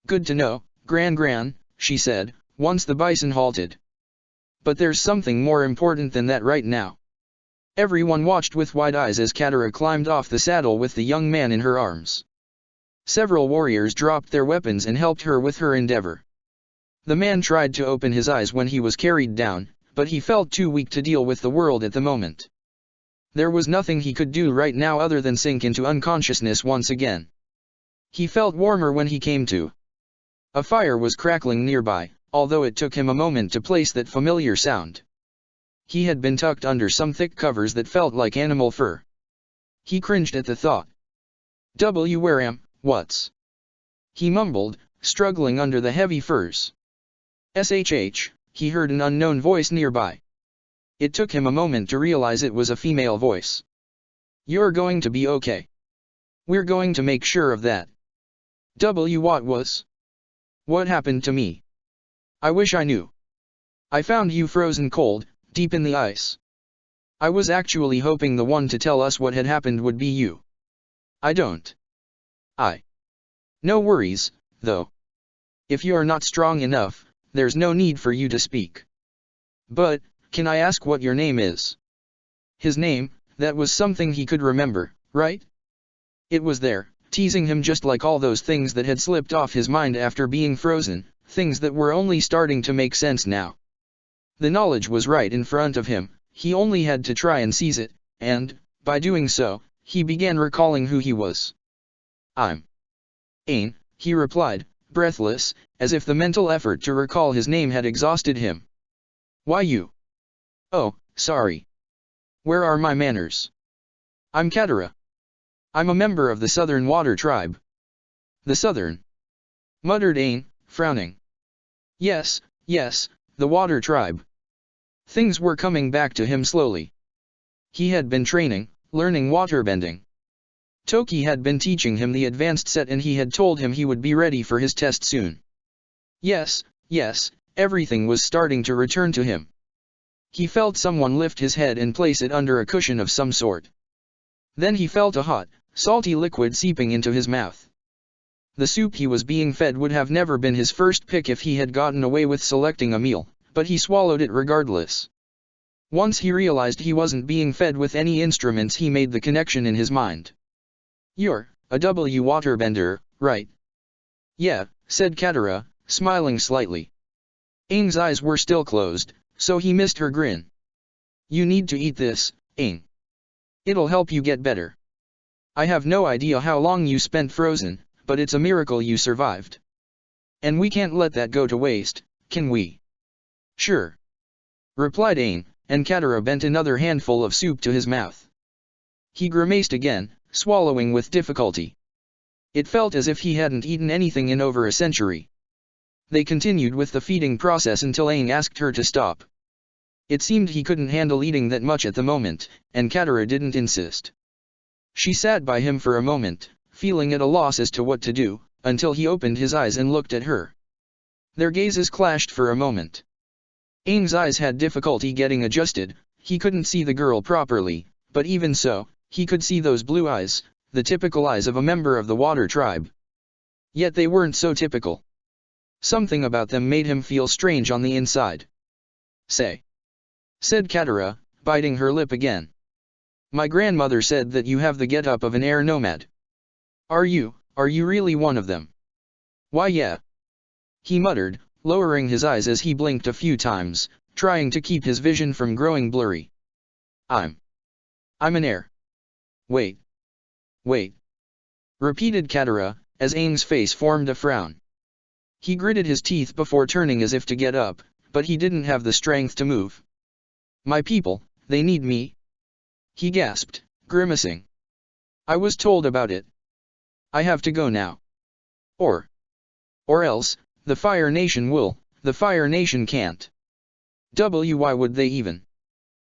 "Good to know, Gran," she said, once the bison halted. "But there's something more important than that right now." Everyone watched with wide eyes as Katara climbed off the saddle with the young man in her arms. Several warriors dropped their weapons and helped her with her endeavor. The man tried to open his eyes when he was carried down, but he felt too weak to deal with the world at the moment. There was nothing he could do right now other than sink into unconsciousness once again. He felt warmer when he came to. A fire was crackling nearby, although it took him a moment to place that familiar sound. He had been tucked under some thick covers that felt like animal fur. He cringed at the thought. Where am, what's? He mumbled, struggling under the heavy furs. "SHH, he heard an unknown voice nearby. It took him a moment to realize it was a female voice. "You're going to be okay. We're going to make sure of that." What was? "What happened to me? I wish I knew. I found you frozen cold, deep in the ice. I was actually hoping the one to tell us what had happened would be you. I don't. No worries, though. If you're not strong enough, there's no need for you to speak. But, can I ask what your name is?" His name, that was something he could remember, right? It was there, teasing him just like all those things that had slipped off his mind after being frozen, things that were only starting to make sense now. The knowledge was right in front of him, he only had to try and seize it, and, by doing so, he began recalling who he was. "I'm Ain," he replied, breathless, as if the mental effort to recall his name had exhausted him. "Why you? Oh, sorry. Where are my manners? I'm Katara. I'm a member of the Southern Water Tribe." "The Southern?" muttered Ain, frowning. Yes, the Water Tribe." Things were coming back to him slowly. He had been training, learning waterbending. Toki had been teaching him the advanced set and he had told him he would be ready for his test soon. Yes, everything was starting to return to him. He felt someone lift his head and place it under a cushion of some sort. Then he felt a hot, salty liquid seeping into his mouth. The soup he was being fed would have never been his first pick if he had gotten away with selecting a meal, but he swallowed it regardless. Once he realized he wasn't being fed with any instruments, he made the connection in his mind. A waterbender, right? Yeah, said Katara, smiling slightly. Aang's eyes were still closed, so he missed her grin. You need to eat this, Aang. It'll help you get better. I have no idea how long you spent frozen, but it's a miracle you survived. And we can't let that go to waste, can we? Sure, replied Aang, and Katara bent another handful of soup to his mouth. He grimaced again, swallowing with difficulty. It felt as if he hadn't eaten anything in over a century. They continued with the feeding process until Aang asked her to stop. It seemed he couldn't handle eating that much at the moment, and Katara didn't insist. She sat by him for a moment, feeling at a loss as to what to do, until he opened his eyes and looked at her. Their gazes clashed for a moment. Aang's eyes had difficulty getting adjusted, he couldn't see the girl properly, but even so, he could see those blue eyes, the typical eyes of a member of the water tribe. Yet they weren't so typical. Something about them made him feel strange on the inside. Say, said Katara, biting her lip again. My grandmother said that you have the get-up of an air nomad. Are you really one of them? Why yeah. He muttered, lowering his eyes as he blinked a few times, trying to keep his vision from growing blurry. I'm an heir. Wait, repeated Katara, as Aang's face formed a frown. He gritted his teeth before turning as if to get up, but he didn't have the strength to move. My people, they need me? He gasped, grimacing. I was told about it. I have to go now. Or else, the Fire Nation will, the Fire Nation can't. Why would they even?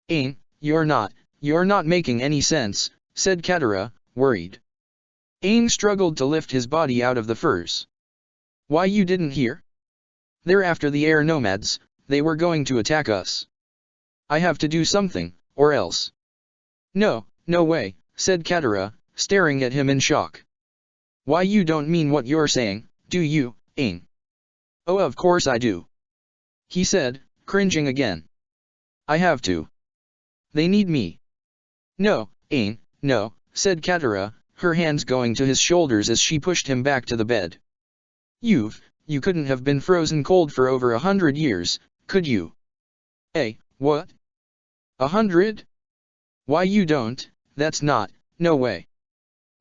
Aang, you're not making any sense, said Katara, worried. Aang struggled to lift his body out of the furs. Why you didn't hear? They're after the air nomads, they were going to attack us. I have to do something, or else. No way, said Katara, staring at him in shock. Why you don't mean what you're saying, do you, Aang? Oh of course I do. He said, cringing again. I have to. They need me. No, Aang, no, said Katara, her hands going to his shoulders as she pushed him back to the bed. You couldn't have been frozen cold for over 100 years, could you? What? 100? Why you don't, that's not, no way.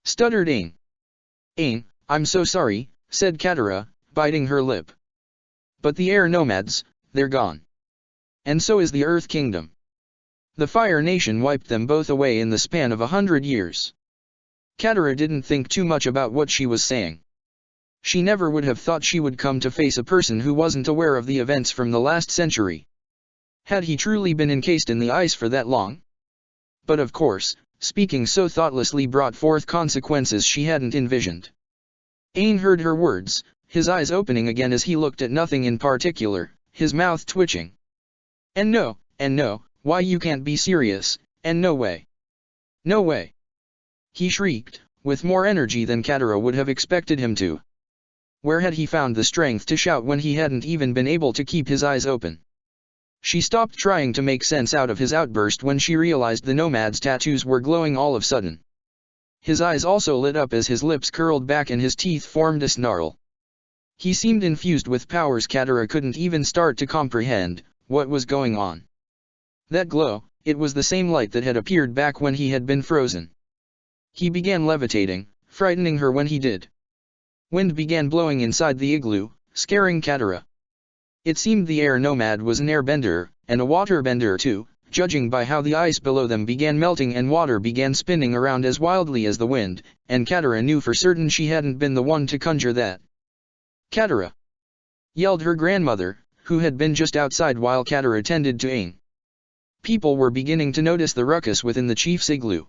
Stuttered Aang. Aang, I'm so sorry, said Katara, biting her lip. But the air nomads, they're gone. And so is the Earth Kingdom. The Fire Nation wiped them both away in the span of 100 years. Katara didn't think too much about what she was saying. She never would have thought she would come to face a person who wasn't aware of the events from the last century. Had he truly been encased in the ice for that long? But of course, speaking so thoughtlessly brought forth consequences she hadn't envisioned. Aang heard her words, his eyes opening again as he looked at nothing in particular, his mouth twitching. And no, why you can't be serious, and no way. No way. He shrieked, with more energy than Katara would have expected him to. Where had he found the strength to shout when he hadn't even been able to keep his eyes open? She stopped trying to make sense out of his outburst when she realized the nomad's tattoos were glowing all of a sudden. His eyes also lit up as his lips curled back and his teeth formed a snarl. He seemed infused with powers Katara couldn't even start to comprehend what was going on. That glow, it was the same light that had appeared back when he had been frozen. He began levitating, frightening her when he did. Wind began blowing inside the igloo, scaring Katara. It seemed the air nomad was an airbender, and a waterbender too, judging by how the ice below them began melting and water began spinning around as wildly as the wind, and Katara knew for certain she hadn't been the one to conjure that. Katara! Yelled her grandmother, who had been just outside while Katara tended to Aang. People were beginning to notice the ruckus within the chief's igloo.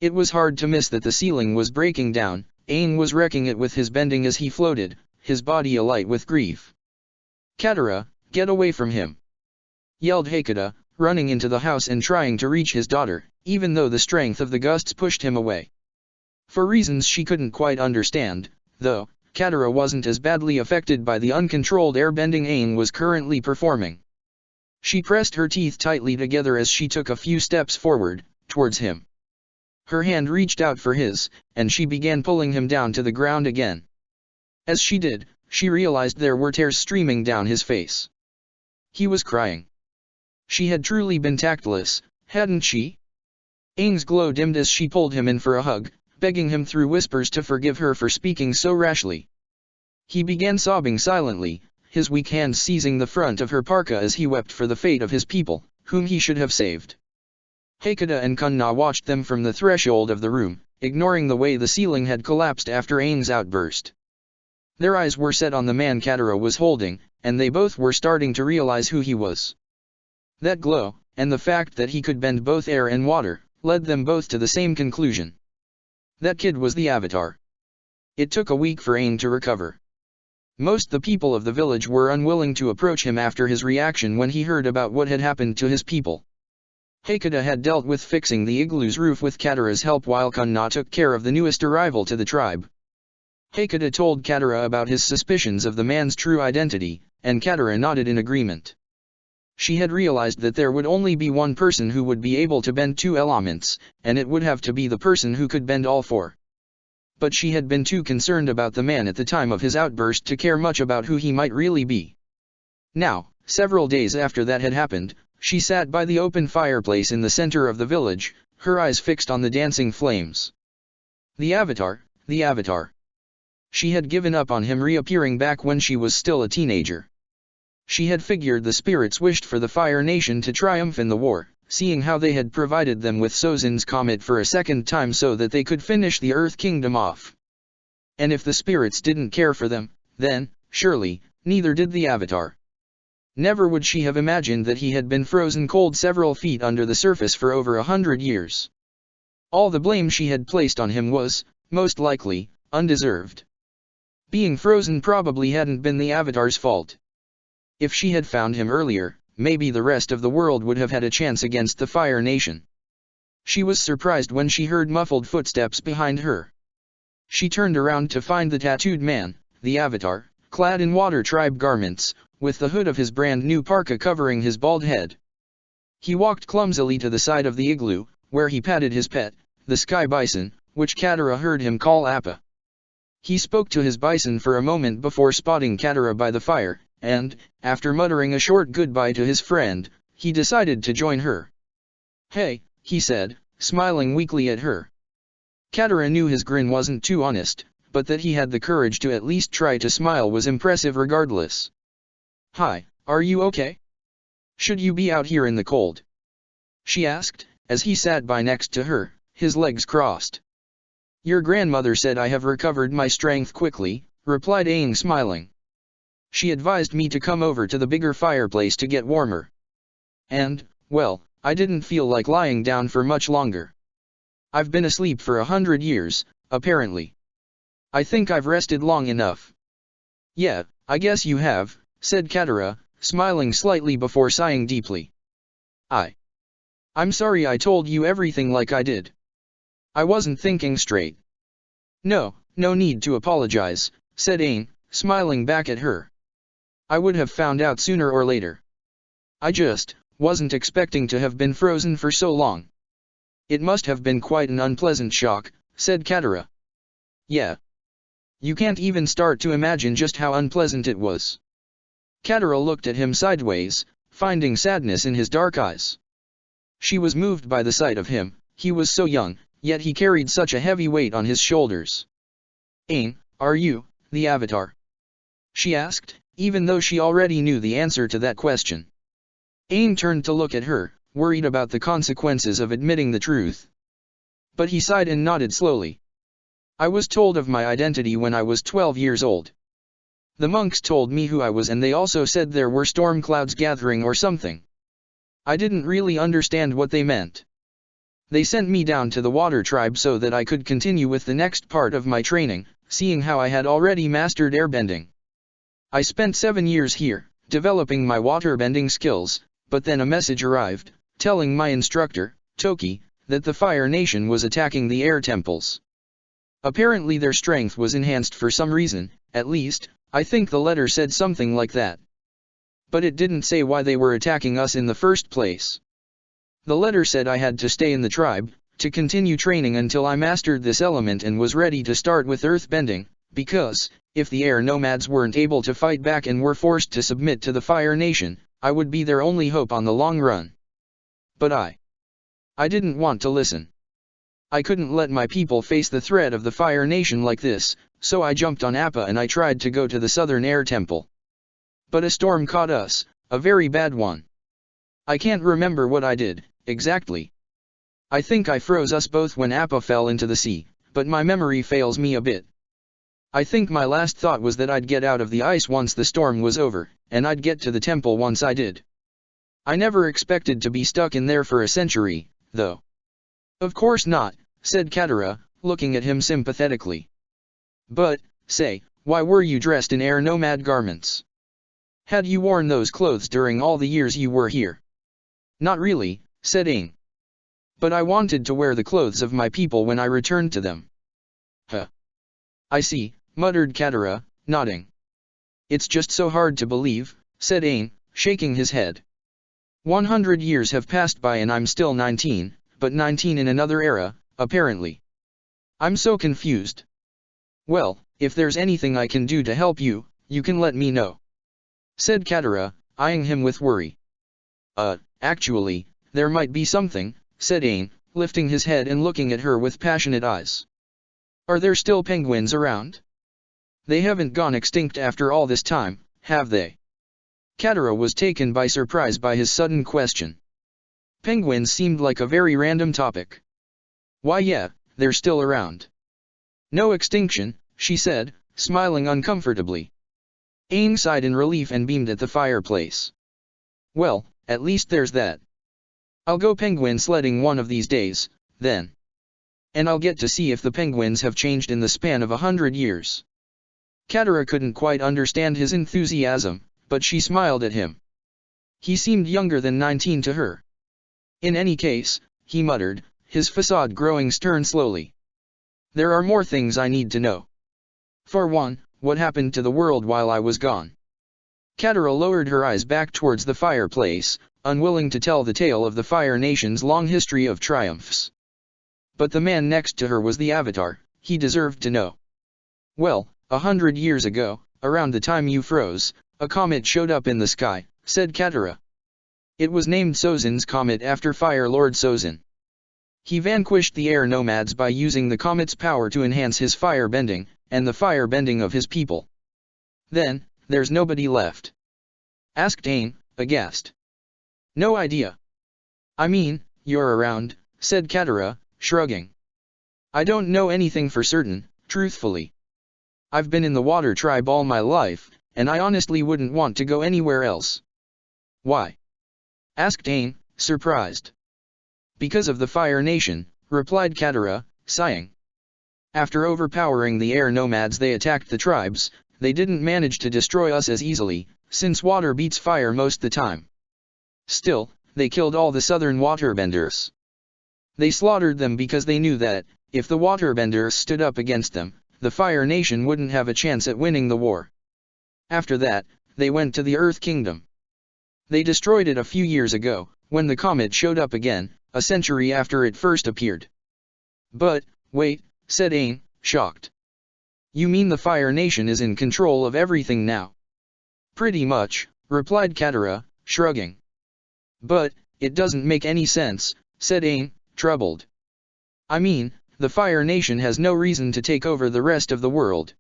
It was hard to miss that the ceiling was breaking down. Aang was wrecking it with his bending as he floated, his body alight with grief. Katara, get away from him! Yelled Hakata, running into the house and trying to reach his daughter, even though the strength of the gusts pushed him away. For reasons she couldn't quite understand, though, Katara wasn't as badly affected by the uncontrolled airbending Aang was currently performing. She pressed her teeth tightly together as she took a few steps forward, towards him. Her hand reached out for his, and she began pulling him down to the ground again. As she did, she realized there were tears streaming down his face. He was crying. She had truly been tactless, hadn't she? Aang's glow dimmed as she pulled him in for a hug, begging him through whispers to forgive her for speaking so rashly. He began sobbing silently, his weak hands seizing the front of her parka as he wept for the fate of his people, whom he should have saved. Hakata and Kunna watched them from the threshold of the room, ignoring the way the ceiling had collapsed after Aang's outburst. Their eyes were set on the man Katara was holding, and they both were starting to realize who he was. That glow, and the fact that he could bend both air and water, led them both to the same conclusion. That kid was the Avatar. It took a week for Aang to recover. Most the people of the village were unwilling to approach him after his reaction when he heard about what had happened to his people. Hakata had dealt with fixing the igloo's roof with Katara's help while Kunna took care of the newest arrival to the tribe. Hakata told Katara about his suspicions of the man's true identity, and Katara nodded in agreement. She had realized that there would only be one person who would be able to bend two elements, and it would have to be the person who could bend all four. But she had been too concerned about the man at the time of his outburst to care much about who he might really be. Now, several days after that had happened, she sat by the open fireplace in the center of the village, her eyes fixed on the dancing flames. The Avatar, the Avatar. She had given up on him reappearing back when she was still a teenager. She had figured the spirits wished for the Fire Nation to triumph in the war, seeing how they had provided them with Sozin's comet for a second time so that they could finish the Earth Kingdom off. And if the spirits didn't care for them, then, surely, neither did the Avatar. Never would she have imagined that he had been frozen cold several feet under the surface for over 100 years. All the blame she had placed on him was, most likely, undeserved. Being frozen probably hadn't been the Avatar's fault. If she had found him earlier, maybe the rest of the world would have had a chance against the Fire Nation. She was surprised when she heard muffled footsteps behind her. She turned around to find the tattooed man, the Avatar, clad in water tribe garments, with the hood of his brand new parka covering his bald head. He walked clumsily to the side of the igloo, where he patted his pet, the sky bison, which Katara heard him call Appa. He spoke to his bison for a moment before spotting Katara by the fire, and, after muttering a short goodbye to his friend, he decided to join her. "Hey," he said, smiling weakly at her. Katara knew his grin wasn't too honest, but that he had the courage to at least try to smile was impressive regardless. "Hi, are you okay? Should you be out here in the cold?" she asked, as he sat by next to her, his legs crossed. "Your grandmother said I have recovered my strength quickly," replied Aang smiling. "She advised me to come over to the bigger fireplace to get warmer. And, well, I didn't feel like lying down for much longer. I've been asleep for 100 years, apparently. I think I've rested long enough." "Yeah, I guess you have," said Katara, smiling slightly before sighing deeply. I'm sorry I told you everything like I did. I wasn't thinking straight." No need to apologize," said Aang, smiling back at her. "I would have found out sooner or later. I just wasn't expecting to have been frozen for so long." "It must have been quite an unpleasant shock," said Katara. "Yeah. You can't even start to imagine just how unpleasant it was." Katara looked at him sideways, finding sadness in his dark eyes. She was moved by the sight of him. He was so young, yet he carried such a heavy weight on his shoulders. "Aang, are you the Avatar?" she asked, even though she already knew the answer to that question. Aang turned to look at her, worried about the consequences of admitting the truth. But he sighed and nodded slowly. "I was told of my identity when I was 12 years old. The monks told me who I was and they also said there were storm clouds gathering or something. I didn't really understand what they meant. They sent me down to the water tribe so that I could continue with the next part of my training, seeing how I had already mastered airbending. I spent 7 years here, developing my waterbending skills, but then a message arrived, telling my instructor, Toki, that the Fire Nation was attacking the air temples. Apparently their strength was enhanced for some reason, at least, I think the letter said something like that. But it didn't say why they were attacking us in the first place. The letter said I had to stay in the tribe, to continue training until I mastered this element and was ready to start with earthbending, because, if the air nomads weren't able to fight back and were forced to submit to the Fire Nation, I would be their only hope on the long run. But I didn't want to listen. I couldn't let my people face the threat of the Fire Nation like this, so I jumped on Appa and I tried to go to the Southern Air Temple. But a storm caught us, a very bad one. I can't remember what I did, exactly. I think I froze us both when Appa fell into the sea, but my memory fails me a bit. I think my last thought was that I'd get out of the ice once the storm was over, and I'd get to the temple once I did. I never expected to be stuck in there for a century, though. Of course not, said Katara, looking at him sympathetically. But, say, why were you dressed in air nomad garments? Had you worn those clothes during all the years you were here? Not really, said Aang. But I wanted to wear the clothes of my people when I returned to them. Huh. I see, muttered Katara, nodding. It's just so hard to believe, said Aang, shaking his head. 100 years have passed by and I'm still 19, but 19 in another era, apparently. I'm so confused. Well, if there's anything I can do to help you, you can let me know, said Katara, eyeing him with worry. Actually, there might be something, said Aang, lifting his head and looking at her with passionate eyes. Are there still penguins around? They haven't gone extinct after all this time, have they? Katara was taken by surprise by his sudden question. Penguins seemed like a very random topic. Why yeah, they're still around. No extinction, she said, smiling uncomfortably. Aang sighed in relief and beamed at the fireplace. Well, at least there's that. I'll go penguin sledding one of these days, then. And I'll get to see if the penguins have changed in the span of 100 years. Katara couldn't quite understand his enthusiasm, but she smiled at him. He seemed younger than 19 to her. In any case, he muttered, his facade growing stern slowly. There are more things I need to know. For one, what happened to the world while I was gone? Katara lowered her eyes back towards the fireplace, unwilling to tell the tale of the Fire Nation's long history of triumphs. But the man next to her was the Avatar, he deserved to know. Well, 100 years ago, around the time you froze, a comet showed up in the sky, said Katara. It was named Sozin's Comet after Fire Lord Sozin. He vanquished the air nomads by using the comet's power to enhance his fire bending, and the fire bending of his people. Then, there's nobody left. Asked Aang, aghast. No idea. I mean, you're around, said Katara, shrugging. I don't know anything for certain, truthfully. I've been in the water tribe all my life, and I honestly wouldn't want to go anywhere else. Why? Asked Aang, surprised. Because of the Fire Nation, replied Katara, sighing. After overpowering the air nomads they attacked the tribes, they didn't manage to destroy us as easily, since water beats fire most the time. Still, they killed all the southern waterbenders. They slaughtered them because they knew that, if the waterbenders stood up against them, the Fire Nation wouldn't have a chance at winning the war. After that, they went to the Earth Kingdom. They destroyed it a few years ago, when the comet showed up again, a century after it first appeared. But, wait, said Aang, shocked. You mean the Fire Nation is in control of everything now? Pretty much, replied Katara, shrugging. But, it doesn't make any sense, said Aang, troubled. I mean, the Fire Nation has no reason to take over the rest of the world.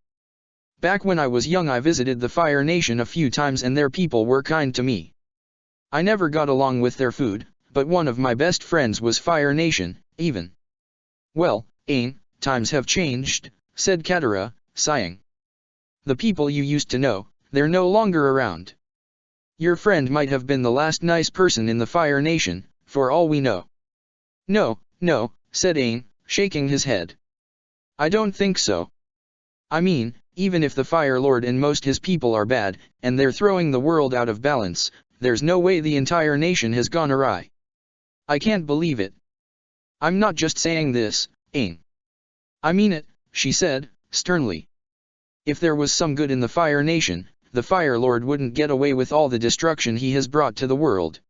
Back when I was young I visited the Fire Nation a few times and their people were kind to me. I never got along with their food, but one of my best friends was Fire Nation, even. Well, Aang, times have changed, said Katara, sighing. The people you used to know, they're no longer around. Your friend might have been the last nice person in the Fire Nation, for all we know. No, said Aang, shaking his head. I don't think so. I mean, even if the Fire Lord and most his people are bad, and they're throwing the world out of balance, there's no way the entire nation has gone awry. I can't believe it. I'm not just saying this, Aang. I mean it, she said, sternly. If there was some good in the Fire Nation, the Fire Lord wouldn't get away with all the destruction he has brought to the world.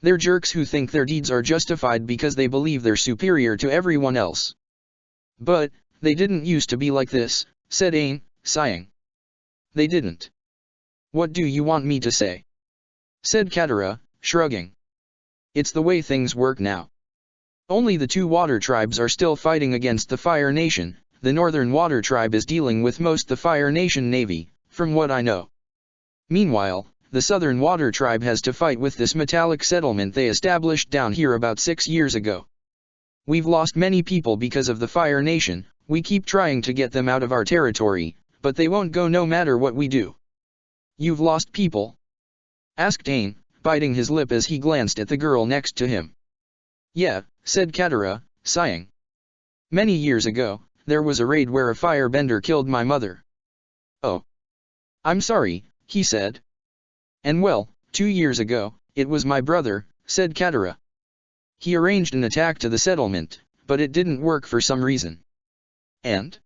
They're jerks who think their deeds are justified because they believe they're superior to everyone else. But, they didn't used to be like this, said Aang, sighing. They didn't. What do you want me to say? Said Katara, shrugging. It's the way things work now. Only the two water tribes are still fighting against the Fire Nation. The Northern Water Tribe is dealing with most the Fire Nation navy, from what I know. Meanwhile, the Southern Water Tribe has to fight with this metallic settlement they established down here about 6 years ago. We've lost many people because of the Fire Nation. We keep trying to get them out of our territory, but they won't go no matter what we do. You've lost people? Asked Aang, biting his lip as he glanced at the girl next to him. Yeah, said Katara, sighing. Many years ago, there was a raid where a firebender killed my mother. Oh. I'm sorry, he said. And well, 2 years ago, it was my brother, said Katara. He arranged an attack to the settlement, but it didn't work for some reason. And?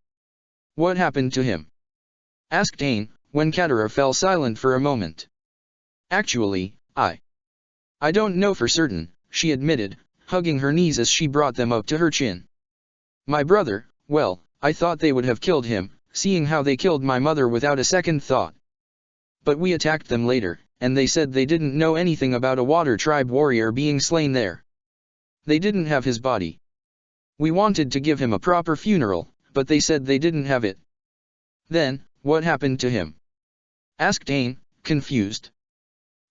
What happened to him? Asked Aang, when Katara fell silent for a moment. Actually, I don't know for certain, she admitted, hugging her knees as she brought them up to her chin. My brother, well, I thought they would have killed him, seeing how they killed my mother without a second thought. But we attacked them later, and they said they didn't know anything about a water tribe warrior being slain there. They didn't have his body. We wanted to give him a proper funeral, but they said they didn't have it. Then, what happened to him? Asked Aang, confused.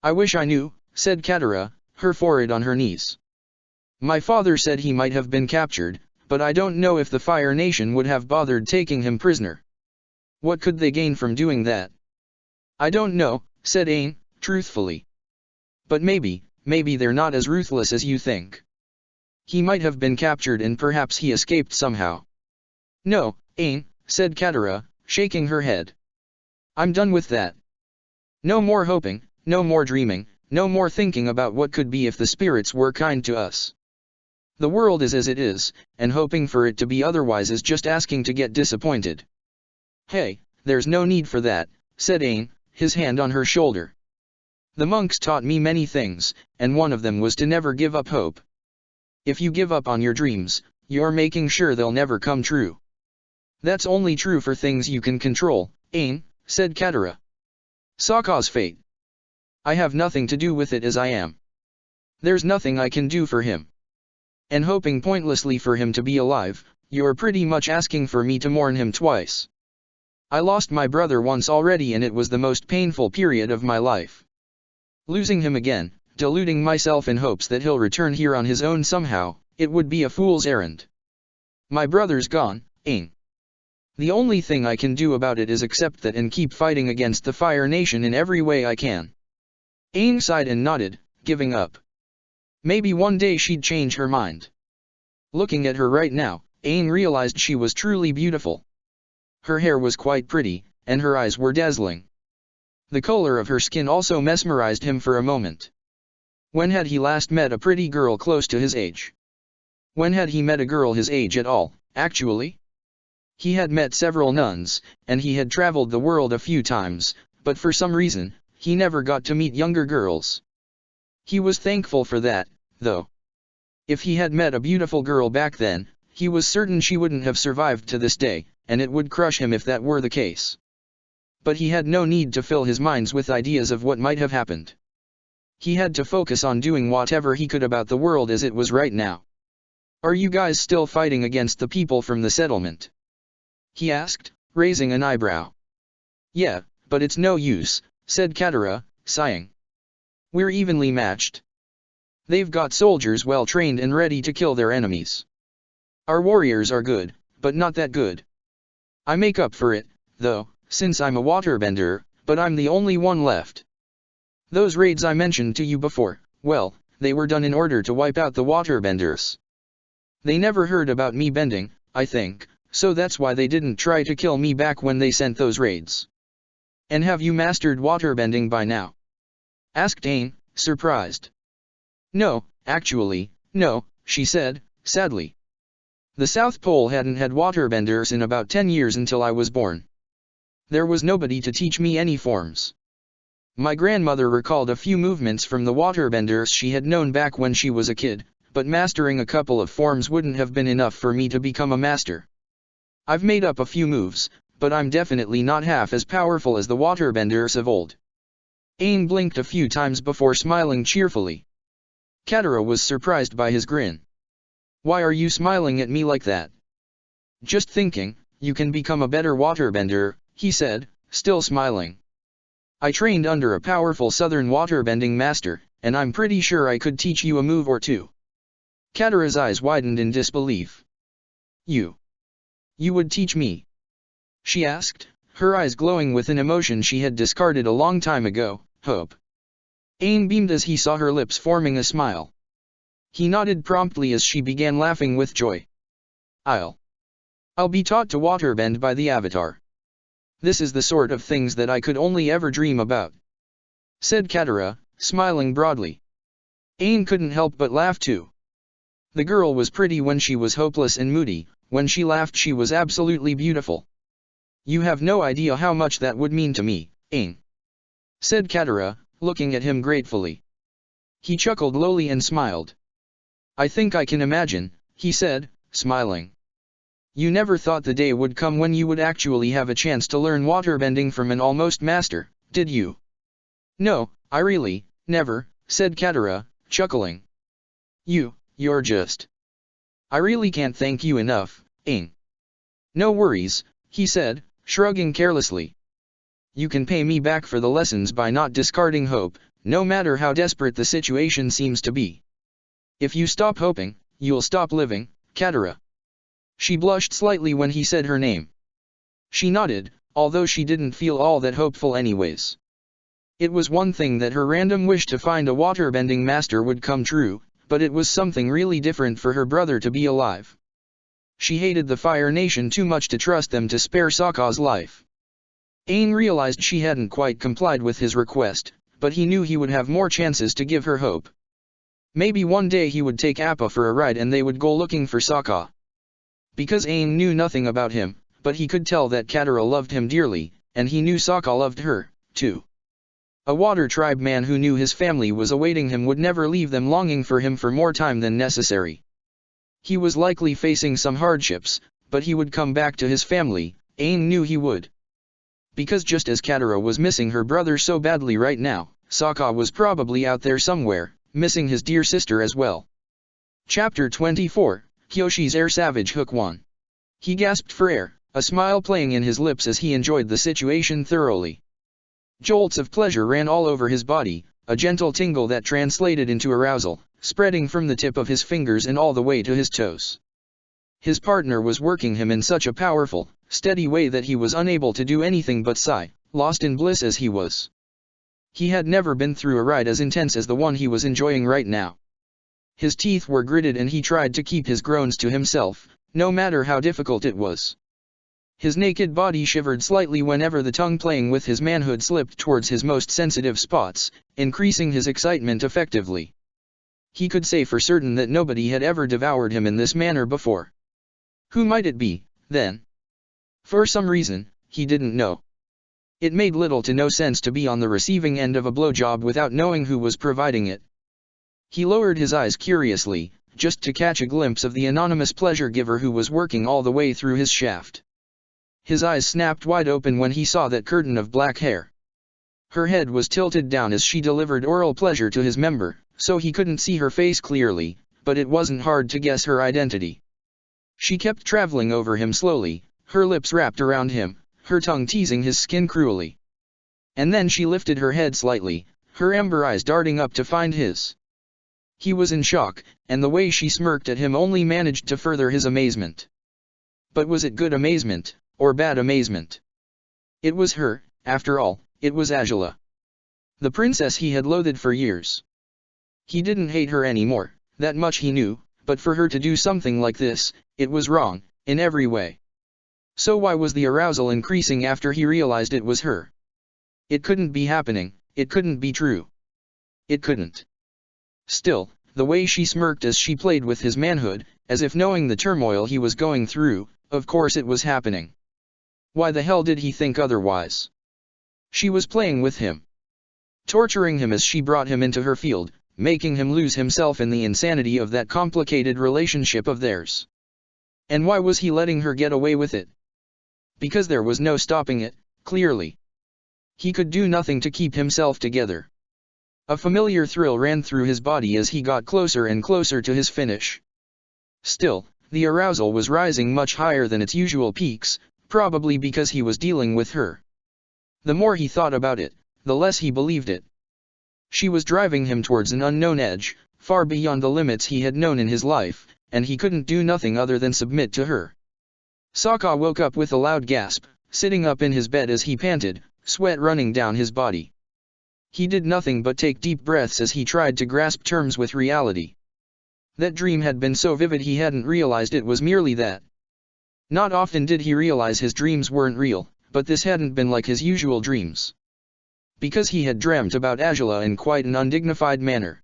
I wish I knew, said Katara, her forehead on her knees. My father said he might have been captured, but I don't know if the Fire Nation would have bothered taking him prisoner. What could they gain from doing that? I don't know, said Aang, truthfully. But maybe they're not as ruthless as you think. He might have been captured and perhaps he escaped somehow. No, Aang, said Katara, shaking her head. I'm done with that. No more hoping, no more dreaming, no more thinking about what could be if the spirits were kind to us. The world is as it is, and hoping for it to be otherwise is just asking to get disappointed. Hey, there's no need for that, said Aang, his hand on her shoulder. The monks taught me many things, and one of them was to never give up hope. If you give up on your dreams, you're making sure they'll never come true. That's only true for things you can control, Aang, said Katara. Sokka's fate. I have nothing to do with it as I am. There's nothing I can do for him. And hoping pointlessly for him to be alive, you're pretty much asking for me to mourn him twice. I lost my brother once already and it was the most painful period of my life. Losing him again, deluding myself in hopes that he'll return here on his own somehow, it would be a fool's errand. My brother's gone, Aang. The only thing I can do about it is accept that and keep fighting against the Fire Nation in every way I can. Aang sighed and nodded, giving up. Maybe one day she'd change her mind. Looking at her right now, Aang realized she was truly beautiful. Her hair was quite pretty, and her eyes were dazzling. The color of her skin also mesmerized him for a moment. When had he last met a pretty girl close to his age? When had he met a girl his age at all, actually? He had met several nuns, and he had traveled the world a few times, but for some reason, he never got to meet younger girls. He was thankful for that, though. If he had met a beautiful girl back then, he was certain she wouldn't have survived to this day, and it would crush him if that were the case. But he had no need to fill his mind with ideas of what might have happened. He had to focus on doing whatever he could about the world as it was right now. Are you guys still fighting against the people from the settlement? He asked, raising an eyebrow. Yeah, but it's no use, said Katara, sighing. We're evenly matched. They've got soldiers well trained and ready to kill their enemies. Our warriors are good, but not that good. I make up for it, though, since I'm a waterbender, but I'm the only one left. Those raids I mentioned to you before, well, they were done in order to wipe out the waterbenders. They never heard about me bending, I think, so that's why they didn't try to kill me back when they sent those raids. And have you mastered waterbending by now? Asked Aang, surprised. No, actually, no, she said, sadly. The South Pole hadn't had waterbenders in about 10 years until I was born. There was nobody to teach me any forms. My grandmother recalled a few movements from the waterbenders she had known back when she was a kid, but mastering a couple of forms wouldn't have been enough for me to become a master. I've made up a few moves, but I'm definitely not half as powerful as the waterbenders of old. Aang blinked a few times before smiling cheerfully. Katara was surprised by his grin. Why are you smiling at me like that? Just thinking, you can become a better waterbender, he said, still smiling. I trained under a powerful southern waterbending master, and I'm pretty sure I could teach you a move or two. Katara's eyes widened in disbelief. You would teach me? She asked, her eyes glowing with an emotion she had discarded a long time ago, hope. Aang beamed as he saw her lips forming a smile. He nodded promptly as she began laughing with joy. I'll be taught to waterbend by the Avatar. This is the sort of things that I could only ever dream about, said Katara, smiling broadly. Aang couldn't help but laugh too. The girl was pretty when she was hopeless and moody, when she laughed she was absolutely beautiful. You have no idea how much that would mean to me, Aang, said Katara, looking at him gratefully. He chuckled lowly and smiled. I think I can imagine, he said, smiling. You never thought the day would come when you would actually have a chance to learn waterbending from an almost master, did you? No, I really, never, said Katara, chuckling. You're just... I really can't thank you enough, Aang. No worries, he said, shrugging carelessly. You can pay me back for the lessons by not discarding hope, no matter how desperate the situation seems to be. If you stop hoping, you'll stop living, Katara. She blushed slightly when he said her name. She nodded, although she didn't feel all that hopeful anyways. It was one thing that her random wish to find a waterbending master would come true, but it was something really different for her brother to be alive. She hated the Fire Nation too much to trust them to spare Sokka's life. Aang realized she hadn't quite complied with his request, but he knew he would have more chances to give her hope. Maybe one day he would take Appa for a ride and they would go looking for Sokka. Because Aang knew nothing about him, but he could tell that Katara loved him dearly, and he knew Sokka loved her, too. A Water Tribe man who knew his family was awaiting him would never leave them longing for him for more time than necessary. He was likely facing some hardships, but he would come back to his family, Aang knew he would. Because just as Katara was missing her brother so badly right now, Sokka was probably out there somewhere, missing his dear sister as well. Chapter 24, Kyoshi's Air Savage Hook 1. He gasped for air, a smile playing in his lips as he enjoyed the situation thoroughly. Jolts of pleasure ran all over his body, a gentle tingle that translated into arousal, spreading from the tip of his fingers and all the way to his toes. His partner was working him in such a powerful, steady way that he was unable to do anything but sigh, lost in bliss as he was. He had never been through a ride as intense as the one he was enjoying right now. His teeth were gritted and he tried to keep his groans to himself, no matter how difficult it was. His naked body shivered slightly whenever the tongue playing with his manhood slipped towards his most sensitive spots, increasing his excitement effectively. He could say for certain that nobody had ever devoured him in this manner before. Who might it be, then? For some reason, he didn't know. It made little to no sense to be on the receiving end of a blowjob without knowing who was providing it. He lowered his eyes curiously, just to catch a glimpse of the anonymous pleasure giver who was working all the way through his shaft. His eyes snapped wide open when he saw that curtain of black hair. Her head was tilted down as she delivered oral pleasure to his member, so he couldn't see her face clearly, but it wasn't hard to guess her identity. She kept traveling over him slowly, her lips wrapped around him, her tongue teasing his skin cruelly. And then she lifted her head slightly, her amber eyes darting up to find his. He was in shock, and the way she smirked at him only managed to further his amazement. But was it good amazement, or bad amazement? It was her, after all, it was Azula. The princess he had loathed for years. He didn't hate her anymore, that much he knew, but for her to do something like this, it was wrong, in every way. So why was the arousal increasing after he realized it was her? It couldn't be happening, it couldn't be true. It couldn't. Still, the way she smirked as she played with his manhood, as if knowing the turmoil he was going through, of course it was happening. Why the hell did he think otherwise? She was playing with him. torturing him as she brought him into her field, making him lose himself in the insanity of that complicated relationship of theirs. And why was he letting her get away with it? Because there was no stopping it, clearly. He could do nothing to keep himself together. A familiar thrill ran through his body as he got closer and closer to his finish. Still, the arousal was rising much higher than its usual peaks, probably because he was dealing with her. The more he thought about it, the less he believed it. She was driving him towards an unknown edge, far beyond the limits he had known in his life, and he couldn't do nothing other than submit to her. Sokka woke up with a loud gasp, sitting up in his bed as he panted, sweat running down his body. He did nothing but take deep breaths as he tried to grasp terms with reality. That dream had been so vivid he hadn't realized it was merely that. Not often did he realize his dreams weren't real, but this hadn't been like his usual dreams. Because he had dreamt about Angela in quite an undignified manner.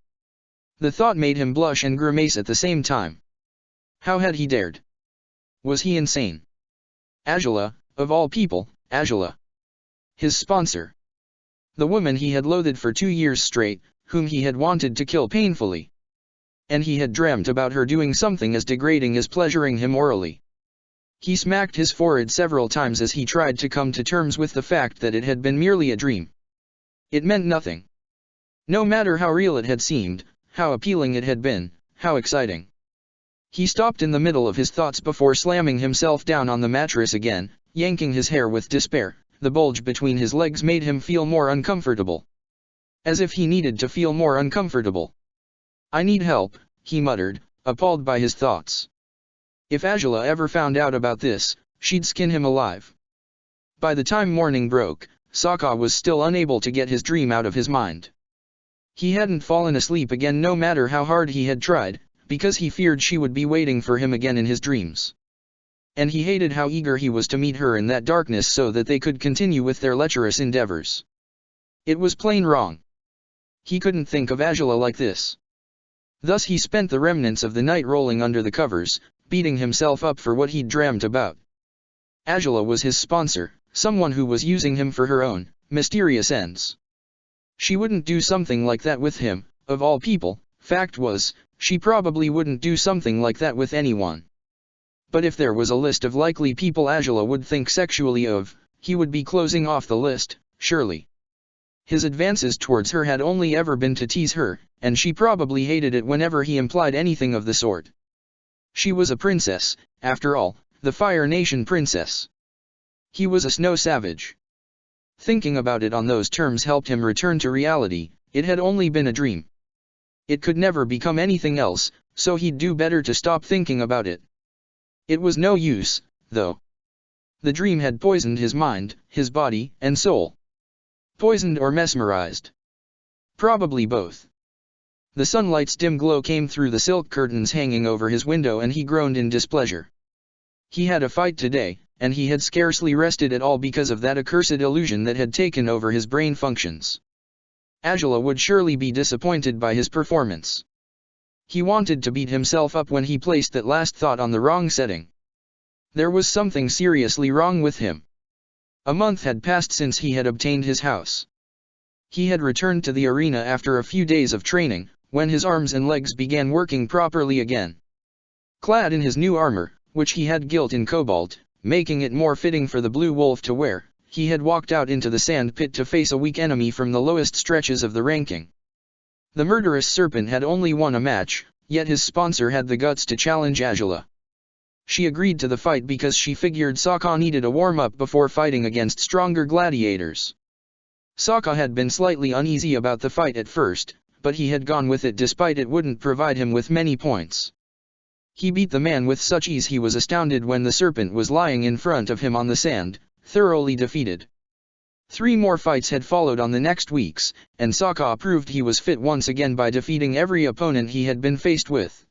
The thought made him blush and grimace at the same time. How had he dared? Was he insane? Angela, of all people, Angela. His sponsor. The woman he had loathed for 2 years straight, whom he had wanted to kill painfully. And he had dreamt about her doing something as degrading as pleasuring him orally. He smacked his forehead several times as he tried to come to terms with the fact that it had been merely a dream. It meant nothing. No matter how real it had seemed, how appealing it had been, how exciting. He stopped in the middle of his thoughts before slamming himself down on the mattress again, yanking his hair with despair. The bulge between his legs made him feel more uncomfortable. As if he needed to feel more uncomfortable. I need help, he muttered, appalled by his thoughts. If Angela ever found out about this, she'd skin him alive. By the time morning broke, Sokka was still unable to get his dream out of his mind. He hadn't fallen asleep again no matter how hard he had tried, because he feared she would be waiting for him again in his dreams. And he hated how eager he was to meet her in that darkness so that they could continue with their lecherous endeavors. It was plain wrong. He couldn't think of Angela like this. Thus he spent the remnants of the night rolling under the covers, beating himself up for what he'd dreamt about. Angela was his sponsor, someone who was using him for her own, mysterious ends. She wouldn't do something like that with him, of all people. Fact was, she probably wouldn't do something like that with anyone. But if there was a list of likely people Angela would think sexually of, he would be closing off the list, surely. His advances towards her had only ever been to tease her, and she probably hated it whenever he implied anything of the sort. She was a princess, after all, the Fire Nation princess. He was a snow savage. Thinking about it on those terms helped him return to reality. It had only been a dream. It could never become anything else, so he'd do better to stop thinking about it. It was no use, though. The dream had poisoned his mind, his body, and soul. Poisoned or mesmerized? Probably both. The sunlight's dim glow came through the silk curtains hanging over his window and he groaned in displeasure. He had a fight today, and he had scarcely rested at all because of that accursed illusion that had taken over his brain functions. Angela would surely be disappointed by his performance. He wanted to beat himself up when he placed that last thought on the wrong setting. There was something seriously wrong with him. A month had passed since he had obtained his house. He had returned to the arena after a few days of training, when his arms and legs began working properly again. Clad in his new armor, which he had gilt in cobalt, making it more fitting for the blue wolf to wear, he had walked out into the sand pit to face a weak enemy from the lowest stretches of the ranking. The murderous serpent had only won a match, yet his sponsor had the guts to challenge Angela. She agreed to the fight because she figured Sokka needed a warm-up before fighting against stronger gladiators. Sokka had been slightly uneasy about the fight at first, but he had gone with it despite it wouldn't provide him with many points. He beat the man with such ease he was astounded when the serpent was lying in front of him on the sand, thoroughly defeated. 3 more fights had followed on the next weeks, and Sokka proved he was fit once again by defeating every opponent he had been faced with.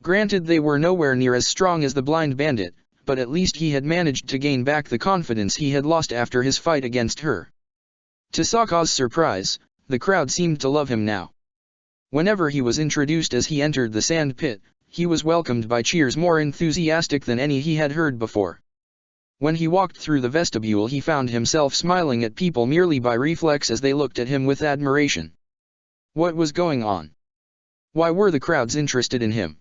Granted they were nowhere near as strong as the blind bandit, but at least he had managed to gain back the confidence he had lost after his fight against her. To Sokka's surprise, the crowd seemed to love him now. Whenever he was introduced as he entered the sand pit, he was welcomed by cheers more enthusiastic than any he had heard before. When he walked through the vestibule he found himself smiling at people merely by reflex as they looked at him with admiration. What was going on? Why were the crowds interested in him?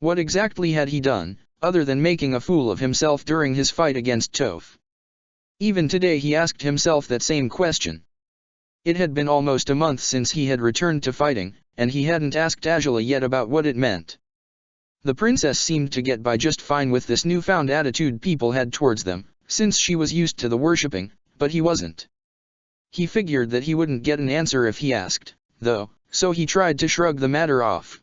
What exactly had he done, other than making a fool of himself during his fight against Toph? Even today he asked himself that same question. It had been almost a month since he had returned to fighting, and he hadn't asked Angela yet about what it meant. The princess seemed to get by just fine with this newfound attitude people had towards them, since she was used to the worshipping, but he wasn't. He figured that he wouldn't get an answer if he asked, though, so he tried to shrug the matter off.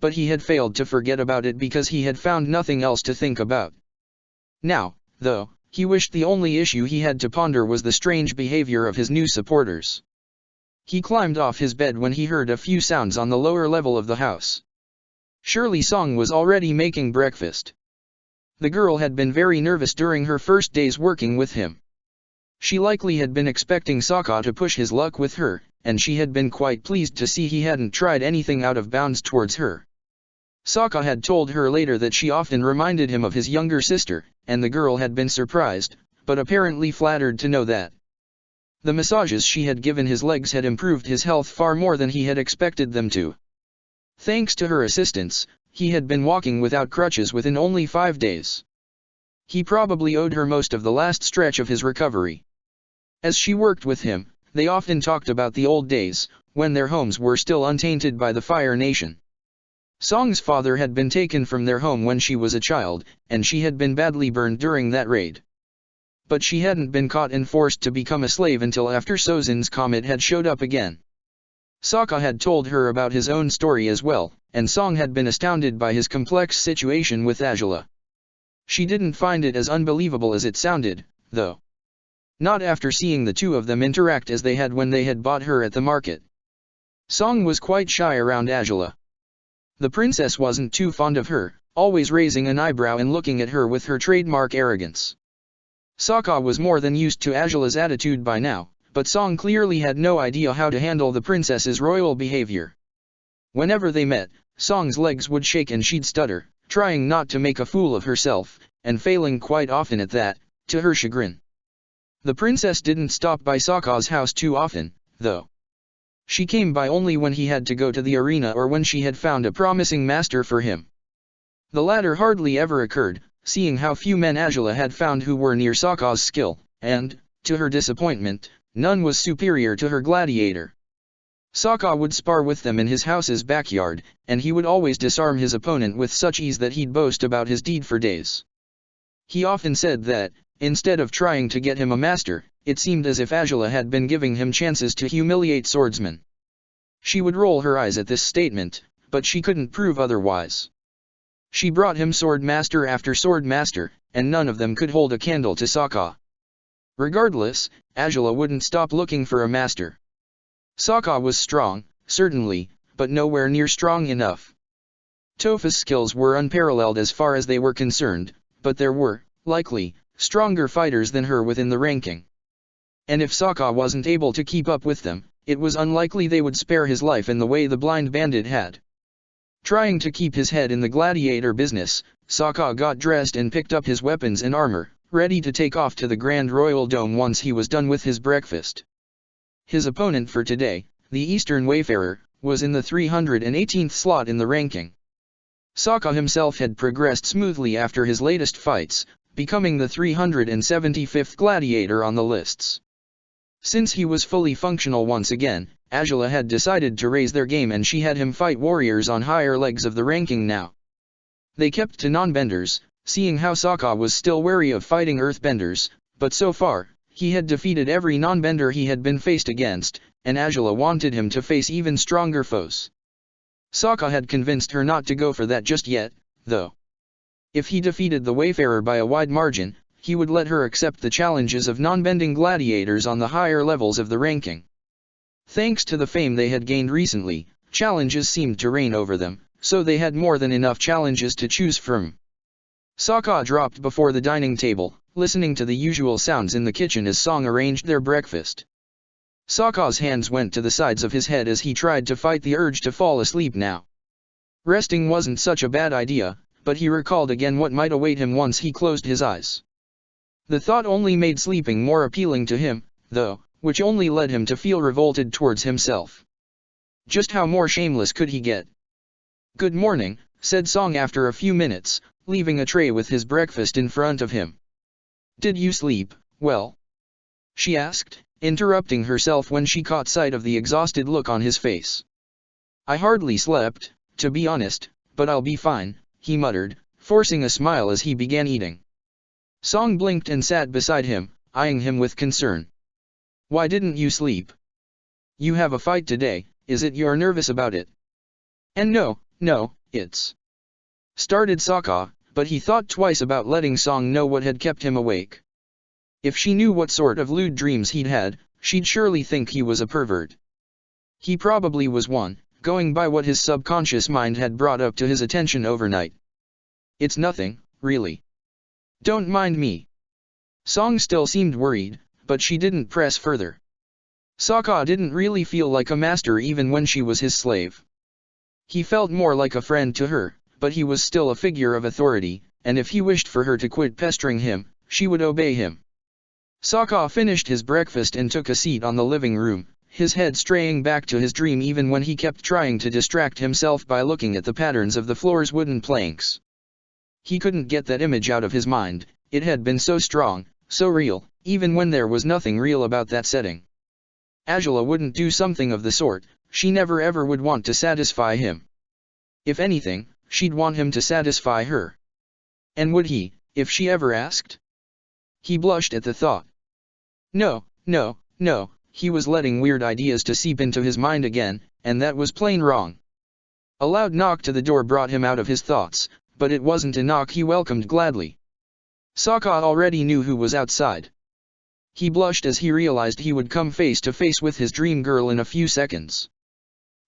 But he had failed to forget about it because he had found nothing else to think about. Now, though, he wished the only issue he had to ponder was the strange behavior of his new supporters. He climbed off his bed when he heard a few sounds on the lower level of the house. Surely Song was already making breakfast. The girl had been very nervous during her first days working with him. She likely had been expecting Sokka to push his luck with her, and she had been quite pleased to see he hadn't tried anything out of bounds towards her. Sokka had told her later that she often reminded him of his younger sister, and the girl had been surprised, but apparently flattered to know that. The massages she had given his legs had improved his health far more than he had expected them to. Thanks to her assistance, he had been walking without crutches within only 5 days. He probably owed her most of the last stretch of his recovery. As she worked with him, they often talked about the old days, when their homes were still untainted by the Fire Nation. Song's father had been taken from their home when she was a child, and she had been badly burned during that raid. But she hadn't been caught and forced to become a slave until after Sozin's comet had showed up again. Sokka had told her about his own story as well, and Song had been astounded by his complex situation with Angela. She didn't find it as unbelievable as it sounded, though. Not after seeing the two of them interact as they had when they had bought her at the market. Song was quite shy around Angela. The princess wasn't too fond of her, always raising an eyebrow and looking at her with her trademark arrogance. Sokka was more than used to Angela's attitude by now, but Song clearly had no idea how to handle the princess's royal behavior. Whenever they met, Song's legs would shake and she'd stutter, trying not to make a fool of herself, and failing quite often at that, to her chagrin. The princess didn't stop by Sokka's house too often, though. She came by only when he had to go to the arena or when she had found a promising master for him. The latter hardly ever occurred, seeing how few men Angela had found who were near Sokka's skill, and, to her disappointment, none was superior to her Gladiator. Sokka would spar with them in his house's backyard, and he would always disarm his opponent with such ease that he'd boast about his deed for days. He often said that, instead of trying to get him a master, it seemed as if Angela had been giving him chances to humiliate swordsmen. She would roll her eyes at this statement, but she couldn't prove otherwise. She brought him sword master after sword master, and none of them could hold a candle to Sokka. Regardless, Angela wouldn't stop looking for a master. Sokka was strong, certainly, but nowhere near strong enough. Toph's skills were unparalleled as far as they were concerned, but there were, likely, stronger fighters than her within the ranking. And if Sokka wasn't able to keep up with them, it was unlikely they would spare his life in the way the blind bandit had. Trying to keep his head in the gladiator business, Sokka got dressed and picked up his weapons and armor, ready to take off to the Grand Royal Dome once he was done with his breakfast. His opponent for today, the Eastern Wayfarer, was in the 318th slot in the ranking. Sokka himself had progressed smoothly after his latest fights, becoming the 375th gladiator on the lists. Since he was fully functional once again, Angela had decided to raise their game and she had him fight warriors on higher legs of the ranking now. They kept to non-benders, seeing how Sokka was still wary of fighting earthbenders, but so far, he had defeated every non-bender he had been faced against, and Angela wanted him to face even stronger foes. Sokka had convinced her not to go for that just yet, though. If he defeated the Wayfarer by a wide margin, he would let her accept the challenges of non-bending gladiators on the higher levels of the ranking. Thanks to the fame they had gained recently, challenges seemed to reign over them, so they had more than enough challenges to choose from. Sokka dropped before the dining table, listening to the usual sounds in the kitchen as Song arranged their breakfast. Sokka's hands went to the sides of his head as he tried to fight the urge to fall asleep now. Resting wasn't such a bad idea, but he recalled again what might await him once he closed his eyes. The thought only made sleeping more appealing to him, though, which only led him to feel revolted towards himself. Just how more shameless could he get? "Good morning," said Song after a few minutes, leaving a tray with his breakfast in front of him. "Did you sleep well?" she asked, interrupting herself when she caught sight of the exhausted look on his face. "I hardly slept, to be honest, but I'll be fine," he muttered, forcing a smile as he began eating. Song blinked and sat beside him, eyeing him with concern. "Why didn't you sleep? You have a fight today, is it you're nervous about it?" "And no, it's..." started Sokka, but he thought twice about letting Song know what had kept him awake. If she knew what sort of lewd dreams he'd had, she'd surely think he was a pervert. He probably was one, going by what his subconscious mind had brought up to his attention overnight. "It's nothing, really. Don't mind me." Song still seemed worried, but she didn't press further. Sokka didn't really feel like a master even when she was his slave. He felt more like a friend to her, but he was still a figure of authority, and if he wished for her to quit pestering him, she would obey him. Sokka finished his breakfast and took a seat on the living room, his head straying back to his dream even when he kept trying to distract himself by looking at the patterns of the floor's wooden planks. He couldn't get that image out of his mind, it had been so strong, so real, even when there was nothing real about that setting. Angela wouldn't do something of the sort, she never ever would want to satisfy him. If anything, she'd want him to satisfy her. And would he, if she ever asked? He blushed at the thought. No, he was letting weird ideas to seep into his mind again, and that was plain wrong. A loud knock to the door brought him out of his thoughts, but it wasn't a knock he welcomed gladly. Sokka already knew who was outside. He blushed as he realized he would come face to face with his dream girl in a few seconds.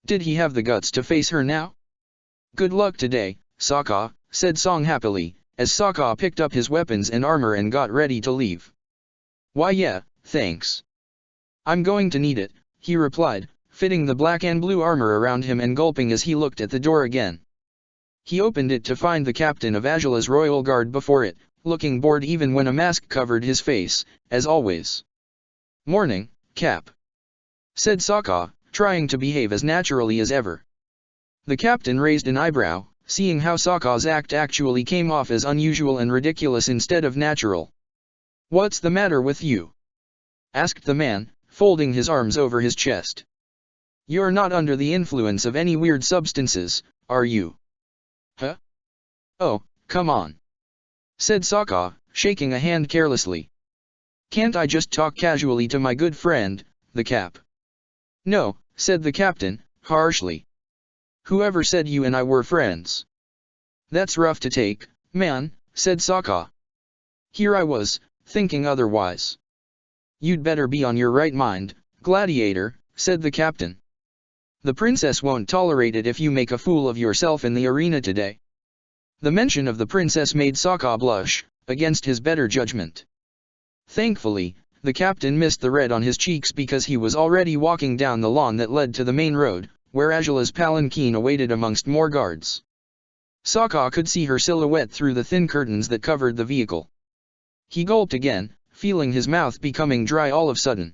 Did he have the guts to face her now? "Good luck today, Sokka," said Song happily, as Sokka picked up his weapons and armor and got ready to leave. "Why yeah, thanks. I'm going to need it," he replied, fitting the black and blue armor around him and gulping as he looked at the door again. He opened it to find the captain of Angela's royal guard before it, looking bored even when a mask covered his face, as always. "Morning, Cap," said Sokka, trying to behave as naturally as ever. The captain raised an eyebrow, seeing how Sokka's act actually came off as unusual and ridiculous instead of natural. "What's the matter with you?" asked the man, folding his arms over his chest. "You're not under the influence of any weird substances, are you?" "Huh? Oh, come on," said Sokka, shaking a hand carelessly. "Can't I just talk casually to my good friend, the Cap?" "No," said the captain, harshly. "Whoever said you and I were friends?" "That's rough to take, man," said Sokka. "Here I was, thinking otherwise." "You'd better be on your right mind, Gladiator," said the captain. "The princess won't tolerate it if you make a fool of yourself in the arena today." The mention of the princess made Sokka blush, against his better judgment. Thankfully, the captain missed the red on his cheeks because he was already walking down the lawn that led to the main road, where Angela's palanquin awaited amongst more guards. Sokka could see her silhouette through the thin curtains that covered the vehicle. He gulped again, feeling his mouth becoming dry all of a sudden.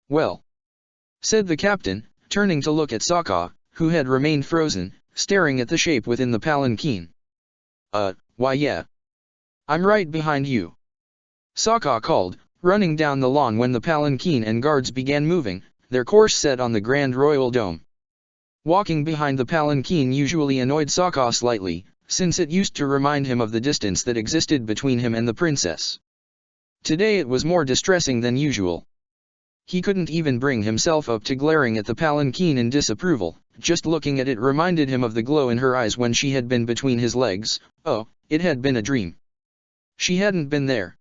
"Well," said the captain, turning to look at Sokka, who had remained frozen, staring at the shape within the palanquin. Why yeah. I'm right behind you," Sokka called, running down the lawn when the palanquin and guards began moving, their course set on the Grand Royal Dome. Walking behind the palanquin usually annoyed Sokka slightly, since it used to remind him of the distance that existed between him and the princess. Today it was more distressing than usual. He couldn't even bring himself up to glaring at the palanquin in disapproval, just looking at it reminded him of the glow in her eyes when she had been between his legs. Oh, it had been a dream. She hadn't been there.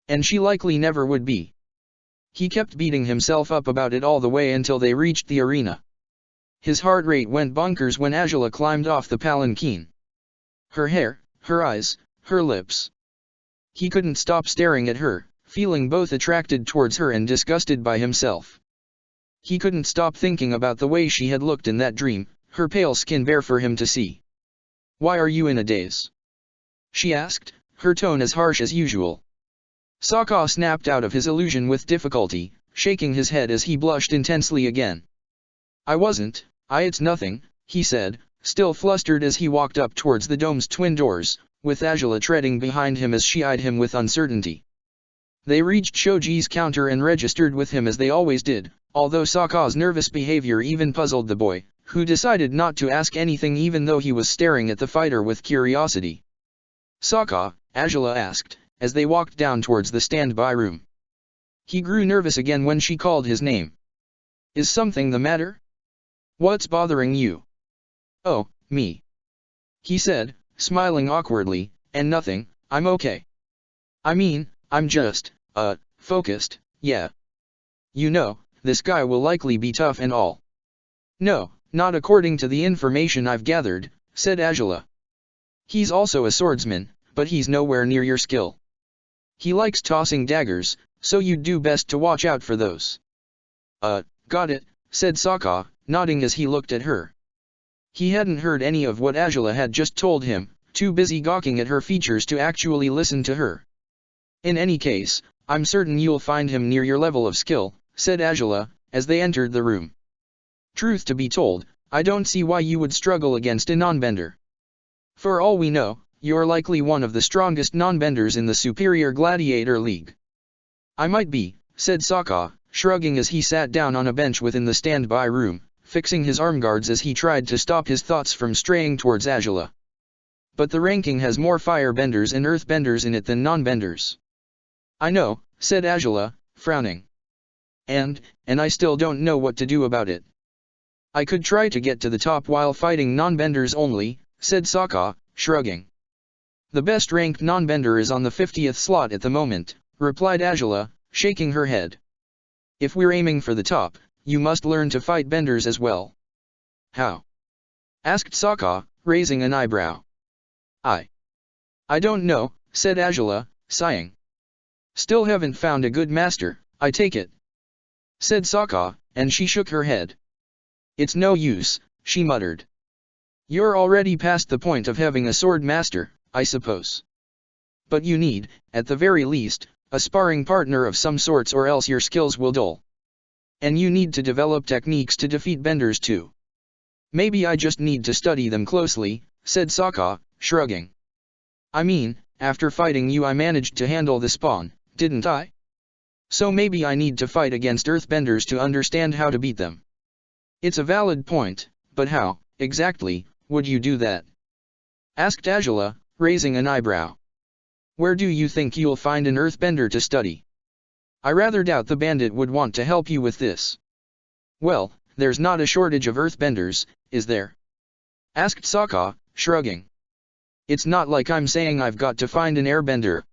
And she likely never would be. He kept beating himself up about it all the way until they reached the arena. His heart rate went bonkers when Angela climbed off the palanquin. Her hair, her eyes, her lips. He couldn't stop staring at her, feeling both attracted towards her and disgusted by himself. He couldn't stop thinking about the way she had looked in that dream, her pale skin bare for him to see. "Why are you in a daze?" she asked, her tone as harsh as usual. Sokka snapped out of his illusion with difficulty, shaking his head as he blushed intensely again. It's nothing, he said, still flustered as he walked up towards the dome's twin doors, with Azula treading behind him as she eyed him with uncertainty. They reached Shoji's counter and registered with him as they always did, although Sokka's nervous behavior even puzzled the boy, who decided not to ask anything even though he was staring at the fighter with curiosity. "Sokka," Azula asked, as they walked down towards the standby room. He grew nervous again when she called his name. "Is something the matter? What's bothering you?" "Oh, me," he said, smiling awkwardly, "and nothing, I'm okay. I mean, I'm just, focused, yeah. You know, this guy will likely be tough and all." "No, not according to the information I've gathered," said Azula. "He's also a swordsman, but he's nowhere near your skill. He likes tossing daggers, so you'd do best to watch out for those." Got it," said Sokka, nodding as he looked at her. He hadn't heard any of what Azula had just told him, too busy gawking at her features to actually listen to her. "In any case, I'm certain you'll find him near your level of skill," said Azula, as they entered the room. "Truth to be told, I don't see why you would struggle against a non-bender. For all we know, you're likely one of the strongest non-benders in the Superior Gladiator League." "I might be," said Sokka, shrugging as he sat down on a bench within the standby room, fixing his arm guards as he tried to stop his thoughts from straying towards Azula. "But the ranking has more firebenders and earthbenders in it than non-benders." "I know," said Azula, frowning. And I still don't know what to do about it." "I could try to get to the top while fighting non-benders only," said Sokka, shrugging. "The best ranked non-bender is on the 50th slot at the moment," replied Azula, shaking her head. "If we're aiming for the top, you must learn to fight benders as well." "How?" asked Sokka, raising an eyebrow. I don't know," said Azula, sighing. "Still haven't found a good master, I take it," said Sokka, and she shook her head. "It's no use," she muttered. "You're already past the point of having a sword master, I suppose. But you need, at the very least, a sparring partner of some sorts or else your skills will dull. And you need to develop techniques to defeat benders too." "Maybe I just need to study them closely," said Sokka, shrugging. "I mean, after fighting you I managed to handle the spawn, didn't I? So maybe I need to fight against earthbenders to understand how to beat them." "It's a valid point, but how, exactly, would you do that?" asked Azula, raising an eyebrow. "Where do you think you'll find an earthbender to study? I rather doubt the bandit would want to help you with this." "Well, there's not a shortage of earthbenders, is there?" asked Sokka, shrugging. "It's not like I'm saying I've got to find an airbender.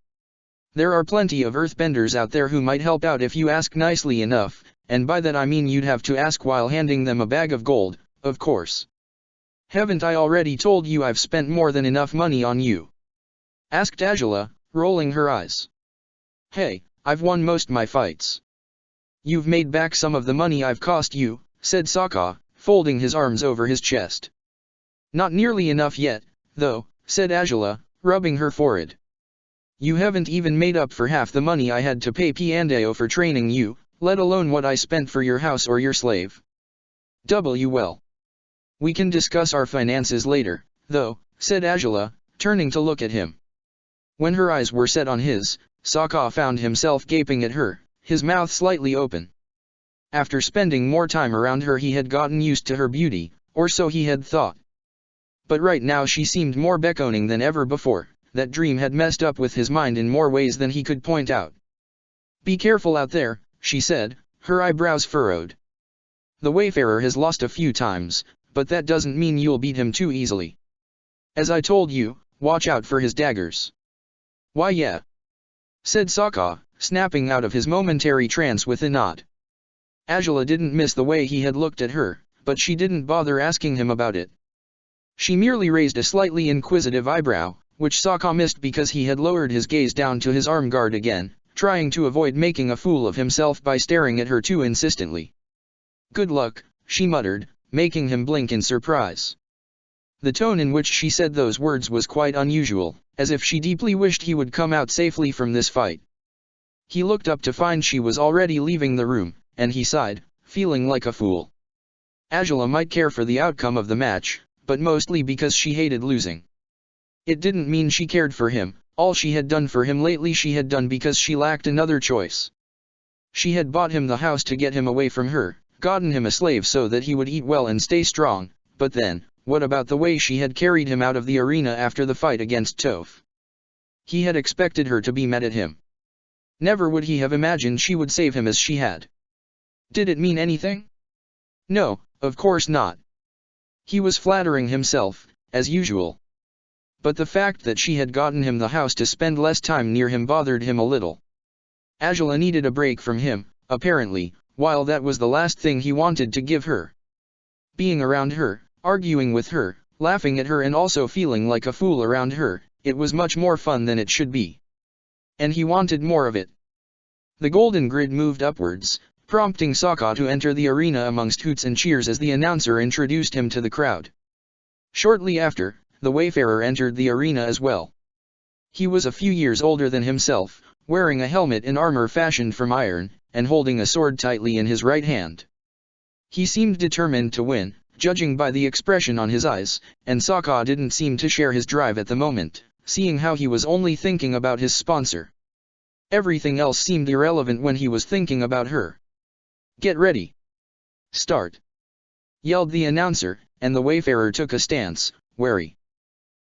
There are plenty of earthbenders out there who might help out if you ask nicely enough, and by that I mean you'd have to ask while handing them a bag of gold, of course." "Haven't I already told you I've spent more than enough money on you?" asked Azula, rolling her eyes. "Hey, I've won most my fights." "You've made back some of the money I've cost you," said Sokka, folding his arms over his chest. "Not nearly enough yet, though," said Azula, rubbing her forehead. "You haven't even made up for half the money I had to pay Piandao for training you, let alone what I spent for your house or your slave." Well. "We can discuss our finances later, though," said Azula, turning to look at him. When her eyes were set on his, Sokka found himself gaping at her, his mouth slightly open. After spending more time around her he had gotten used to her beauty, or so he had thought. But right now she seemed more beckoning than ever before. That dream had messed up with his mind in more ways than he could point out. "Be careful out there," she said, her eyebrows furrowed. "The Wayfarer has lost a few times, but that doesn't mean you'll beat him too easily. As I told you, watch out for his daggers." "Why yeah," said Sokka, snapping out of his momentary trance with a nod. Azula didn't miss the way he had looked at her, but she didn't bother asking him about it. She merely raised a slightly inquisitive eyebrow, which Sokka missed because he had lowered his gaze down to his arm guard again, trying to avoid making a fool of himself by staring at her too insistently. "Good luck," she muttered, making him blink in surprise. The tone in which she said those words was quite unusual, as if she deeply wished he would come out safely from this fight. He looked up to find she was already leaving the room, and he sighed, feeling like a fool. Angela might care for the outcome of the match, but mostly because she hated losing. It didn't mean she cared for him. All she had done for him lately she had done because she lacked another choice. She had bought him the house to get him away from her, gotten him a slave so that he would eat well and stay strong, but then, what about the way she had carried him out of the arena after the fight against Toph? He had expected her to be mad at him. Never would he have imagined she would save him as she had. Did it mean anything? No, of course not. He was flattering himself, as usual. But the fact that she had gotten him the house to spend less time near him bothered him a little. Angela needed a break from him, apparently, while that was the last thing he wanted to give her. Being around her, arguing with her, laughing at her and also feeling like a fool around her, it was much more fun than it should be. And he wanted more of it. The golden grid moved upwards, prompting Sokka to enter the arena amongst hoots and cheers as the announcer introduced him to the crowd. Shortly after, the Wayfarer entered the arena as well. He was a few years older than himself, wearing a helmet and armor fashioned from iron, and holding a sword tightly in his right hand. He seemed determined to win, judging by the expression on his eyes, and Sokka didn't seem to share his drive at the moment, seeing how he was only thinking about his sponsor. Everything else seemed irrelevant when he was thinking about her. "Get ready. Start!" yelled the announcer, and the Wayfarer took a stance, wary.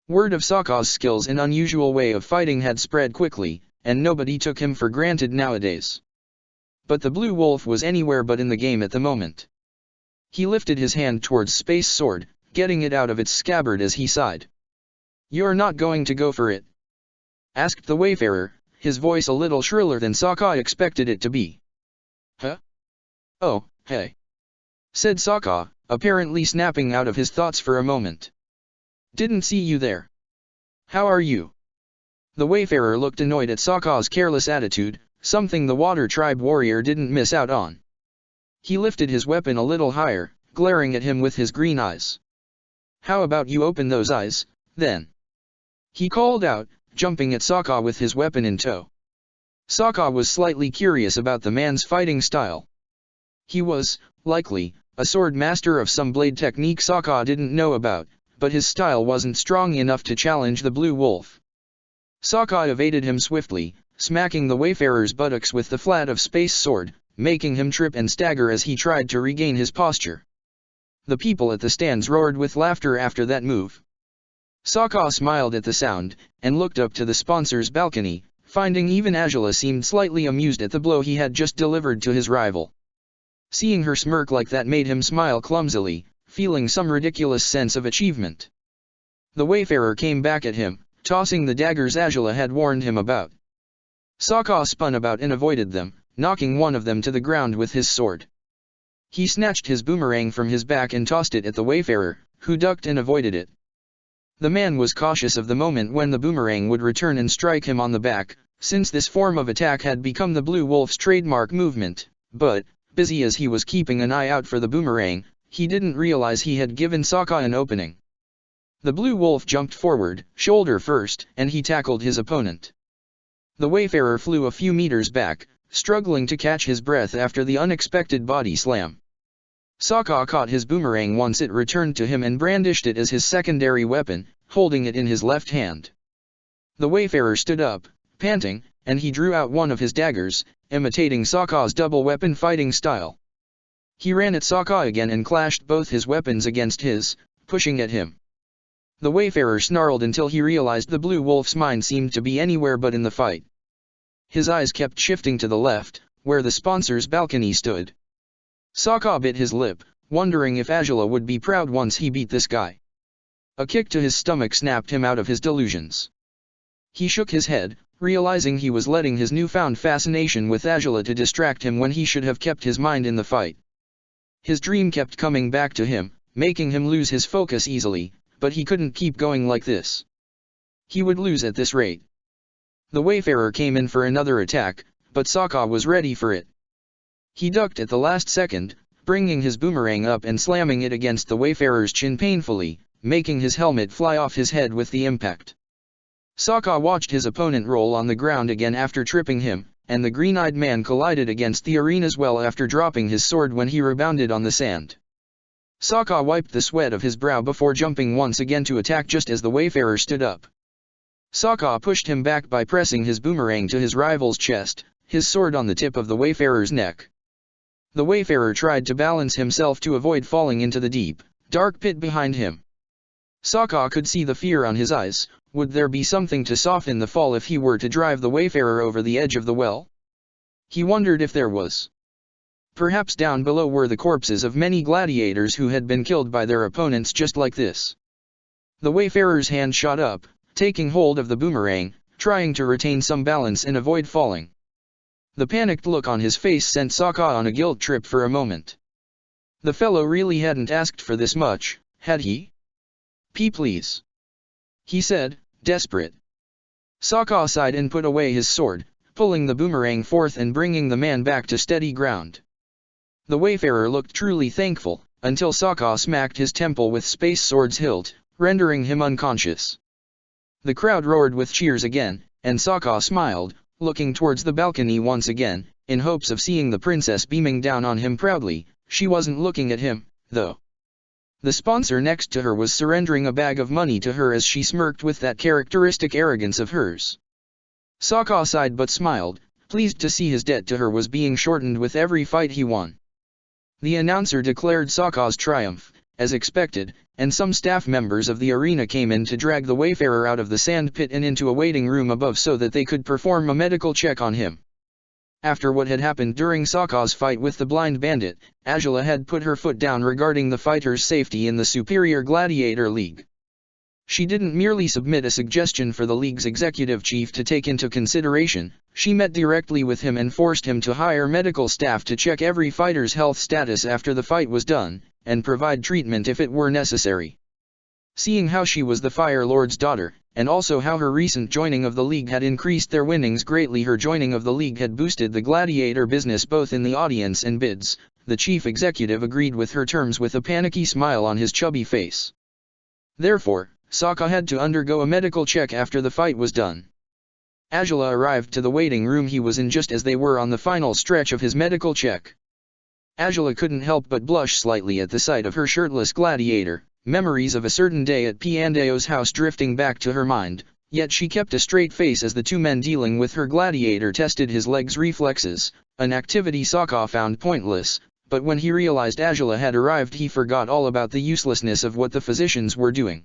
Word of Sokka's skills and unusual way of fighting had spread quickly, and nobody took him for granted nowadays. But the Blue Wolf was anywhere but in the game at the moment. He lifted his hand towards Space Sword, getting it out of its scabbard as he sighed. "You're not going to go for it?" asked the Wayfarer, his voice a little shriller than Sokka expected it to be. "Huh? Oh, hey," said Sokka, apparently snapping out of his thoughts for a moment. "Didn't see you there. How are you?" The Wayfarer looked annoyed at Sokka's careless attitude, something the Water Tribe warrior didn't miss out on. He lifted his weapon a little higher, glaring at him with his green eyes. "How about you open those eyes, then?" he called out, jumping at Sokka with his weapon in tow. Sokka was slightly curious about the man's fighting style. He was, likely, a sword master of some blade technique Sokka didn't know about, but his style wasn't strong enough to challenge the Blue Wolf. Sokka evaded him swiftly, smacking the Wayfarer's buttocks with the flat of Space Sword, making him trip and stagger as he tried to regain his posture. The people at the stands roared with laughter after that move. Sokka smiled at the sound, and looked up to the sponsor's balcony, finding even Angela seemed slightly amused at the blow he had just delivered to his rival. Seeing her smirk like that made him smile clumsily, feeling some ridiculous sense of achievement. The Wayfarer came back at him, tossing the daggers Angela had warned him about. Sokka spun about and avoided them, knocking one of them to the ground with his sword. He snatched his boomerang from his back and tossed it at the Wayfarer, who ducked and avoided it. The man was cautious of the moment when the boomerang would return and strike him on the back, since this form of attack had become the Blue Wolf's trademark movement, but, busy as he was keeping an eye out for the boomerang, he didn't realize he had given Sokka an opening. The Blue Wolf jumped forward, shoulder first, and he tackled his opponent. The Wayfarer flew a few meters back, struggling to catch his breath after the unexpected body slam. Sokka caught his boomerang once it returned to him and brandished it as his secondary weapon, holding it in his left hand. The Wayfarer stood up, panting, and he drew out one of his daggers, imitating Sokka's double-weapon fighting style. He ran at Sokka again and clashed both his weapons against his, pushing at him. The Wayfarer snarled until he realized the Blue Wolf's mind seemed to be anywhere but in the fight. His eyes kept shifting to the left, where the sponsor's balcony stood. Sokka bit his lip, wondering if Angela would be proud once he beat this guy. A kick to his stomach snapped him out of his delusions. He shook his head, realizing he was letting his newfound fascination with Angela to distract him when he should have kept his mind in the fight. His dream kept coming back to him, making him lose his focus easily, but he couldn't keep going like this. He would lose at this rate. The Wayfarer came in for another attack, but Sokka was ready for it. He ducked at the last second, bringing his boomerang up and slamming it against the Wayfarer's chin painfully, making his helmet fly off his head with the impact. Sokka watched his opponent roll on the ground again after tripping him, and the green-eyed man collided against the arena's well after dropping his sword when he rebounded on the sand. Sokka wiped the sweat of his brow before jumping once again to attack just as the Wayfarer stood up. Sokka pushed him back by pressing his boomerang to his rival's chest, his sword on the tip of the Wayfarer's neck. The Wayfarer tried to balance himself to avoid falling into the deep, dark pit behind him. Sokka could see the fear on his eyes. Would there be something to soften the fall if he were to drive the Wayfarer over the edge of the well? He wondered if there was. Perhaps down below were the corpses of many gladiators who had been killed by their opponents just like this. The Wayfarer's hand shot up, taking hold of the boomerang, trying to retain some balance and avoid falling. The panicked look on his face sent Sokka on a guilt trip for a moment. The fellow really hadn't asked for this much, had he? Please," he said, desperate. Sokka sighed and put away his sword, pulling the boomerang forth and bringing the man back to steady ground. The Wayfarer looked truly thankful, until Sokka smacked his temple with Space Sword's hilt, rendering him unconscious. The crowd roared with cheers again, and Sokka smiled, looking towards the balcony once again, in hopes of seeing the princess beaming down on him proudly. She wasn't looking at him, though. The sponsor next to her was surrendering a bag of money to her as she smirked with that characteristic arrogance of hers. Sokka sighed but smiled, pleased to see his debt to her was being shortened with every fight he won. The announcer declared Sokka's triumph, as expected, and some staff members of the arena came in to drag the Wayfarer out of the sand pit and into a waiting room above so that they could perform a medical check on him. After what had happened during Sokka's fight with the blind bandit, Azula had put her foot down regarding the fighter's safety in the Superior Gladiator League. She didn't merely submit a suggestion for the league's executive chief to take into consideration, she met directly with him and forced him to hire medical staff to check every fighter's health status after the fight was done, and provide treatment if it were necessary. Seeing how she was the Fire Lord's daughter, and also how her recent joining of the league had increased their winnings greatly, her joining of the league had boosted the gladiator business both in the audience and bids. The chief executive agreed with her terms with a panicky smile on his chubby face. Therefore, Sokka had to undergo a medical check after the fight was done. Azula arrived to the waiting room he was in just as they were on the final stretch of his medical check. Azula couldn't help but blush slightly at the sight of her shirtless gladiator, memories of a certain day at Piandeo's house drifting back to her mind, yet she kept a straight face as the two men dealing with her gladiator tested his legs' reflexes, an activity Sokka found pointless, but when he realized Azula had arrived he forgot all about the uselessness of what the physicians were doing.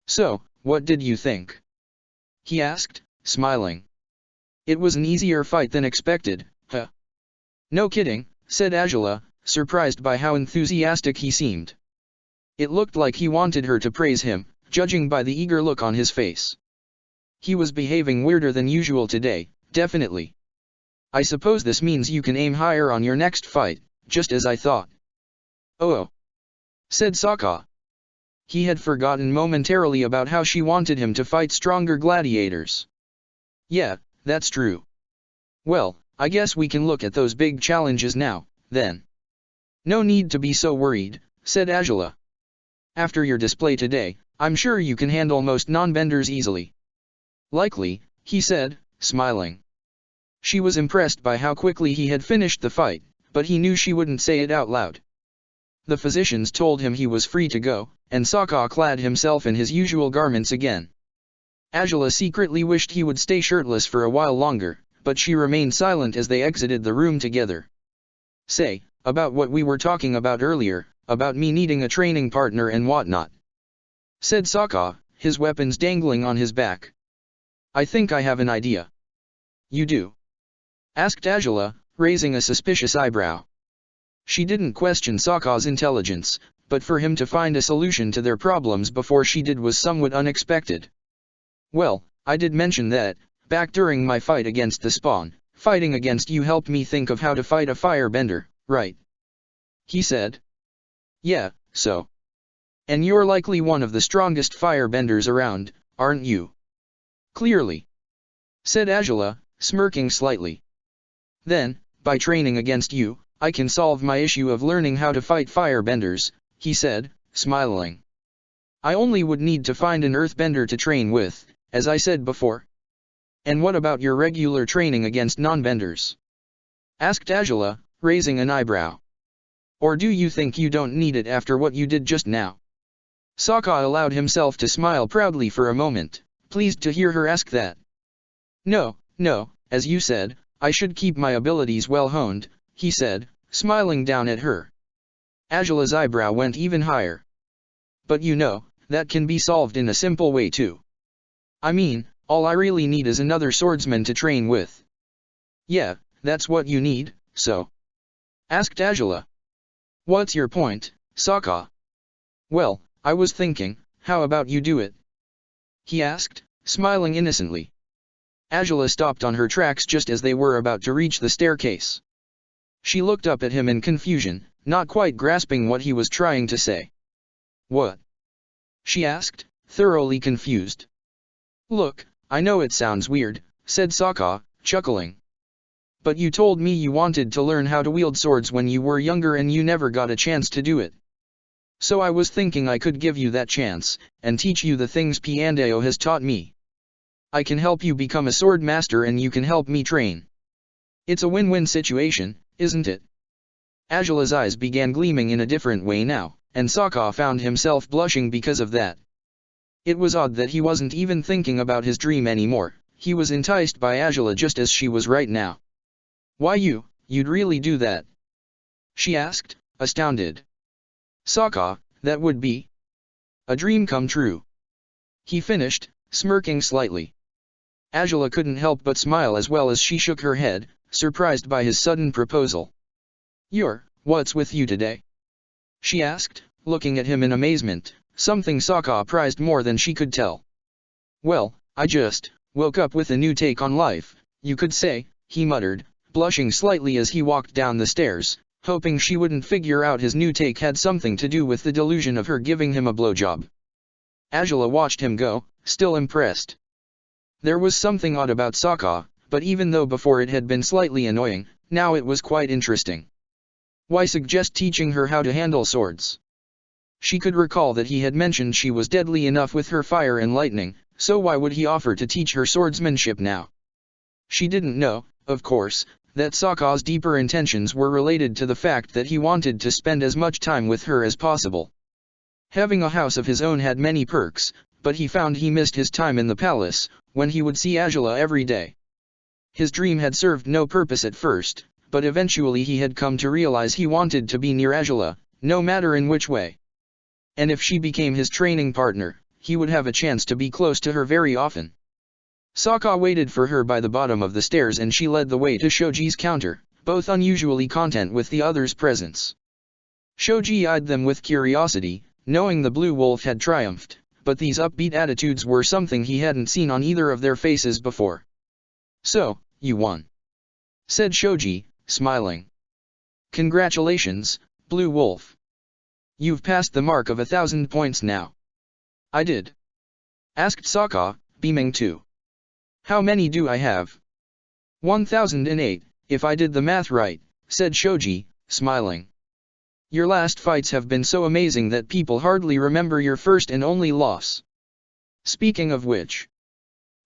"So, what did you think?" he asked, smiling. "It was an easier fight than expected, huh?" "No kidding," said Azula, surprised by how enthusiastic he seemed. It looked like he wanted her to praise him, judging by the eager look on his face. He was behaving weirder than usual today, definitely. "I suppose this means you can aim higher on your next fight, just as I thought." "Oh," said Sokka. He had forgotten momentarily about how she wanted him to fight stronger gladiators. "Yeah, that's true." "Well, I guess we can look at those big challenges now, then." "No need to be so worried," said Azula. "After your display today, I'm sure you can handle most non-benders easily." "Likely," he said, smiling. She was impressed by how quickly he had finished the fight, but he knew she wouldn't say it out loud. The physicians told him he was free to go, and Sokka clad himself in his usual garments again. Azula secretly wished he would stay shirtless for a while longer, but she remained silent as they exited the room together. "Say, about what we were talking about earlier, about me needing a training partner and whatnot," said Sokka, his weapons dangling on his back. "I think I have an idea." "You do?" asked Azula, raising a suspicious eyebrow. She didn't question Sokka's intelligence, but for him to find a solution to their problems before she did was somewhat unexpected. "Well, I did mention that, back during my fight against the Spawn, fighting against you helped me think of how to fight a firebender, right?" he said. "Yeah, so. And you're likely one of the strongest firebenders around, aren't you?" "Clearly," said Azula, smirking slightly. "Then, by training against you, I can solve my issue of learning how to fight firebenders," he said, smiling. "I only would need to find an earthbender to train with, as I said before." And what about your regular training against non-benders? Asked Ajala, raising an eyebrow. Or do you think you don't need it after what you did just now? Sokka allowed himself to smile proudly for a moment, pleased to hear her ask that. No, as you said, I should keep my abilities well honed, he said, smiling down at her. Ajala's eyebrow went even higher. But you know, that can be solved in a simple way too. I mean, all I really need is another swordsman to train with. Yeah, that's what you need, so? Asked Ajala. What's your point, Sokka? Well, I was thinking, how about you do it? He asked, smiling innocently. Ajala stopped on her tracks just as they were about to reach the staircase. She looked up at him in confusion, not quite grasping what he was trying to say. What? She asked, thoroughly confused. Look, I know it sounds weird, said Sokka, chuckling. But you told me you wanted to learn how to wield swords when you were younger and you never got a chance to do it. So I was thinking I could give you that chance, and teach you the things Piandao has taught me. I can help you become a sword master and you can help me train. It's a win-win situation, isn't it? Ajala's eyes began gleaming in a different way now, and Sokka found himself blushing because of that. It was odd that he wasn't even thinking about his dream anymore, he was enticed by Ajala just as she was right now. Why you'd really do that? She asked, astounded. Sokka, that would be a dream come true. He finished, smirking slightly. Ajala couldn't help but smile as well as she shook her head, surprised by his sudden proposal. What's with you today? She asked, looking at him in amazement, something Sokka prized more than she could tell. Well, I just woke up with a new take on life, you could say, he muttered, blushing slightly as he walked down the stairs, hoping she wouldn't figure out his new take had something to do with the delusion of her giving him a blowjob. Ajala watched him go, still impressed. There was something odd about Sokka, but even though before it had been slightly annoying, now it was quite interesting. Why suggest teaching her how to handle swords? She could recall that he had mentioned she was deadly enough with her fire and lightning, so why would he offer to teach her swordsmanship now? She didn't know, of course, that Sokka's deeper intentions were related to the fact that he wanted to spend as much time with her as possible. Having a house of his own had many perks, but he found he missed his time in the palace, when he would see Ajala every day. His dream had served no purpose at first, but eventually he had come to realize he wanted to be near Ajala, no matter in which way. And if she became his training partner, he would have a chance to be close to her very often. Sokka waited for her by the bottom of the stairs and she led the way to Shoji's counter, both unusually content with the other's presence. Shoji eyed them with curiosity, knowing the blue wolf had triumphed, but these upbeat attitudes were something he hadn't seen on either of their faces before. So, you won, said Shoji, smiling. Congratulations, Blue Wolf. You've passed the mark of 1,000 points now. I did? Asked Sokka, beaming too. How many do I have? 1,008, if I did the math right, said Shoji, smiling. Your last fights have been so amazing that people hardly remember your first and only loss. Speaking of which,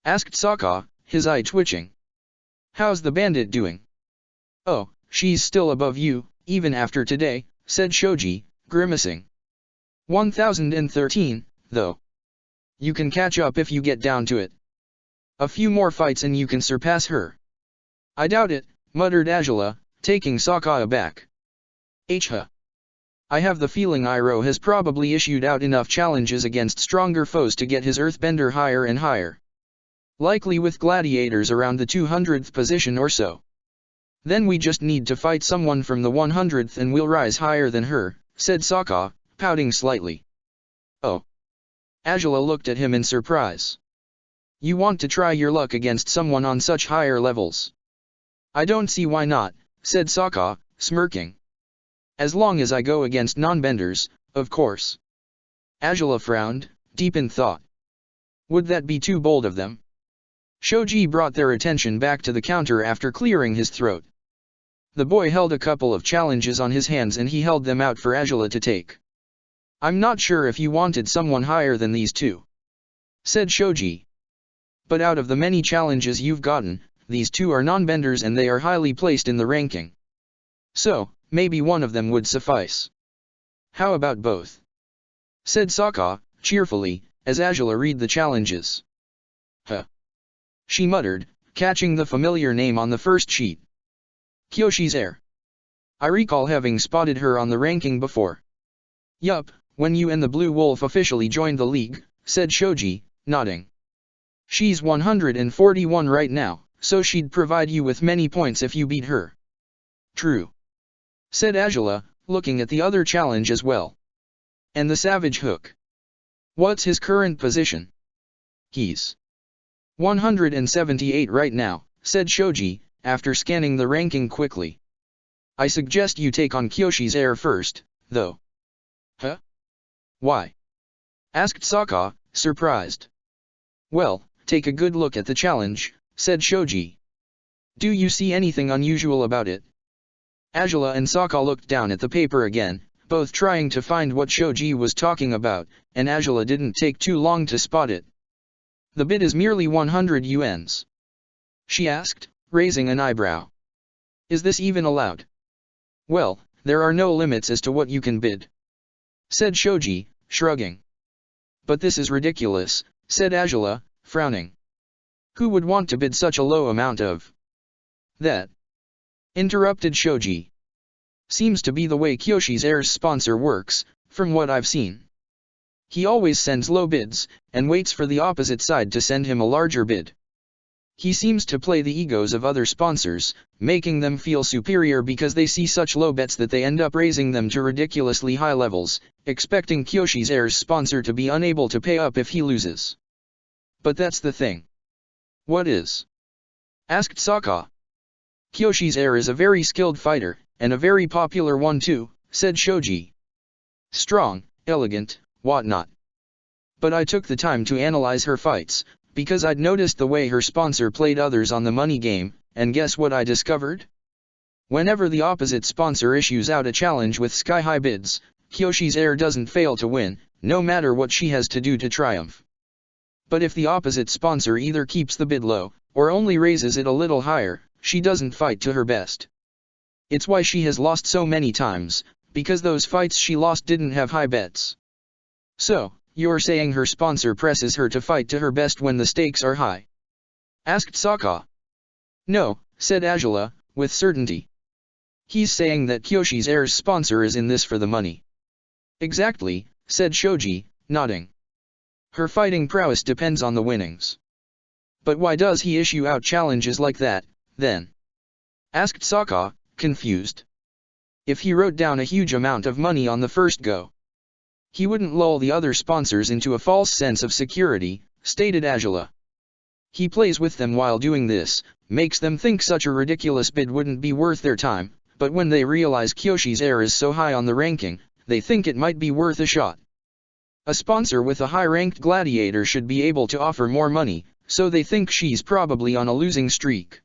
asked Sokka, his eye twitching. How's the bandit doing? Oh, she's still above you, even after today, said Shoji, grimacing. 1,013, though. You can catch up if you get down to it. A few more fights and you can surpass her. I doubt it, muttered Ajala, taking Sokka aback. Huh. I have the feeling Iroh has probably issued out enough challenges against stronger foes to get his earthbender higher and higher. Likely with gladiators around the 200th position or so. Then we just need to fight someone from the 100th and we'll rise higher than her, said Sokka, pouting slightly. Oh. Ajala looked at him in surprise. You want to try your luck against someone on such higher levels? I don't see why not, said Sokka, smirking. As long as I go against non-benders, of course. Ajala frowned, deep in thought. Would that be too bold of them? Shoji brought their attention back to the counter after clearing his throat. The boy held a couple of challenges on his hands and he held them out for Ajala to take. I'm not sure if you wanted someone higher than these two, said Shoji. But out of the many challenges you've gotten, these two are non-benders and they are highly placed in the ranking. So, maybe one of them would suffice. How about both? Said Sokka, cheerfully, as Azula read the challenges. Huh. She muttered, catching the familiar name on the first sheet. Kyoshi's heir. I recall having spotted her on the ranking before. Yup, when you and the Blue Wolf officially joined the league, said Shoji, nodding. She's 141 right now, so she'd provide you with many points if you beat her. True. Said Azula, looking at the other challenge as well. And the Savage Hook. What's his current position? He's 178 right now, said Shoji, after scanning the ranking quickly. I suggest you take on Kyoshi's heir first, though. Huh? Why? Asked Sokka, surprised. Well, take a good look at the challenge, said Shoji. Do you see anything unusual about it? Azula and Sokka looked down at the paper again, both trying to find what Shoji was talking about, and Azula didn't take too long to spot it. The bid is merely 100 yuans. She asked, raising an eyebrow. Is this even allowed? Well, there are no limits as to what you can bid. Said Shoji, shrugging. But this is ridiculous, said Azula, frowning. Who would want to bid such a low amount of that? Interrupted Shoji. Seems to be the way Kyoshi's heir's sponsor works, from what I've seen. He always sends low bids, and waits for the opposite side to send him a larger bid. He seems to play the egos of other sponsors, making them feel superior because they see such low bets that they end up raising them to ridiculously high levels, expecting Kyoshi's heir's sponsor to be unable to pay up if he loses. But that's the thing. What is? Asked Sokka. Kyoshi's heir is a very skilled fighter, and a very popular one too, said Shoji. Strong, elegant, whatnot. But I took the time to analyze her fights, because I'd noticed the way her sponsor played others on the money game, and guess what I discovered? Whenever the opposite sponsor issues out a challenge with sky-high bids, Kyoshi's heir doesn't fail to win, no matter what she has to do to triumph. But if the opposite sponsor either keeps the bid low, or only raises it a little higher, she doesn't fight to her best. It's why she has lost so many times, because those fights she lost didn't have high bets. So, you're saying her sponsor presses her to fight to her best when the stakes are high? Asked Sokka. No, said Azula, with certainty. He's saying that Kyoshi's heir's sponsor is in this for the money. Exactly, said Shoji, nodding. Her fighting prowess depends on the winnings. But why does he issue out challenges like that, then? Asked Sokka, confused. If he wrote down a huge amount of money on the first go, he wouldn't lull the other sponsors into a false sense of security, stated Azula. He plays with them while doing this, makes them think such a ridiculous bid wouldn't be worth their time, but when they realize Kyoshi's heir is so high on the ranking, they think it might be worth a shot. A sponsor with a high-ranked gladiator should be able to offer more money, so they think she's probably on a losing streak.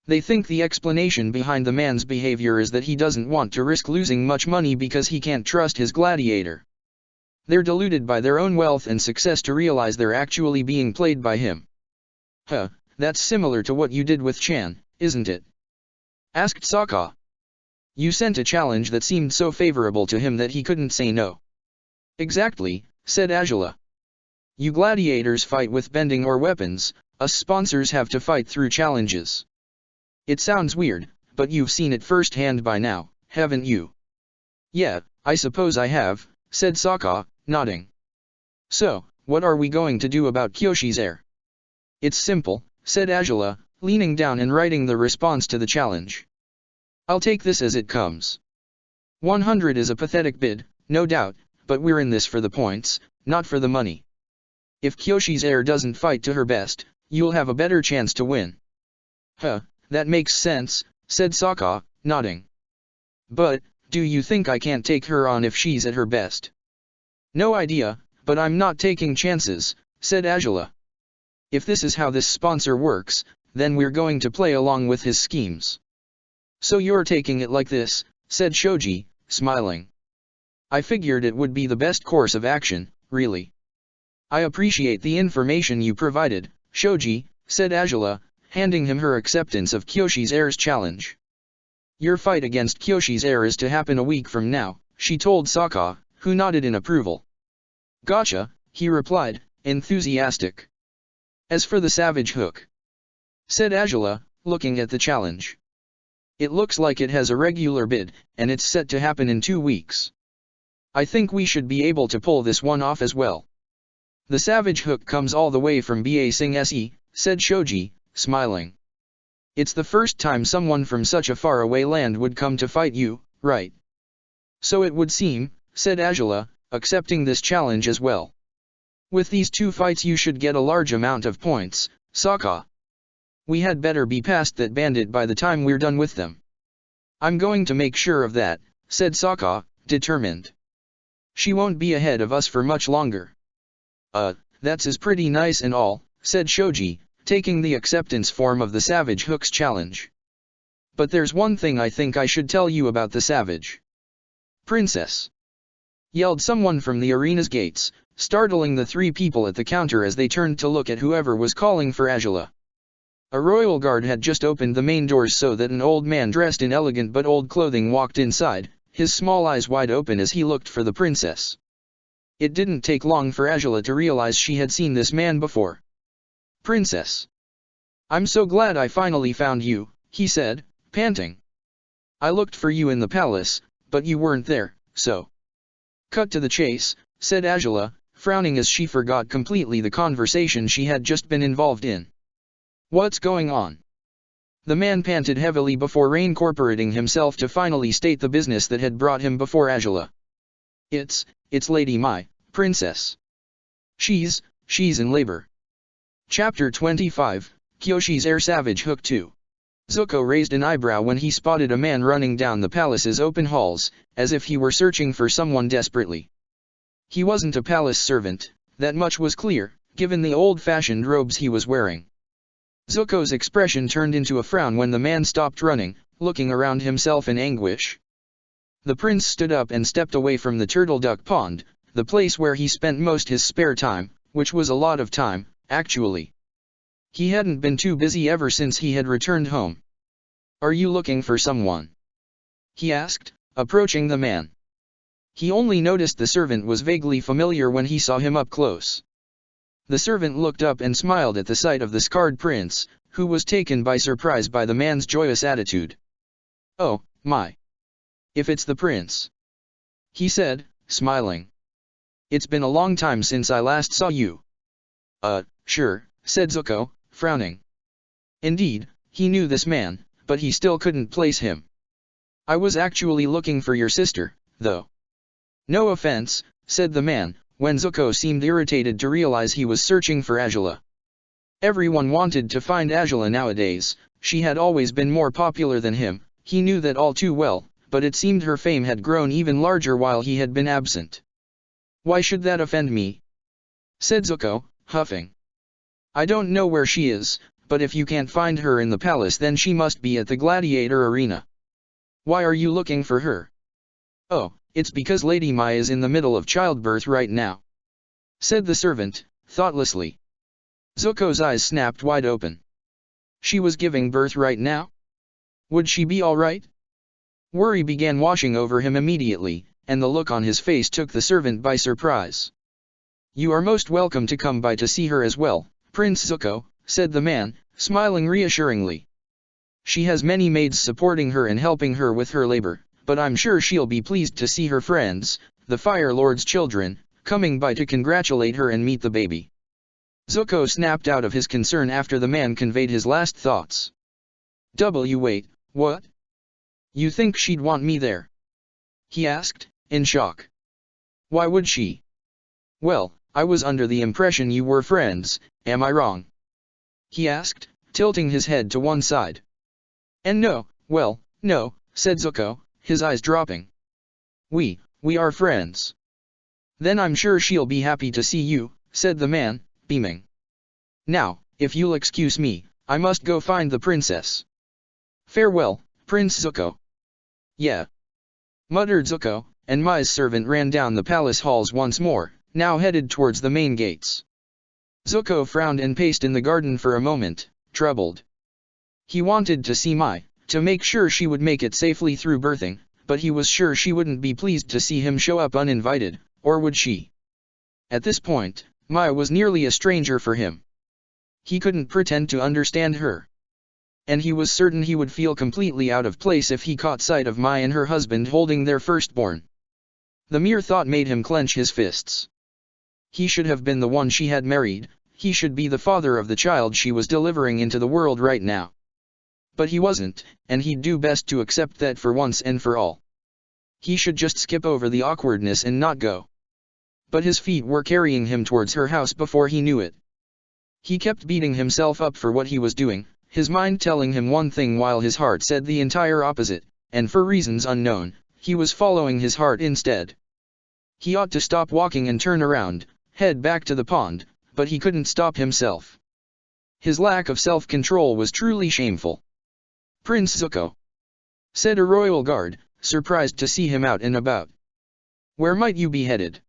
They think the explanation behind the man's behavior is that he doesn't want to risk losing much money because he can't trust his gladiator. They're deluded by their own wealth and success to realize they're actually being played by him. Huh, that's similar to what you did with Chan, isn't it? Asked Sokka. You sent a challenge that seemed so favorable to him that he couldn't say no. Exactly, said Azula. You gladiators fight with bending or weapons, us sponsors have to fight through challenges. It sounds weird, but you've seen it firsthand by now, haven't you? Yeah, I suppose I have, said Sokka, nodding. So, what are we going to do about Kyoshi's heir? It's simple, said Azula, leaning down and writing the response to the challenge. I'll take this as it comes. 100 is a pathetic bid, no doubt, but we're in this for the points, not for the money. If Kyoshi's heir doesn't fight to her best, you'll have a better chance to win. Huh, that makes sense, said Sokka, nodding. But, do you think I can't take her on if she's at her best? No idea, but I'm not taking chances, said Azula. If this is how this sponsor works, then we're going to play along with his schemes. So you're taking it like this, said Shoji, smiling. I figured it would be the best course of action, really. I appreciate the information you provided, Shoji, said Azula, handing him her acceptance of Kyoshi's heir's challenge. Your fight against Kyoshi's heir is to happen a week from now, she told Sokka, who nodded in approval. Gotcha, he replied, enthusiastic. As for the Savage Hook, said Azula, looking at the challenge. It looks like it has a regular bid, and it's set to happen in 2 weeks. I think we should be able to pull this one off as well. The Savage Hook comes all the way from Ba Sing Se, said Shoji, smiling. It's the first time someone from such a faraway land would come to fight you, right? So it would seem, said Azula, accepting this challenge as well. With these 2 fights you should get a large amount of points, Sokka. We had better be past that bandit by the time we're done with them. I'm going to make sure of that, said Sokka, determined. She won't be ahead of us for much longer. That's pretty nice and all, said Shoji, taking the acceptance form of the Savage Hook's challenge. But there's one thing I think I should tell you about the Savage Princess, yelled someone from the arena's gates, startling the 3 people at the counter as they turned to look at whoever was calling for Azula. A royal guard had just opened the main doors so that an old man dressed in elegant but old clothing walked inside, his small eyes wide open as he looked for the princess. It didn't take long for Azula to realize she had seen this man before. Princess. I'm so glad I finally found you, he said, panting. I looked for you in the palace, but you weren't there, so. Cut to the chase, said Azula, frowning as she forgot completely the conversation she had just been involved in. What's going on? The man panted heavily before reincorporating himself to finally state the business that had brought him before Azula. It's Lady Mai, princess. She's in labor. Chapter 25, Kyoshi's Heir Savage Hook 2. Zuko raised an eyebrow when he spotted a man running down the palace's open halls, as if he were searching for someone desperately. He wasn't a palace servant, that much was clear, given the old-fashioned robes he was wearing. Zuko's expression turned into a frown when the man stopped running, looking around himself in anguish. The prince stood up and stepped away from the turtle duck pond, the place where he spent most his spare time, which was a lot of time, actually. He hadn't been too busy ever since he had returned home. Are you looking for someone? He asked, approaching the man. He only noticed the servant was vaguely familiar when he saw him up close. The servant looked up and smiled at the sight of the scarred prince, who was taken by surprise by the man's joyous attitude. Oh, my. If it's the prince, he said, smiling. It's been a long time since I last saw you. Sure, said Zuko, frowning. Indeed, he knew this man, but he still couldn't place him. I was actually looking for your sister, though. No offense, said the man, when Zuko seemed irritated to realize he was searching for Azula. Everyone wanted to find Azula nowadays, she had always been more popular than him, he knew that all too well, but it seemed her fame had grown even larger while he had been absent. Why should that offend me? Said Zuko, huffing. I don't know where she is, but if you can't find her in the palace then she must be at the Gladiator arena. Why are you looking for her? Oh, it's because Lady Mai is in the middle of childbirth right now, said the servant, thoughtlessly. Zuko's eyes snapped wide open. She was giving birth right now? Would she be all right? Worry began washing over him immediately, and the look on his face took the servant by surprise. You are most welcome to come by to see her as well, Prince Zuko, said the man, smiling reassuringly. She has many maids supporting her and helping her with her labor, but I'm sure she'll be pleased to see her friends, the Fire Lord's children, coming by to congratulate her and meet the baby. Zuko snapped out of his concern after the man conveyed his last thoughts. Wait, what? You think she'd want me there? He asked, in shock. Why would she? Well, I was under the impression you were friends, am I wrong? He asked, tilting his head to one side. And no, said Zuko, his eyes dropping. We are friends. Then I'm sure she'll be happy to see you, said the man, beaming. Now, if you'll excuse me, I must go find the princess. Farewell, Prince Zuko. Yeah, muttered Zuko, and Mai's servant ran down the palace halls once more, now headed towards the main gates. Zuko frowned and paced in the garden for a moment, troubled. He wanted to see Mai, to make sure she would make it safely through birthing, but he was sure she wouldn't be pleased to see him show up uninvited, or would she? At this point, Mai was nearly a stranger for him. He couldn't pretend to understand her. And he was certain he would feel completely out of place if he caught sight of Mai and her husband holding their firstborn. The mere thought made him clench his fists. He should have been the one she had married, he should be the father of the child she was delivering into the world right now. But he wasn't, and he'd do best to accept that for once and for all. He should just skip over the awkwardness and not go. But his feet were carrying him towards her house before he knew it. He kept beating himself up for what he was doing, his mind telling him one thing while his heart said the entire opposite, and for reasons unknown, he was following his heart instead. He ought to stop walking and turn around, head back to the pond, but he couldn't stop himself. His lack of self-control was truly shameful. "Prince Zuko," said a royal guard, surprised to see him out and about. "Where might you be headed?"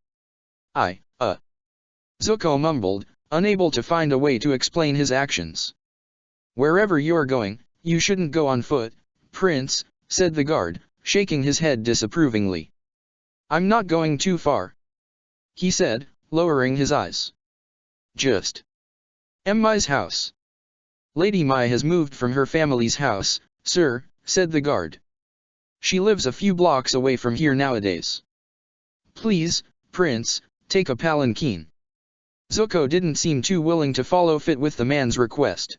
Zuko mumbled, unable to find a way to explain his actions. "Wherever you're going, you shouldn't go on foot, Prince," said the guard, shaking his head disapprovingly. "I'm not going too far," he said, lowering his eyes. "Just Mai's house." "Lady Mai has moved from her family's house, sir," said the guard. "She lives a few blocks away from here nowadays." "Please, Prince, take a palanquin." Zuko didn't seem too willing to follow fit with the man's request.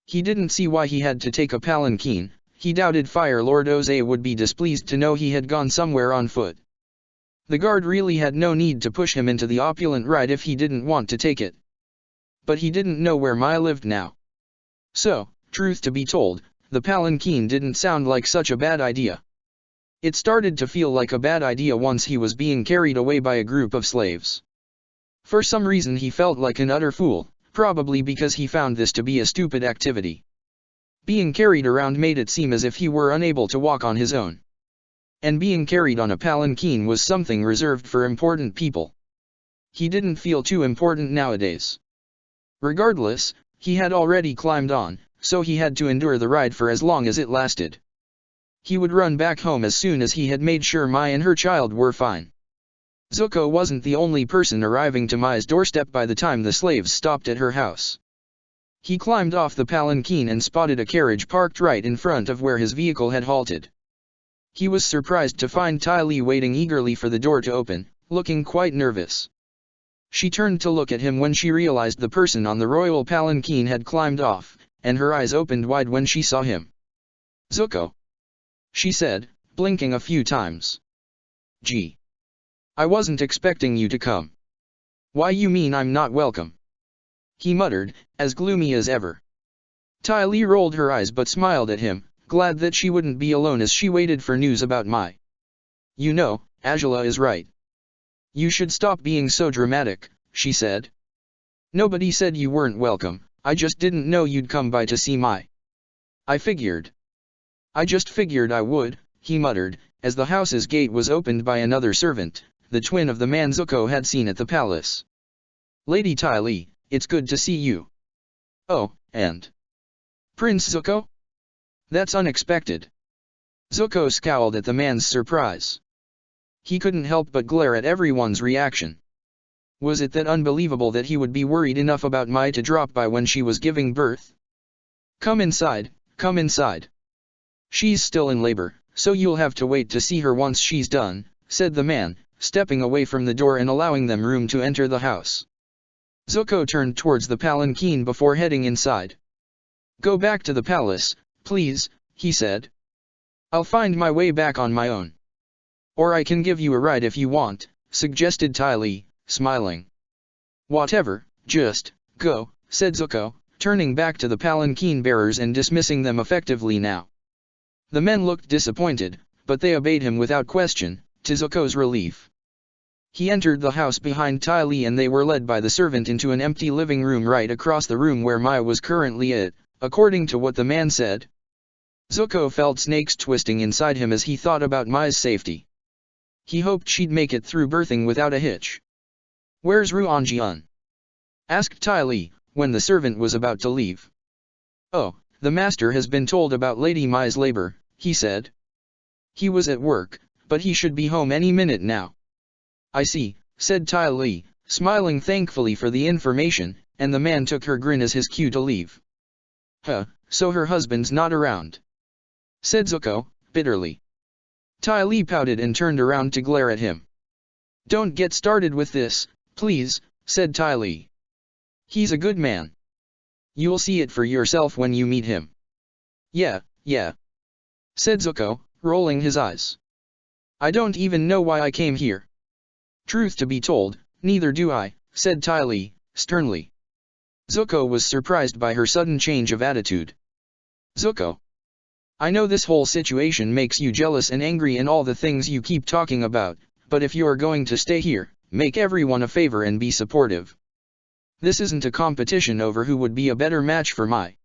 He didn't see why he had to take a palanquin. He doubted Fire Lord Oze would be displeased to know he had gone somewhere on foot. The guard really had no need to push him into the opulent ride if he didn't want to take it. But he didn't know where Mai lived now. So, truth to be told, the palanquin didn't sound like such a bad idea. It started to feel like a bad idea once he was being carried away by a group of slaves. For some reason he felt like an utter fool, probably because he found this to be a stupid activity. Being carried around made it seem as if he were unable to walk on his own. And being carried on a palanquin was something reserved for important people. He didn't feel too important nowadays. Regardless, he had already climbed on, so he had to endure the ride for as long as it lasted. He would run back home as soon as he had made sure Mai and her child were fine. Zuko wasn't the only person arriving to Mai's doorstep by the time the slaves stopped at her house. He climbed off the palanquin and spotted a carriage parked right in front of where his vehicle had halted. He was surprised to find Ty Lee waiting eagerly for the door to open, looking quite nervous. She turned to look at him when she realized the person on the royal palanquin had climbed off, and her eyes opened wide when she saw him. "Zuko," she said, blinking a few times. "Gee. I wasn't expecting you to come." "Why, you mean I'm not welcome?" he muttered, as gloomy as ever. Ty Lee rolled her eyes but smiled at him, glad that she wouldn't be alone as she waited for news about Mai. "You know, Angela is right. You should stop being so dramatic," she said. "Nobody said you weren't welcome, I just didn't know you'd come by to see Mai." I just figured I would," he muttered, as the house's gate was opened by another servant, the twin of the man Zuko had seen at the palace. "Lady Ty Lee, it's good to see you." "Oh, and Prince Zuko? That's unexpected." Zuko scowled at the man's surprise. He couldn't help but glare at everyone's reaction. Was it that unbelievable that he would be worried enough about Mai to drop by when she was giving birth? Come inside," "She's still in labor, so you'll have to wait to see her once she's done," said the man, stepping away from the door and allowing them room to enter the house. Zuko turned towards the palanquin before heading inside. "Go back to the palace, please," he said. "I'll find my way back on my own." "Or I can give you a ride if you want," suggested Ty Lee, smiling. "Whatever, just go," said Zuko, turning back to the palanquin bearers and dismissing them effectively now. The men looked disappointed, but they obeyed him without question, to Zuko's relief. He entered the house behind Ty Lee and they were led by the servant into an empty living room right across the room where Mai was currently at, according to what the man said. Zuko felt snakes twisting inside him as he thought about Mai's safety. He hoped she'd make it through birthing without a hitch. "Where's Ruanjian?" asked Tai Li, when the servant was about to leave. Oh, the master has been told about Lady Mai's labor, he said. He was at work, but he should be home any minute now. I see, said Tai Li, smiling thankfully for the information, and the man took her grin as his cue to leave. Huh, so her husband's not around, said Zuko, bitterly. Tai Li pouted and turned around to glare at him. Don't get started with this, please, said Tai Li. He's a good man. You'll see it for yourself when you meet him. Yeah, said Zuko, rolling his eyes. I don't even know why I came here. Truth to be told, neither do I, said Tai Li, sternly. Zuko was surprised by her sudden change of attitude. Zuko, I know this whole situation makes you jealous and angry and all the things you keep talking about, but if you're going to stay here, make everyone a favor and be supportive. This isn't a competition over who would be a better match for Mai.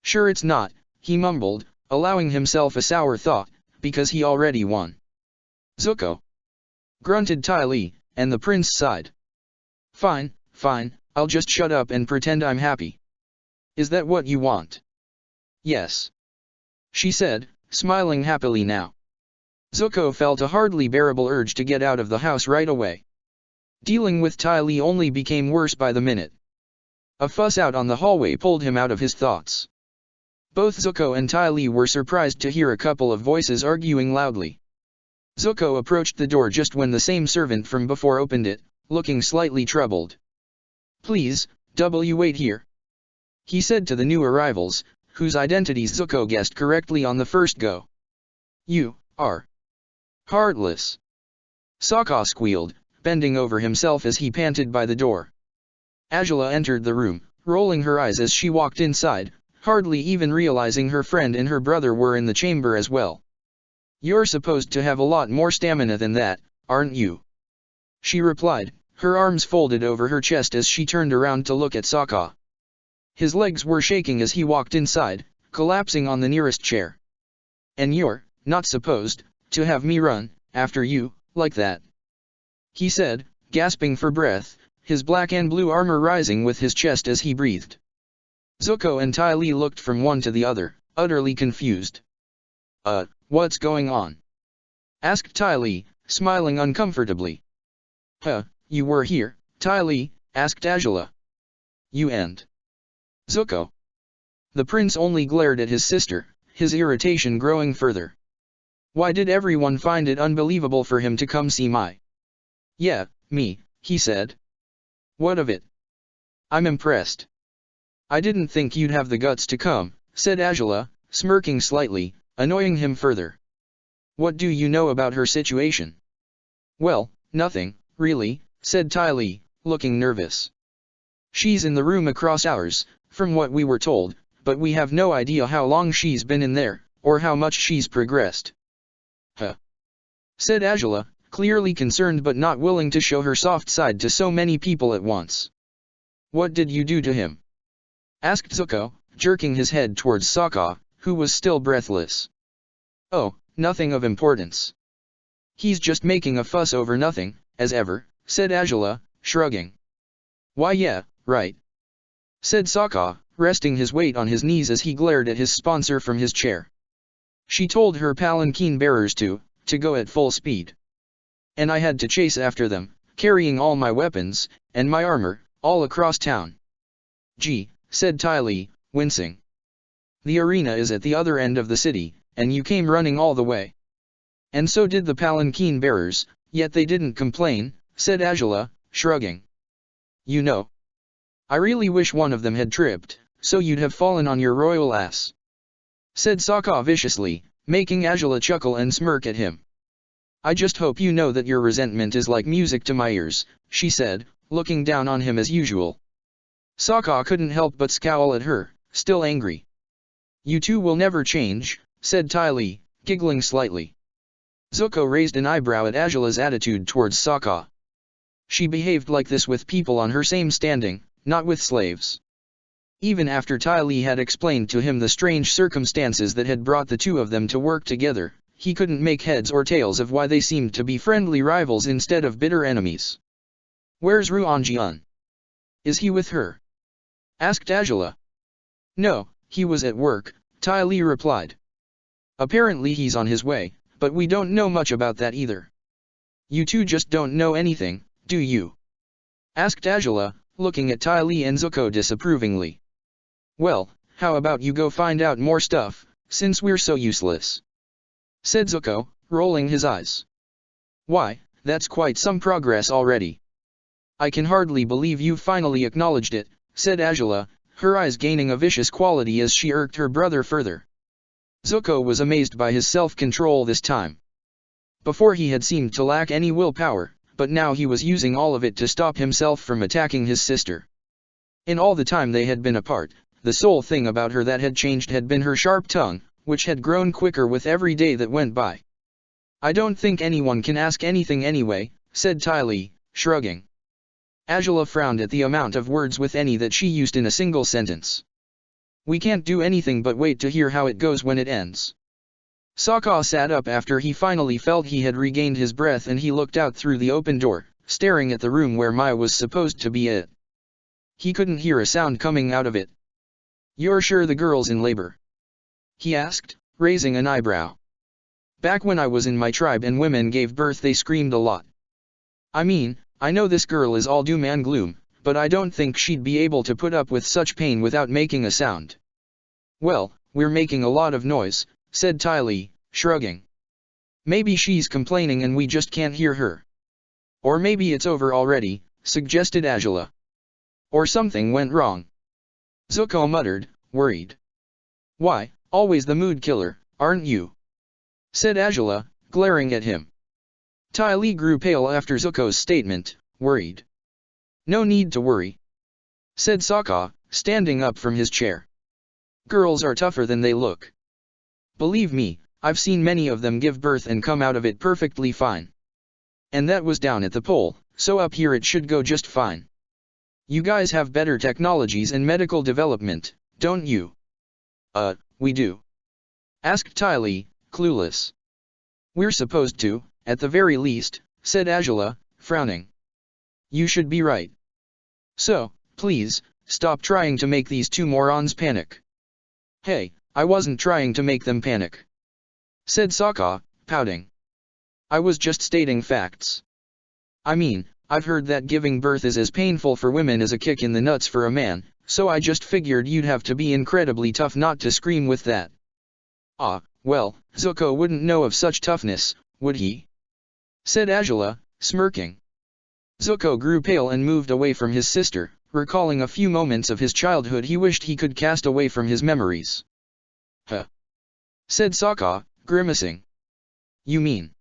Sure it's not, he mumbled, allowing himself a sour thought, because he already won. Zuko, grunted Tai Li, and the prince sighed. Fine, I'll just shut up and pretend I'm happy. Is that what you want? Yes, she said, smiling happily now. Zuko felt a hardly bearable urge to get out of the house right away. Dealing with Tai Li only became worse by the minute. A fuss out on the hallway pulled him out of his thoughts. Both Zuko and Tai Li were surprised to hear a couple of voices arguing loudly. Zuko approached the door just when the same servant from before opened it, looking slightly troubled. Please, wait here, he said to the new arrivals, whose identities Zuko guessed correctly on the first go. You are heartless, Sokka squealed, bending over himself as he panted by the door. Azula entered the room, rolling her eyes as she walked inside, hardly even realizing her friend and her brother were in the chamber as well. You're supposed to have a lot more stamina than that, aren't you? She replied, her arms folded over her chest as she turned around to look at Sokka. His legs were shaking as he walked inside, collapsing on the nearest chair. And you're not supposed to have me run after you like that, he said, gasping for breath, his black and blue armor rising with his chest as he breathed. Zuko and Tai Li looked from one to the other, utterly confused. What's going on? Asked Tai Li, smiling uncomfortably. You were here, Tai Li, asked Azula. You and Zuko. The prince only glared at his sister, his irritation growing further. Why did everyone find it unbelievable for him to come see Mai? Yeah, me, he said. What of it? I'm impressed. I didn't think you'd have the guts to come, said Azula, smirking slightly, annoying him further. What do you know about her situation? Well, nothing, really, said Tai Li, looking nervous. She's in the room across ours, from what we were told, but we have no idea how long she's been in there, or how much she's progressed. Said Azula, clearly concerned but not willing to show her soft side to so many people at once. What did you do to him? Asked Zuko, jerking his head towards Sokka, who was still breathless. Oh, nothing of importance. He's just making a fuss over nothing, as ever, said Azula, shrugging. Why yeah, right, said Sokka, resting his weight on his knees as he glared at his sponsor from his chair. She told her palanquin bearers to go at full speed. And I had to chase after them, carrying all my weapons, and my armor, all across town. Gee, said Tai Li, wincing. The arena is at the other end of the city, and you came running all the way. And so did the palanquin bearers, yet they didn't complain, said Azula, shrugging. You know, I really wish one of them had tripped, so you'd have fallen on your royal ass, said Sokka viciously, making Azula chuckle and smirk at him. I just hope you know that your resentment is like music to my ears, she said, looking down on him as usual. Sokka couldn't help but scowl at her, still angry. You two will never change, said Tai Li, giggling slightly. Zuko raised an eyebrow at Azula's attitude towards Sokka. She behaved like this with people on her same standing, not with slaves. Even after Tai Li had explained to him the strange circumstances that had brought the two of them to work together, he couldn't make heads or tails of why they seemed to be friendly rivals instead of bitter enemies. Where's Ruan Jian? Is he with her? Asked Angela. No, he was at work, Ty Lee replied. Apparently he's on his way, but we don't know much about that either. You two just don't know anything, do you? Asked Angela, looking at Ty Lee and Zuko disapprovingly. Well, how about you go find out more stuff, since we're so useless? Said Zuko, rolling his eyes. Why, that's quite some progress already. I can hardly believe you finally acknowledged it, said Angela, her eyes gaining a vicious quality as she irked her brother further. Zuko was amazed by his self-control this time. Before he had seemed to lack any willpower, but now he was using all of it to stop himself from attacking his sister. In all the time they had been apart, the sole thing about her that had changed had been her sharp tongue, which had grown quicker with every day that went by. I don't think anyone can ask anything anyway, said Ty Lee, shrugging. Angela frowned at the amount of words with any that she used in a single sentence. We can't do anything but wait to hear how it goes when it ends. Sokka sat up after he finally felt he had regained his breath, and he looked out through the open door, staring at the room where Maya was supposed to be at. He couldn't hear a sound coming out of it. You're sure the girl's in labor? He asked, raising an eyebrow. Back when I was in my tribe and women gave birth, they screamed a lot. I mean, I know this girl is all doom and gloom, but I don't think she'd be able to put up with such pain without making a sound. Well, we're making a lot of noise, said Ty Lee, shrugging. Maybe she's complaining and we just can't hear her. Or maybe it's over already, suggested Angela. Or something went wrong. Zuko muttered, worried. Why, always the mood killer, aren't you? Said Angela, glaring at him. Ty Lee grew pale after Zuko's statement, worried. No need to worry, said Sokka, standing up from his chair. Girls are tougher than they look. Believe me, I've seen many of them give birth and come out of it perfectly fine. And that was down at the pole, so up here it should go just fine. You guys have better technologies and medical development, don't you? We do. Asked Ty Lee, clueless. We're supposed to, at the very least, said Angela, frowning. You should be right. So, please, stop trying to make these two morons panic. Hey, I wasn't trying to make them panic, said Sokka, pouting. I was just stating facts. I mean, I've heard that giving birth is as painful for women as a kick in the nuts for a man, so I just figured you'd have to be incredibly tough not to scream with that. Ah, well, Zuko wouldn't know of such toughness, would he? Said Angela, smirking. Zuko grew pale and moved away from his sister, recalling a few moments of his childhood he wished he could cast away from his memories. Huh? Said Sokka, grimacing. You mean?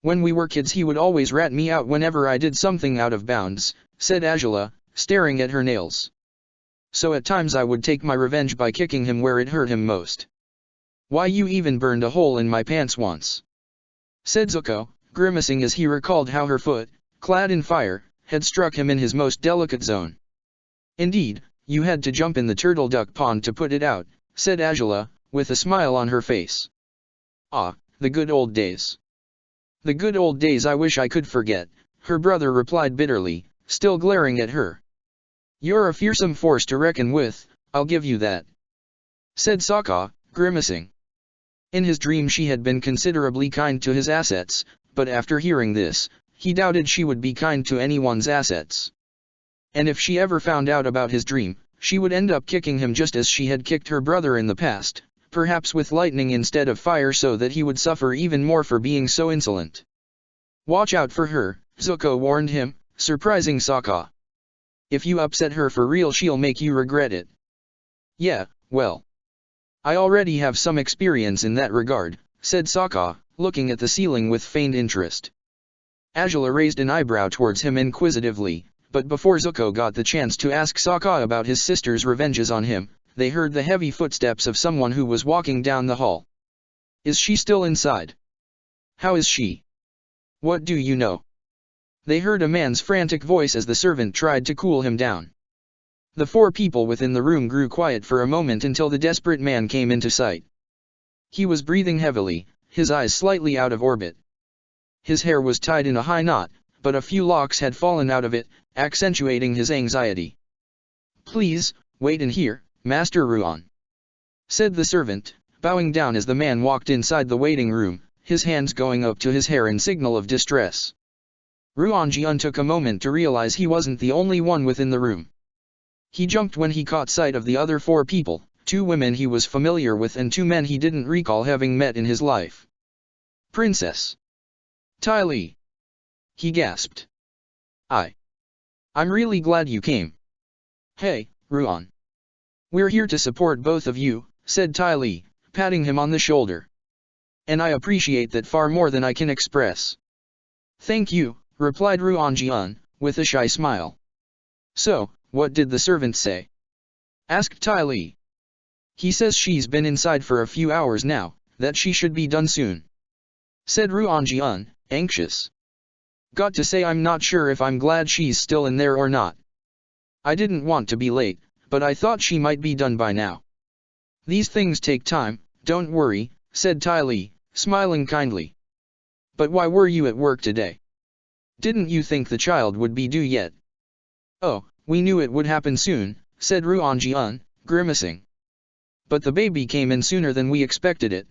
When we were kids he would always rat me out whenever I did something out of bounds, said Angela, staring at her nails. So at times I would take my revenge by kicking him where it hurt him most. Why, you even burned a hole in my pants once, said Zuko, grimacing as he recalled how her foot, clad in fire, had struck him in his most delicate zone. Indeed, you had to jump in the turtle duck pond to put it out, said Angela, with a smile on her face. Ah, the good old days. The good old days I wish I could forget, her brother replied bitterly, still glaring at her. You're a fearsome force to reckon with, I'll give you that, said Sokka, grimacing. In his dream she had been considerably kind to his assets, but after hearing this, he doubted she would be kind to anyone's assets. And if she ever found out about his dream, she would end up kicking him just as she had kicked her brother in the past, perhaps with lightning instead of fire, so that he would suffer even more for being so insolent. Watch out for her, Zuko warned him, surprising Sokka. If you upset her for real she'll make you regret it. Yeah, well, I already have some experience in that regard, said Sokka, looking at the ceiling with feigned interest. Angela raised an eyebrow towards him inquisitively, but before Zuko got the chance to ask Sokka about his sister's revenges on him, they heard the heavy footsteps of someone who was walking down the hall. Is she still inside? How is she? What do you know? They heard a man's frantic voice as the servant tried to cool him down. The four people within the room grew quiet for a moment until the desperate man came into sight. He was breathing heavily, his eyes slightly out of orbit. His hair was tied in a high knot, but a few locks had fallen out of it, accentuating his anxiety. "Please, wait in here, Master Ruan," said the servant, bowing down as the man walked inside the waiting room, his hands going up to his hair in signal of distress. Ruan Jian took a moment to realize he wasn't the only one within the room. He jumped when he caught sight of the other 4 people, 2 women he was familiar with and 2 men he didn't recall having met in his life. "Princess Tai Li," he gasped. I'm really glad you came." "Hey, Ruan. We're here to support both of you," said Tai Li, patting him on the shoulder. "And I appreciate that far more than I can express." "Thank you," replied Ruan Jian, with a shy smile. "So, what did the servant say?" asked Tai Li. "He says she's been inside for a few hours now, that she should be done soon," said Ruan Jian, anxious. "Got to say I'm not sure if I'm glad she's still in there or not. I didn't want to be late, but I thought she might be done by now." "These things take time, don't worry," said Tai Li, smiling kindly. "But why were you at work today? Didn't you think the child would be due yet?" "Oh, we knew it would happen soon," said Ruan Jian, grimacing. "But the baby came in sooner than we expected it.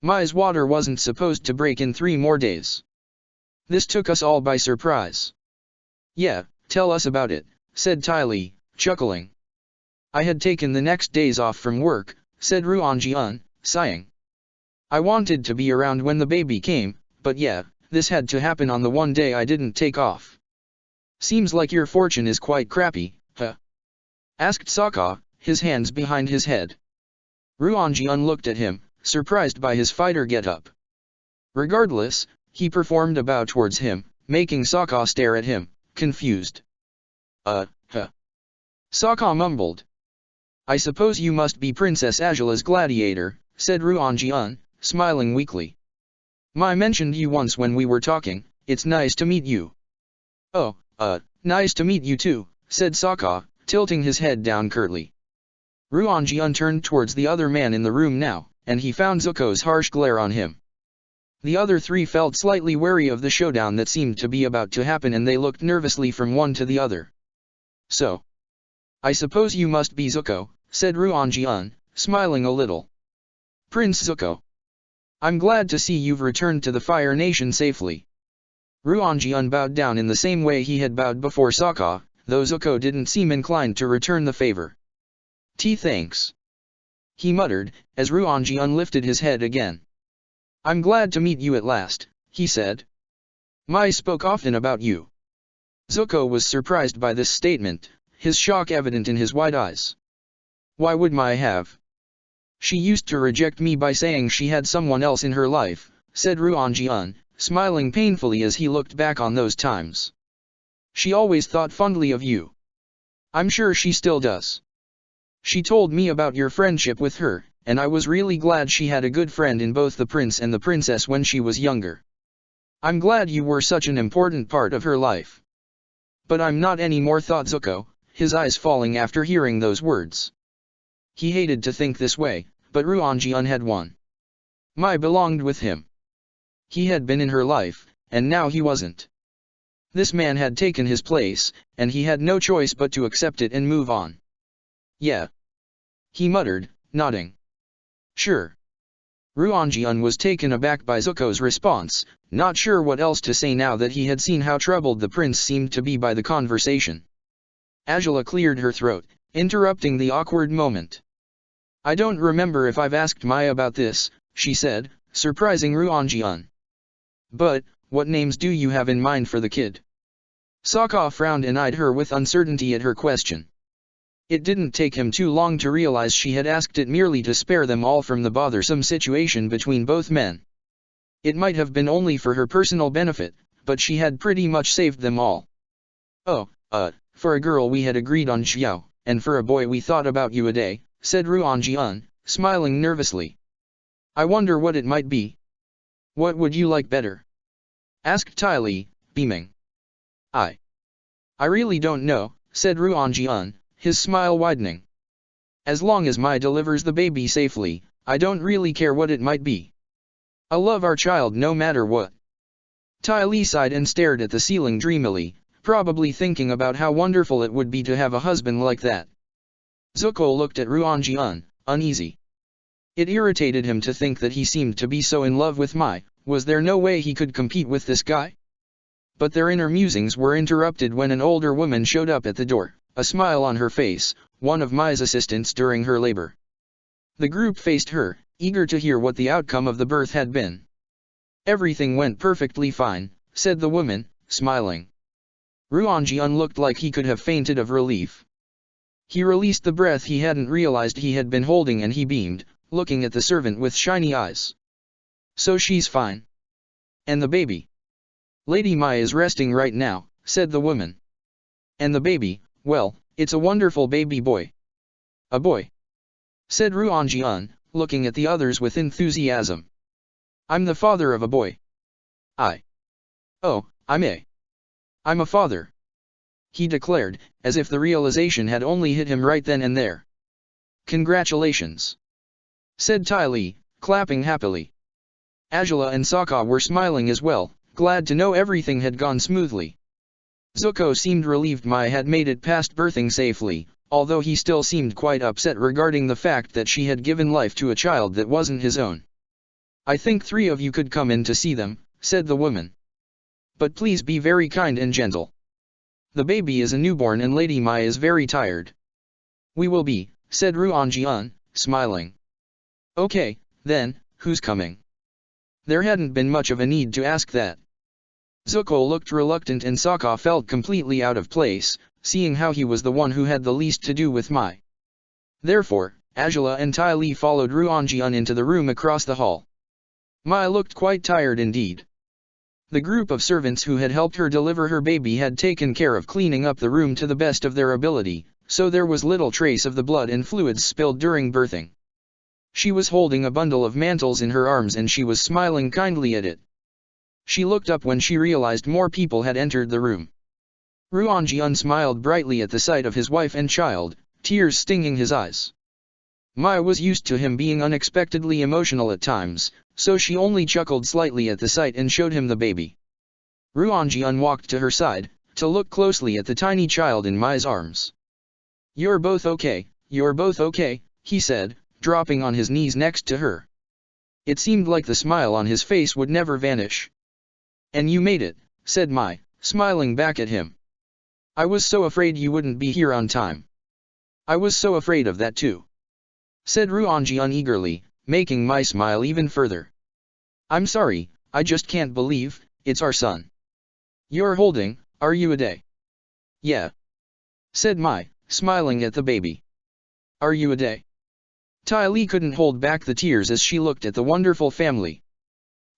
Mai's water wasn't supposed to break in 3 more days. This took us all by surprise." "Yeah, tell us about it," said Tai Li, chuckling. "I had taken the next days off from work," said Ruan Jian, sighing. "I wanted to be around when the baby came, but yeah, this had to happen on the one day I didn't take off." "Seems like your fortune is quite crappy, huh?" asked Sokka, his hands behind his head. Ruan Jian looked at him, surprised by his fighter get-up. Regardless, he performed a bow towards him, making Sokka stare at him, confused. Huh. Sokka mumbled. "I suppose you must be Princess Azula's gladiator," said Ruan Jian, smiling weakly. "Mai mentioned you once when we were talking, it's nice to meet you." "Oh, nice to meet you too," said Sokka, tilting his head down curtly. Ruan Jian turned towards the other man in the room now, and he found Zuko's harsh glare on him. The other 3 felt slightly wary of the showdown that seemed to be about to happen and they looked nervously from one to the other. "So, I suppose you must be Zuko," said Ruan Jian, smiling a little. "Prince Zuko. I'm glad to see you've returned to the Fire Nation safely." Ruan Jian bowed down in the same way he had bowed before Sokka, though Zuko didn't seem inclined to return the favor. Thanks," he muttered, as Ruan Jian lifted his head again. "I'm glad to meet you at last," he said. "Mai spoke often about you." Zuko was surprised by this statement, his shock evident in his wide eyes. "Why would Mai have? She used to reject me by saying she had someone else in her life," said Ruan Jian, smiling painfully as he looked back on those times. "She always thought fondly of you. I'm sure she still does. She told me about your friendship with her, and I was really glad she had a good friend in both the prince and the princess when she was younger. I'm glad you were such an important part of her life. But I'm not anymore," thought Zuko, his eyes falling after hearing those words. He hated to think this way, but Ruan Jian had won. Mai belonged with him. He had been in her life, and now he wasn't. This man had taken his place, and he had no choice but to accept it and move on. "Yeah," he muttered, nodding. "Sure." Ruan Jian was taken aback by Zuko's response, not sure what else to say now that he had seen how troubled the prince seemed to be by the conversation. Azula cleared her throat, interrupting the awkward moment. "I don't remember if I've asked Mai about this," she said, surprising Ruan Jian. "But, what names do you have in mind for the kid?" Sokka frowned and eyed her with uncertainty at her question. It didn't take him too long to realize she had asked it merely to spare them all from the bothersome situation between both men. It might have been only for her personal benefit, but she had pretty much saved them all. "Oh, for a girl we had agreed on Xiao, and for a boy we thought about you a day," said Ruan Jian, smiling nervously. "I wonder what it might be." "What would you like better?" asked Tai Li, beaming. I really don't know," said Ruan Jian, his smile widening. "As long as Mai delivers the baby safely, I don't really care what it might be. I'll love our child no matter what." Tai Li sighed and stared at the ceiling dreamily, probably thinking about how wonderful it would be to have a husband like that. Zuko looked at Ruan-Jian, uneasy. It irritated him to think that he seemed to be so in love with Mai. Was there no way he could compete with this guy? But their inner musings were interrupted when an older woman showed up at the door, a smile on her face, one of Mai's assistants during her labor. The group faced her, eager to hear what the outcome of the birth had been. Everything went perfectly fine, said the woman, smiling. Ruan-Jian looked like he could have fainted of relief. He released the breath he hadn't realized he had been holding and he beamed, looking at the servant with shiny eyes. So she's fine. And the baby? Lady Mai is resting right now, said the woman. And the baby, well, it's a wonderful baby boy. A boy? Said Ruan-Jian, looking at the others with enthusiasm. I'm the father of a boy. Oh, I'm a father. He declared, as if the realization had only hit him right then and there. Congratulations, said Ty Lee, clapping happily. Azula and Sokka were smiling as well, glad to know everything had gone smoothly. Zuko seemed relieved Mai had made it past birthing safely, although he still seemed quite upset regarding the fact that she had given life to a child that wasn't his own. I think 3 of you could come in to see them, said the woman. But please be very kind and gentle. The baby is a newborn and Lady Mai is very tired. We will be, said Ruan-Jian, smiling. Okay, then, who's coming? There hadn't been much of a need to ask that. Zuko looked reluctant and Sokka felt completely out of place, seeing how he was the one who had the least to do with Mai. Therefore, Azula and Ty Lee followed Ruan-Jian into the room across the hall. Mai looked quite tired indeed. The group of servants who had helped her deliver her baby had taken care of cleaning up the room to the best of their ability, so there was little trace of the blood and fluids spilled during birthing. She was holding a bundle of mantles in her arms and she was smiling kindly at it. She looked up when she realized more people had entered the room. Ruan-Jian smiled brightly at the sight of his wife and child, tears stinging his eyes. Mai was used to him being unexpectedly emotional at times, so she only chuckled slightly at the sight and showed him the baby. Ruan-Jian walked to her side, to look closely at the tiny child in Mai's arms. You're both okay, he said, dropping on his knees next to her. It seemed like the smile on his face would never vanish. And you made it, said Mai, smiling back at him. I was so afraid you wouldn't be here on time. I was so afraid of that too, said Ruan-Jian eagerly, making Mai smile even further. I'm sorry, I just can't believe, it's our son. You're holding, are you a day? Yeah, said Mai, smiling at the baby. Are you a day? Ty Lee couldn't hold back the tears as she looked at the wonderful family.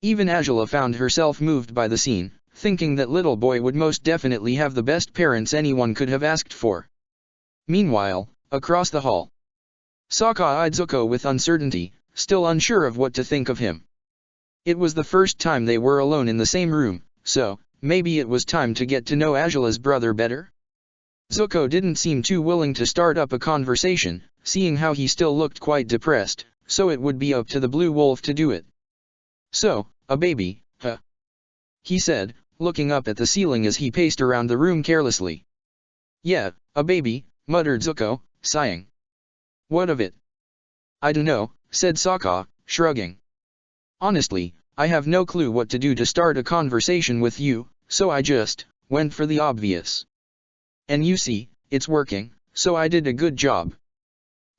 Even Azula found herself moved by the scene, thinking that little boy would most definitely have the best parents anyone could have asked for. Meanwhile, across the hall, Sokka eyed Zuko with uncertainty, still unsure of what to think of him. It was the first time they were alone in the same room, so, maybe it was time to get to know Azula's brother better? Zuko didn't seem too willing to start up a conversation, seeing how he still looked quite depressed, so it would be up to the Blue Wolf to do it. So, a baby, huh? He said, looking up at the ceiling as he paced around the room carelessly. Yeah, a baby, muttered Zuko, sighing. What of it? I dunno, said Sokka, shrugging. Honestly, I have no clue what to do to start a conversation with you, so I just went for the obvious. And you see, it's working, so I did a good job.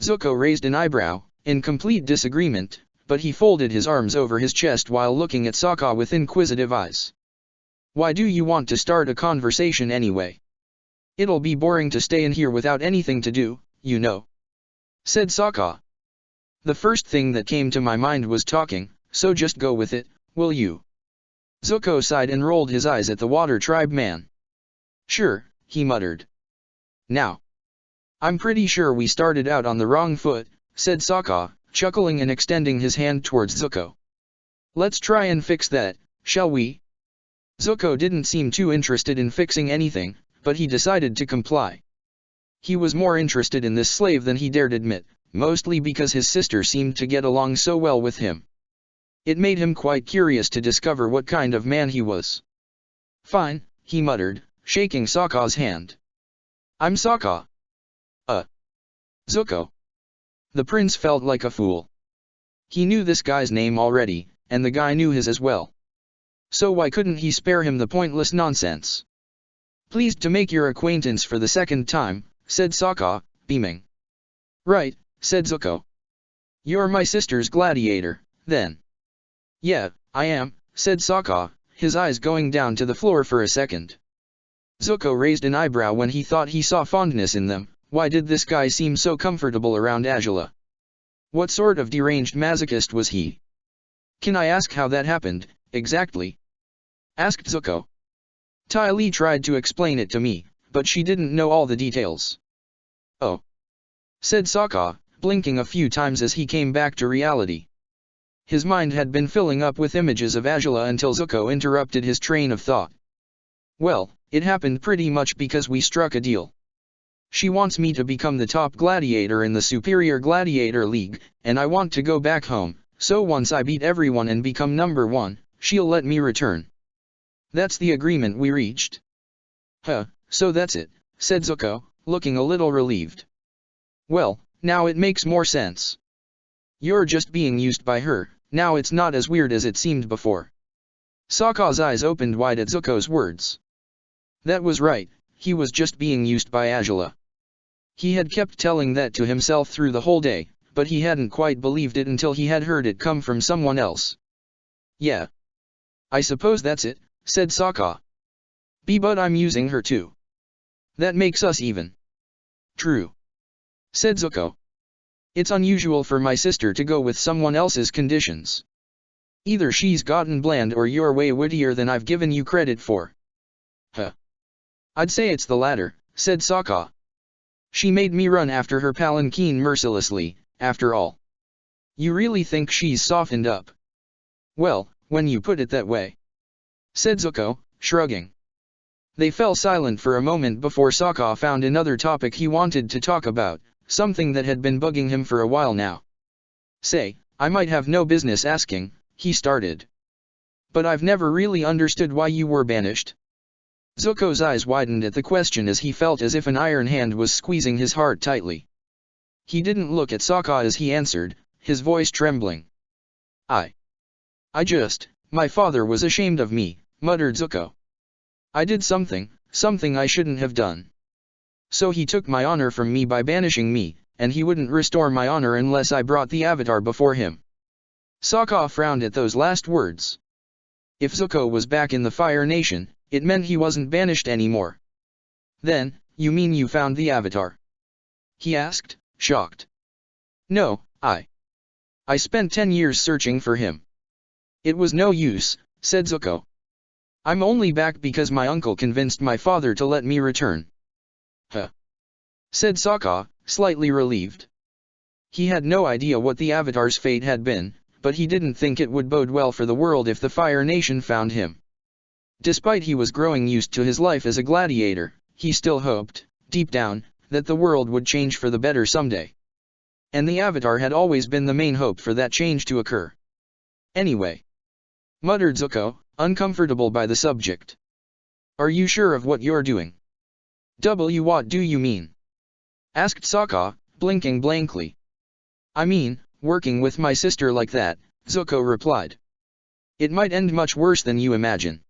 Zuko raised an eyebrow, in complete disagreement, but he folded his arms over his chest while looking at Sokka with inquisitive eyes. Why do you want to start a conversation anyway? It'll be boring to stay in here without anything to do, you know, said Sokka. The first thing that came to my mind was talking, so just go with it, will you? Zuko sighed and rolled his eyes at the Water Tribe man. Sure, he muttered. Now, I'm pretty sure we started out on the wrong foot, said Sokka, chuckling and extending his hand towards Zuko. Let's try and fix that, shall we? Zuko didn't seem too interested in fixing anything, but he decided to comply. He was more interested in this slave than he dared admit, mostly because his sister seemed to get along so well with him. It made him quite curious to discover what kind of man he was. Fine, he muttered, shaking Sokka's hand. I'm Sokka. Zuko. The prince felt like a fool. He knew this guy's name already, and the guy knew his as well. So why couldn't he spare him the pointless nonsense? Pleased to make your acquaintance for the second time, said Sokka, beaming. Right, said Zuko. You're my sister's gladiator, then. Yeah, I am, said Sokka, his eyes going down to the floor for a second. Zuko raised an eyebrow when he thought he saw fondness in them. Why did this guy seem so comfortable around Azula? What sort of deranged masochist was he? Can I ask how that happened, exactly? Asked Zuko. Ty Lee tried to explain it to me, but she didn't know all the details. Oh. Said Sokka, blinking a few times as he came back to reality. His mind had been filling up with images of Azula until Zuko interrupted his train of thought. Well, it happened pretty much because we struck a deal. She wants me to become the top gladiator in the Superior Gladiator League, and I want to go back home, so once I beat everyone and become number 1, she'll let me return. That's the agreement we reached. Huh, so that's it, said Zuko, looking a little relieved. Well, now it makes more sense. You're just being used by her, now it's not as weird as it seemed before. Sokka's eyes opened wide at Zuko's words. That was right, he was just being used by Azula. He had kept telling that to himself through the whole day, but he hadn't quite believed it until he had heard it come from someone else. Yeah. I suppose that's it, said Sokka. But I'm using her too. That makes us even. True. Said Zuko. It's unusual for my sister to go with someone else's conditions. Either she's gotten bland or you're way wittier than I've given you credit for. Huh. I'd say it's the latter, said Sokka. She made me run after her palanquin mercilessly, after all. You really think she's softened up? Well, when you put it that way. Said Zuko, shrugging. They fell silent for a moment before Sokka found another topic he wanted to talk about, something that had been bugging him for a while now. Say, I might have no business asking, he started. But I've never really understood why you were banished. Zuko's eyes widened at the question as he felt as if an iron hand was squeezing his heart tightly. He didn't look at Sokka as he answered, his voice trembling. My father was ashamed of me, muttered Zuko. I did something I shouldn't have done. So he took my honor from me by banishing me, and he wouldn't restore my honor unless I brought the Avatar before him. Sokka frowned at those last words. If Zuko was back in the Fire Nation, it meant he wasn't banished anymore. Then, you mean you found the Avatar? He asked, shocked. No, I spent 10 years searching for him. It was no use, said Zuko. I'm only back because my uncle convinced my father to let me return. Huh. Said Sokka, slightly relieved. He had no idea what the Avatar's fate had been, but he didn't think it would bode well for the world if the Fire Nation found him. Despite he was growing used to his life as a gladiator, he still hoped, deep down, that the world would change for the better someday. And the Avatar had always been the main hope for that change to occur. Anyway. Muttered Zuko, uncomfortable by the subject. Are you sure of what you're doing? What do you mean? Asked Sokka, blinking blankly. I mean, working with my sister like that, Zuko replied. It might end much worse than you imagine.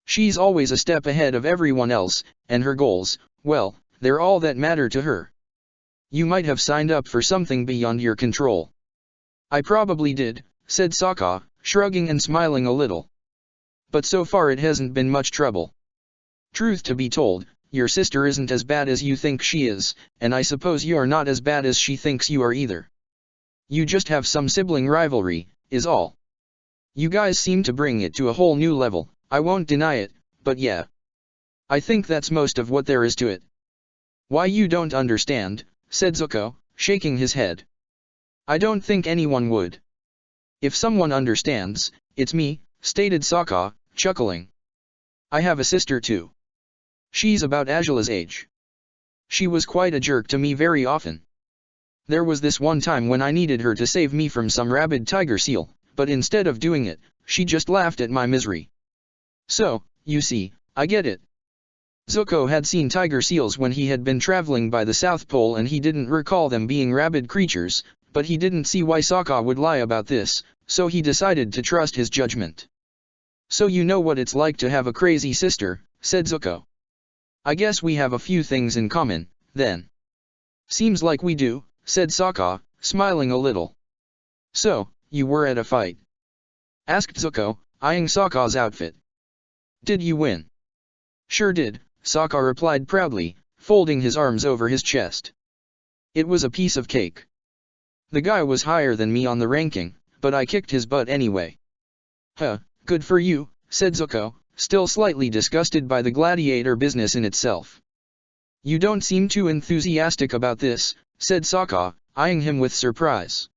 She's always a step ahead of everyone else, and her goals, well, they're all that matter to her. You might have signed up for something beyond your control. I probably did, said Sokka, shrugging and smiling a little. But so far it hasn't been much trouble. Truth to be told, your sister isn't as bad as you think she is, and I suppose you're not as bad as she thinks you are either. You just have some sibling rivalry, is all. You guys seem to bring it to a whole new level, I won't deny it, but yeah. I think that's most of what there is to it. Why you don't understand, said Zuko, shaking his head. I don't think anyone would. If someone understands, it's me, stated Sokka, chuckling. I have a sister too. She's about Azula's age. She was quite a jerk to me very often. There was this one time when I needed her to save me from some rabid tiger seal, but instead of doing it, she just laughed at my misery. So, you see, I get it. Zuko had seen tiger seals when he had been traveling by the South Pole and he didn't recall them being rabid creatures, but he didn't see why Sokka would lie about this, so he decided to trust his judgment. "So you know what it's like to have a crazy sister," said Zuko. "I guess we have a few things in common, then." "Seems like we do," said Sokka, smiling a little. "So, you were at a fight?" asked Zuko, eyeing Sokka's outfit. "Did you win?" "Sure did," Sokka replied proudly, folding his arms over his chest. "It was a piece of cake. The guy was higher than me on the ranking, but I kicked his butt anyway." "Huh, good for you," said Zuko, still slightly disgusted by the gladiator business in itself. "You don't seem too enthusiastic about this," said Sokka, eyeing him with surprise.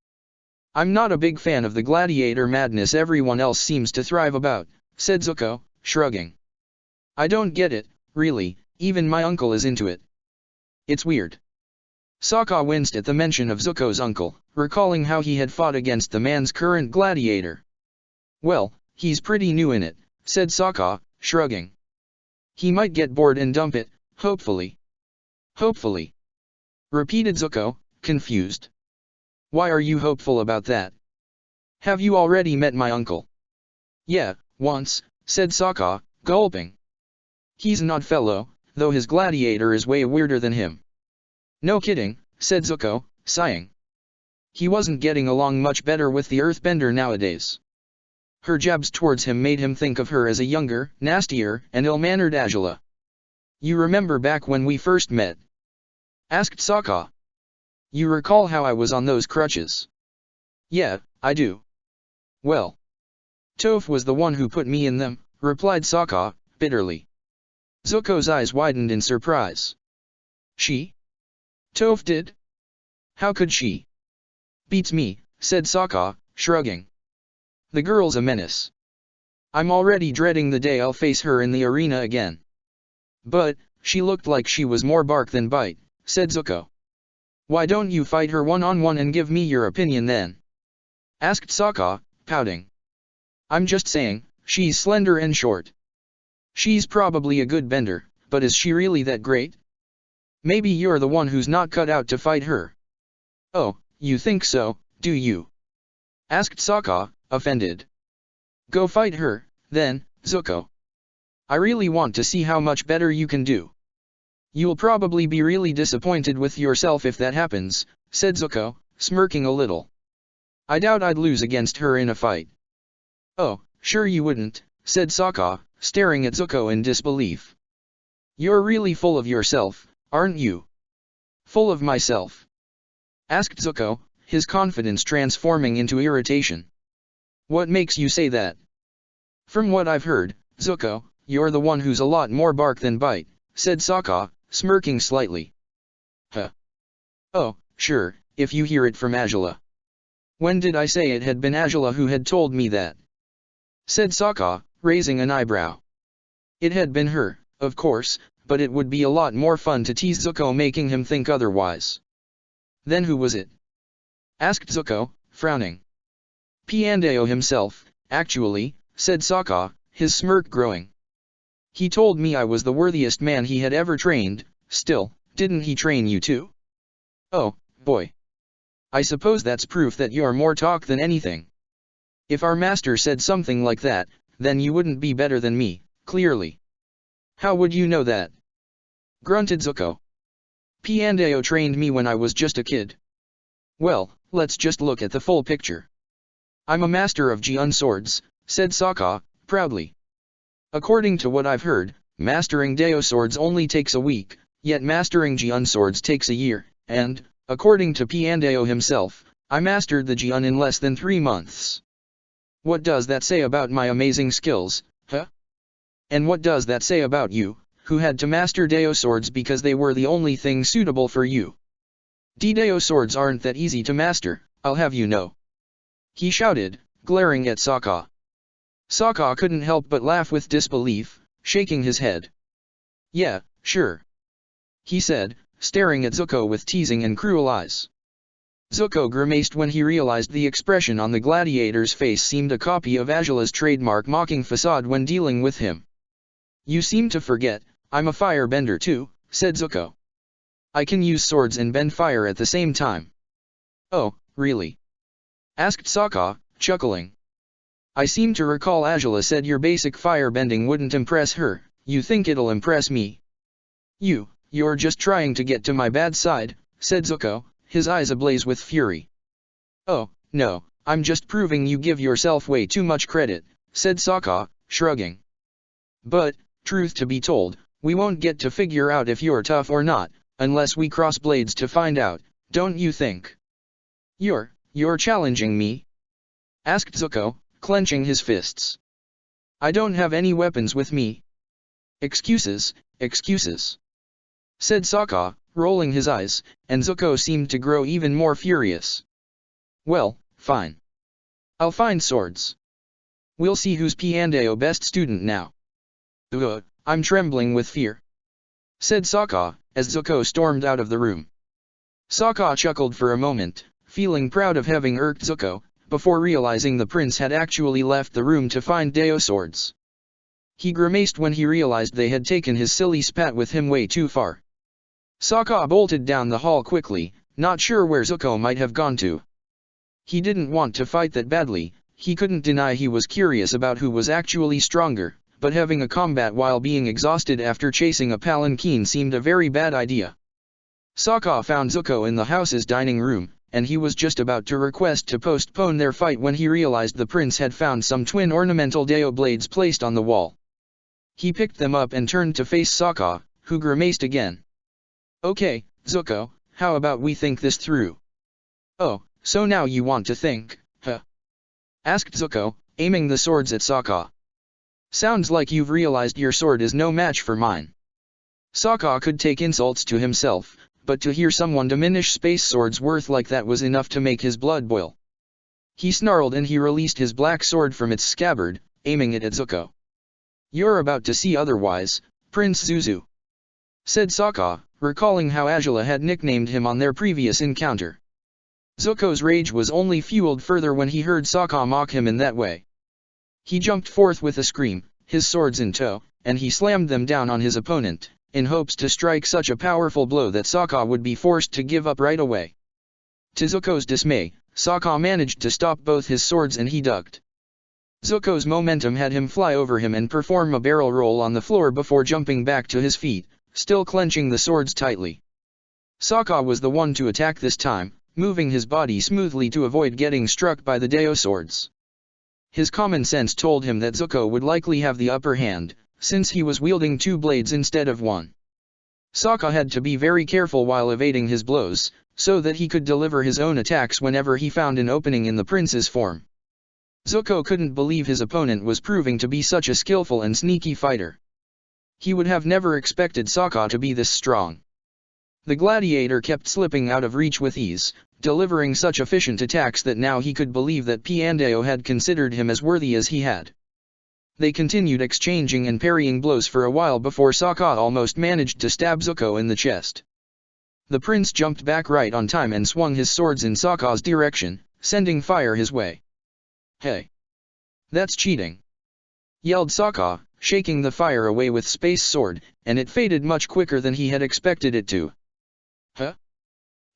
"I'm not a big fan of the gladiator madness everyone else seems to thrive about," said Zuko, shrugging. "I don't get it, really, even my uncle is into it. It's weird." Sokka winced at the mention of Zuko's uncle, recalling how he had fought against the man's current gladiator. "Well, he's pretty new in it," said Sokka, shrugging. "He might get bored and dump it, hopefully." "Hopefully?" repeated Zuko, confused. "Why are you hopeful about that? Have you already met my uncle?" "Yeah, once," said Sokka, gulping. "He's an odd fellow, though his gladiator is way weirder than him." "No kidding," said Zuko, sighing. "He wasn't getting along much better with the earthbender nowadays." Her jabs towards him made him think of her as a younger, nastier, and ill-mannered Angela. "You remember back when we first met?" asked Sokka. "You recall how I was on those crutches?" "Yeah, I do." "Well, Toph was the one who put me in them," replied Sokka, bitterly. Zuko's eyes widened in surprise. "She? Toph did? How could she?" "Beats me," said Sokka, shrugging. "The girl's a menace. I'm already dreading the day I'll face her in the arena again." "But, she looked like she was more bark than bite," said Zuko. "Why don't you fight her one-on-one and give me your opinion then?" asked Sokka, pouting. "I'm just saying, she's slender and short. She's probably a good bender, but is she really that great? Maybe you're the one who's not cut out to fight her." "Oh, you think so, do you?" asked Sokka, offended. "Go fight her, then, Zuko. I really want to see how much better you can do." "You'll probably be really disappointed with yourself if that happens," said Zuko, smirking a little. "I doubt I'd lose against her in a fight." "Oh, sure you wouldn't," said Sokka, staring at Zuko in disbelief. "You're really full of yourself, aren't you?" "Full of myself?" asked Zuko, his confidence transforming into irritation. "What makes you say that?" "From what I've heard, Zuko, you're the one who's a lot more bark than bite," said Sokka, smirking slightly. "Huh. Oh, sure, if you hear it from Angela." "When did I say it had been Angela who had told me that?" said Sokka, raising an eyebrow. It had been her, of course, but it would be a lot more fun to tease Zuko, making him think otherwise. "Then who was it?" asked Zuko, frowning. "Piandao himself, actually," said Sokka, his smirk growing. "He told me I was the worthiest man he had ever trained. Still, didn't he train you too?" "Oh, boy. I suppose that's proof that you're more talk than anything. If our master said something like that, then you wouldn't be better than me, clearly." "How would you know that?" grunted Zuko. "Piandao trained me when I was just a kid." "Well, let's just look at the full picture." "I'm a master of Jian swords," said Sokka, proudly. "According to what I've heard, mastering Dao swords only takes a week, yet mastering Jian swords takes a year, and, according to Piandao himself, I mastered the Jian in less than 3 months. What does that say about my amazing skills, huh? And what does that say about you, who had to master Dao swords because they were the only thing suitable for you? Dao swords aren't that easy to master, I'll have you know," he shouted, glaring at Sokka. Sokka couldn't help but laugh with disbelief, shaking his head. "Yeah, sure," he said, staring at Zuko with teasing and cruel eyes. Zuko grimaced when he realized the expression on the gladiator's face seemed a copy of Angela's trademark mocking facade when dealing with him. "You seem to forget," I'm a firebender too, said Zuko. I can use swords and bend fire at the same time. Oh, really? Asked Sokka, chuckling. I seem to recall Angela said your basic firebending wouldn't impress her. You think it'll impress me? You're just trying to get to my bad side, said Zuko, his eyes ablaze with fury. Oh, no, I'm just proving you give yourself way too much credit, said Sokka, shrugging. But, truth to be told, we won't get to figure out if you're tough or not, unless we cross blades to find out, don't you think? You're challenging me? Asked Zuko, clenching his fists. I don't have any weapons with me. Excuses, said Sokka, rolling his eyes, and Zuko seemed to grow even more furious. Well, fine. I'll find swords. We'll see who's Piandao best student now. I'm trembling with fear, said Sokka, as Zuko stormed out of the room. Sokka chuckled for a moment, feeling proud of having irked Zuko, before realizing the prince had actually left the room to find Dao swords. He grimaced when he realized they had taken his silly spat with him way too far. Sokka bolted down the hall quickly, not sure where Zuko might have gone to. He didn't want to fight that badly, he couldn't deny he was curious about who was actually stronger, but having a combat while being exhausted after chasing a palanquin seemed a very bad idea. Sokka found Zuko in the house's dining room, and he was just about to request to postpone their fight when he realized the prince had found some twin ornamental Dao blades placed on the wall. He picked them up and turned to face Sokka, who grimaced again. Okay, Zuko, how about we think this through? Oh, so now you want to think, huh? Asked Zuko, aiming the swords at Sokka. Sounds like you've realized your sword is no match for mine. Sokka could take insults to himself, but to hear someone diminish Space Sword's worth like that was enough to make his blood boil. He snarled and he released his black sword from its scabbard, aiming it at Zuko. You're about to see otherwise, Prince Zuzu, said Sokka, recalling how Angela had nicknamed him on their previous encounter. Zuko's rage was only fueled further when he heard Sokka mock him in that way. He jumped forth with a scream, his swords in tow, and he slammed them down on his opponent, in hopes to strike such a powerful blow that Sokka would be forced to give up right away. To Zuko's dismay, Sokka managed to stop both his swords and he ducked. Zuko's momentum had him fly over him and perform a barrel roll on the floor before jumping back to his feet, still clenching the swords tightly. Sokka was the one to attack this time, moving his body smoothly to avoid getting struck by the Dao swords. His common sense told him that Zuko would likely have the upper hand, since he was wielding two blades instead of one. Sokka had to be very careful while evading his blows, so that he could deliver his own attacks whenever he found an opening in the prince's form. Zuko couldn't believe his opponent was proving to be such a skillful and sneaky fighter. He would have never expected Sokka to be this strong. The gladiator kept slipping out of reach with ease, delivering such efficient attacks that now he could believe that Piandao had considered him as worthy as he had. They continued exchanging and parrying blows for a while before Sokka almost managed to stab Zuko in the chest. The prince jumped back right on time and swung his swords in Sokka's direction, sending fire his way. Hey! That's cheating! Yelled Sokka, shaking the fire away with Space Sword, and it faded much quicker than he had expected it to. Huh?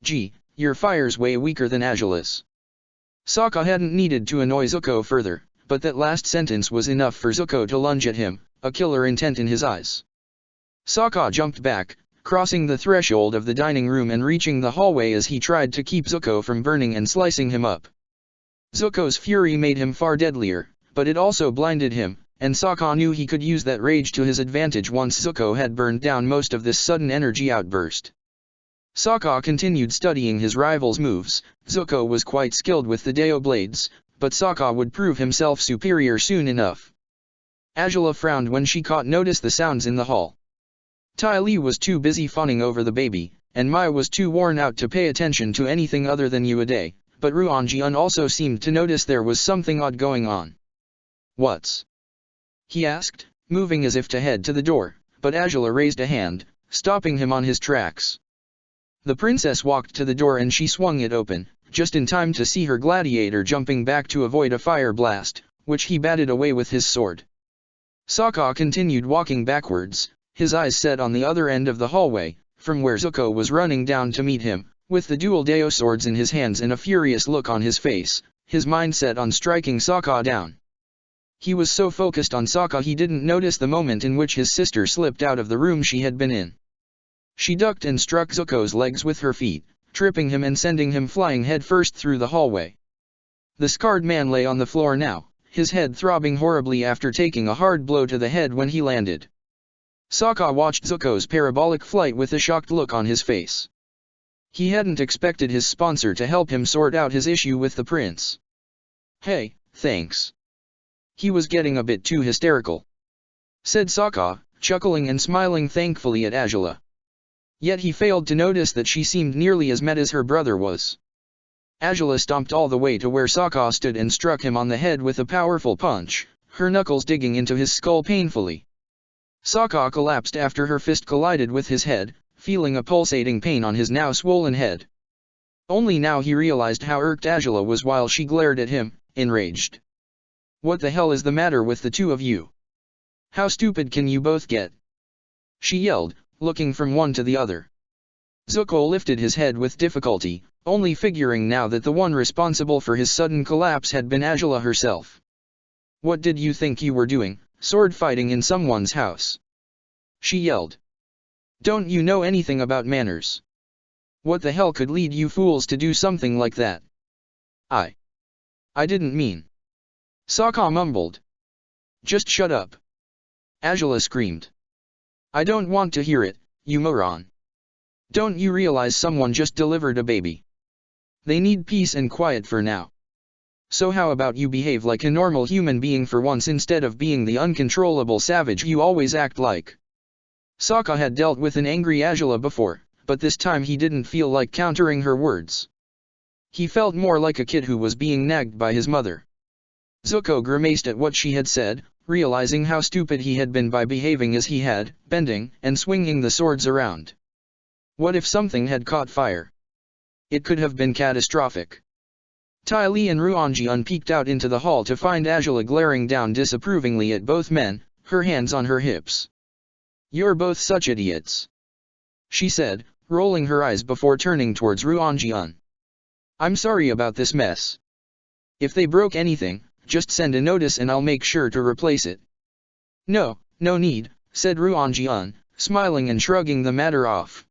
Gee, your fire's way weaker than Angela's. Sokka hadn't needed to annoy Zuko further, but that last sentence was enough for Zuko to lunge at him, a killer intent in his eyes. Sokka jumped back, crossing the threshold of the dining room and reaching the hallway as he tried to keep Zuko from burning and slicing him up. Zuko's fury made him far deadlier, but it also blinded him, and Sokka knew he could use that rage to his advantage once Zuko had burned down most of this sudden energy outburst. Sokka continued studying his rival's moves. Zuko was quite skilled with the Dao blades, but Sokka would prove himself superior soon enough. Angela frowned when she noticed the sounds in the hall. Ty Lee was too busy fawning over the baby, and Mai was too worn out to pay attention to anything other than Uday, but Ruan Jian also seemed to notice there was something odd going on. What's? He asked, moving as if to head to the door, but Angela raised a hand, stopping him on his tracks. The princess walked to the door and she swung it open, just in time to see her gladiator jumping back to avoid a fire blast, which he batted away with his sword. Sokka continued walking backwards, his eyes set on the other end of the hallway, from where Zuko was running down to meet him, with the dual Deo swords in his hands and a furious look on his face, his mind set on striking Sokka down. He was so focused on Sokka he didn't notice the moment in which his sister slipped out of the room she had been in. She ducked and struck Zuko's legs with her feet, tripping him and sending him flying headfirst through the hallway. The scarred man lay on the floor now, his head throbbing horribly after taking a hard blow to the head when he landed. Sokka watched Zuko's parabolic flight with a shocked look on his face. He hadn't expected his sponsor to help him sort out his issue with the prince. "Hey, thanks. He was getting a bit too hysterical," said Sokka, chuckling and smiling thankfully at Azula. Yet he failed to notice that she seemed nearly as mad as her brother was. Azula stomped all the way to where Sokka stood and struck him on the head with a powerful punch, her knuckles digging into his skull painfully. Sokka collapsed after her fist collided with his head, feeling a pulsating pain on his now swollen head. Only now he realized how irked Azula was while she glared at him, enraged. "What the hell is the matter with the two of you? How stupid can you both get?" she yelled, looking from one to the other. Zuko lifted his head with difficulty, only figuring now that the one responsible for his sudden collapse had been Azula herself. "What did you think you were doing, sword fighting in someone's house?" she yelled. "Don't you know anything about manners? What the hell could lead you fools to do something like that?" I didn't mean." Sokka mumbled. "Just shut up!" Azula screamed. "I don't want to hear it, you moron. Don't you realize someone just delivered a baby? They need peace and quiet for now. So how about you behave like a normal human being for once instead of being the uncontrollable savage you always act like?" Sokka had dealt with an angry Azula before, but this time he didn't feel like countering her words. He felt more like a kid who was being nagged by his mother. Zuko grimaced at what she had said, realizing how stupid he had been by behaving as he had, bending and swinging the swords around. What if something had caught fire? It could have been catastrophic. Ty Lee and Ruan Jian peeked out into the hall to find Azula glaring down disapprovingly at both men, her hands on her hips. "You're both such idiots," she said, rolling her eyes before turning towards Ruan Jian. "I'm sorry about this mess. If they broke anything, just send a notice and I'll make sure to replace it." No need," said Ruan Jian, smiling and shrugging the matter off.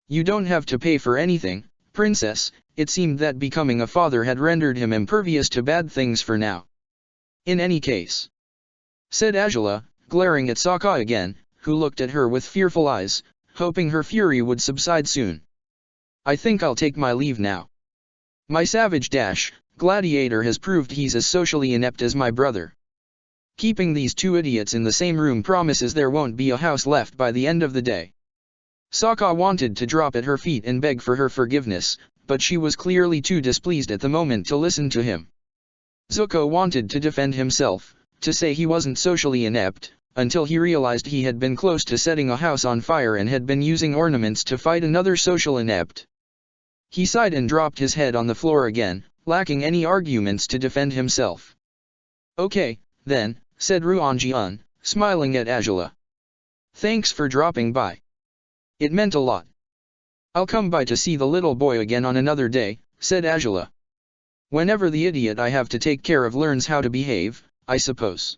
"You don't have to pay for anything, princess." It seemed that becoming a father had rendered him impervious to bad things for now. "In any case," said Azula, glaring at Sokka again, who looked at her with fearful eyes, hoping her fury would subside soon. "I think I'll take my leave now. My savage Gladiator has proved he's as socially inept as my brother. Keeping these two idiots in the same room promises there won't be a house left by the end of the day." Sokka wanted to drop at her feet and beg for her forgiveness, but she was clearly too displeased at the moment to listen to him. Zuko wanted to defend himself, to say he wasn't socially inept, until he realized he had been close to setting a house on fire and had been using ornaments to fight another social inept. He sighed and dropped his head on the floor again, lacking any arguments to defend himself. "Okay, then," said Ruan Jian, smiling at Azula. "Thanks for dropping by. It meant a lot." "I'll come by to see the little boy again on another day," said Azula. "Whenever the idiot I have to take care of learns how to behave, I suppose."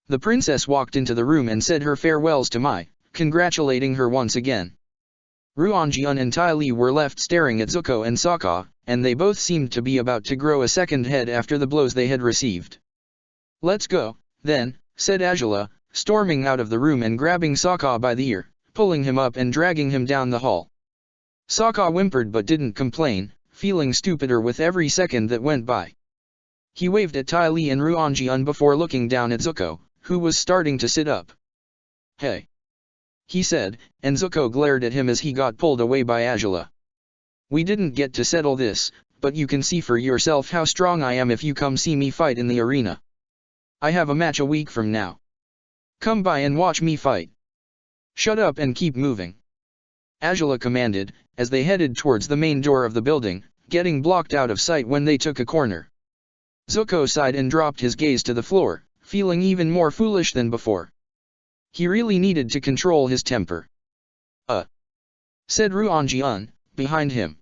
The princess walked into the room and said her farewells to Mai, congratulating her once again. Ruan Jian and Ty Lee were left staring at Zuko and Sokka, and they both seemed to be about to grow a second head after the blows they had received. "Let's go, then," said Azula, storming out of the room and grabbing Sokka by the ear, pulling him up and dragging him down the hall. Sokka whimpered but didn't complain, feeling stupider with every second that went by. He waved at Ty Lee and Ruan Jian before looking down at Zuko, who was starting to sit up. "Hey," he said, and Zuko glared at him as he got pulled away by Azula. "We didn't get to settle this, but you can see for yourself how strong I am if you come see me fight in the arena. I have a match a week from now. Come by and watch me fight." "Shut up and keep moving," Azula commanded, as they headed towards the main door of the building, getting blocked out of sight when they took a corner. Zuko sighed and dropped his gaze to the floor, feeling even more foolish than before. He really needed to control his temper. Said Ruan-jian, behind him.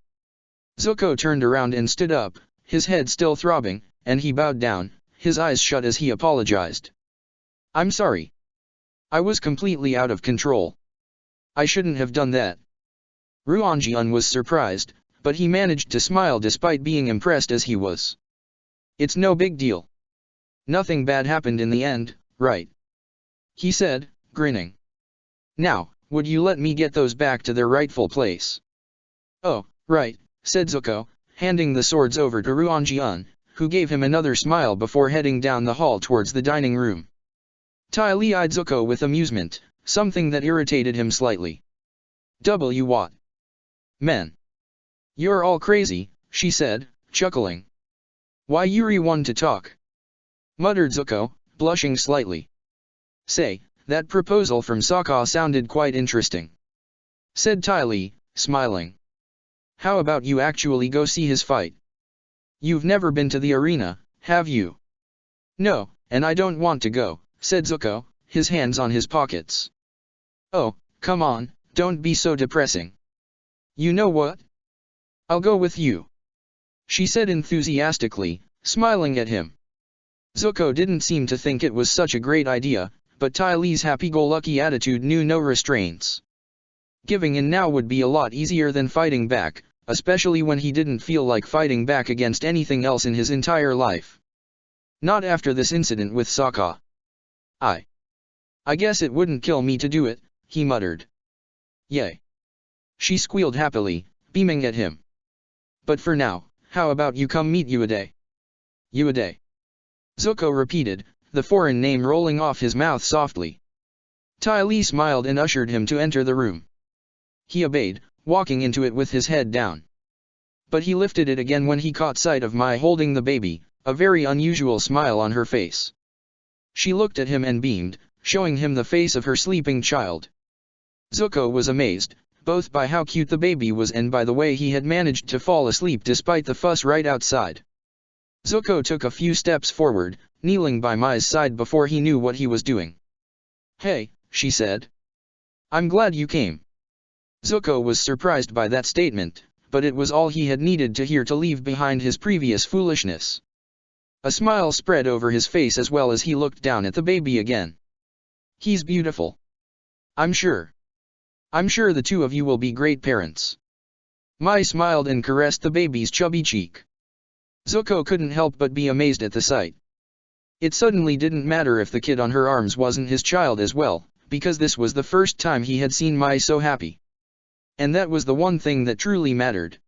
Zuko turned around and stood up, his head still throbbing, and he bowed down, his eyes shut as he apologized. I'm sorry. I was completely out of control. I shouldn't have done that. Ruan-jian was surprised, but he managed to smile despite being impressed as he was. It's no big deal. Nothing bad happened in the end, right? He said, grinning. Now, would you let me get those back to their rightful place? Oh, right, said Zuko, handing the swords over to Ruan-jian, who gave him another smile before heading down the hall towards the dining room. Ty Lee eyed Zuko with amusement, something that irritated him slightly. What? Men. You're all crazy, she said, chuckling. Why Yuri want to talk? Muttered Zuko, blushing slightly. Say, that proposal from Sokka sounded quite interesting. Said Ty Lee, smiling. How about you actually go see his fight? You've never been to the arena, have you? No, and I don't want to go, said Zuko, his hands on his pockets. Oh, come on, don't be so depressing. You know what? I'll go with you. She said enthusiastically, smiling at him. Zuko didn't seem to think it was such a great idea, but Ty Lee's happy-go-lucky attitude knew no restraints. Giving in now would be a lot easier than fighting back, especially when he didn't feel like fighting back against anything else in his entire life. Not after this incident with Sokka. I guess it wouldn't kill me to do it, he muttered. Yay. She squealed happily, beaming at him. But for now, how about you come meet Uade? Uade. Zuko repeated, the foreign name rolling off his mouth softly. Ty Lee smiled and ushered him to enter the room. He obeyed, walking into it with his head down. But he lifted it again when he caught sight of Mai holding the baby, a very unusual smile on her face. She looked at him and beamed, showing him the face of her sleeping child. Zuko was amazed, both by how cute the baby was and by the way he had managed to fall asleep despite the fuss right outside. Zuko took a few steps forward, kneeling by Mai's side before he knew what he was doing. Hey, she said. I'm glad you came. Zuko was surprised by that statement, but it was all he had needed to hear to leave behind his previous foolishness. A smile spread over his face as well as he looked down at the baby again. He's beautiful. I'm sure. I'm sure the two of you will be great parents. Mai smiled and caressed the baby's chubby cheek. Zuko couldn't help but be amazed at the sight. It suddenly didn't matter if the kid on her arms wasn't his child as well, because this was the first time he had seen Mai so happy. And that was the one thing that truly mattered.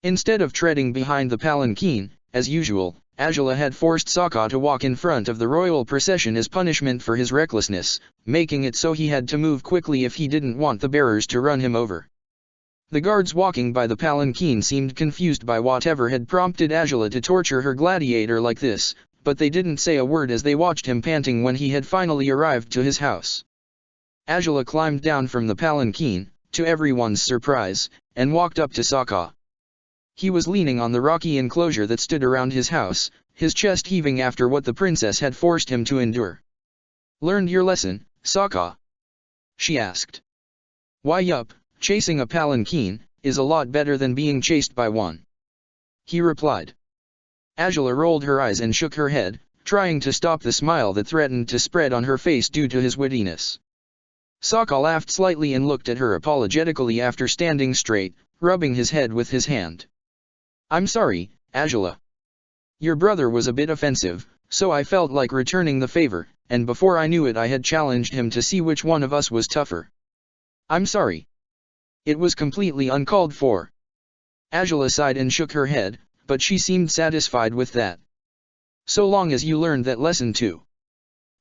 Instead of treading behind the palanquin, as usual, Azula had forced Sokka to walk in front of the royal procession as punishment for his recklessness, making it so he had to move quickly if he didn't want the bearers to run him over. The guards walking by the palanquin seemed confused by whatever had prompted Azula to torture her gladiator like this, but they didn't say a word as they watched him panting when he had finally arrived to his house. Azula climbed down from the palanquin, to everyone's surprise, and walked up to Sokka. He was leaning on the rocky enclosure that stood around his house, his chest heaving after what the princess had forced him to endure. Learned your lesson, Sokka? She asked. Why yup, chasing a palanquin is a lot better than being chased by one. He replied. Azula rolled her eyes and shook her head, trying to stop the smile that threatened to spread on her face due to his wittiness. Sokka laughed slightly and looked at her apologetically after standing straight, rubbing his head with his hand. I'm sorry, Azula. Your brother was a bit offensive, so I felt like returning the favor, and before I knew it I had challenged him to see which one of us was tougher. I'm sorry. It was completely uncalled for. Azula sighed and shook her head, but she seemed satisfied with that. So long as you learned that lesson too.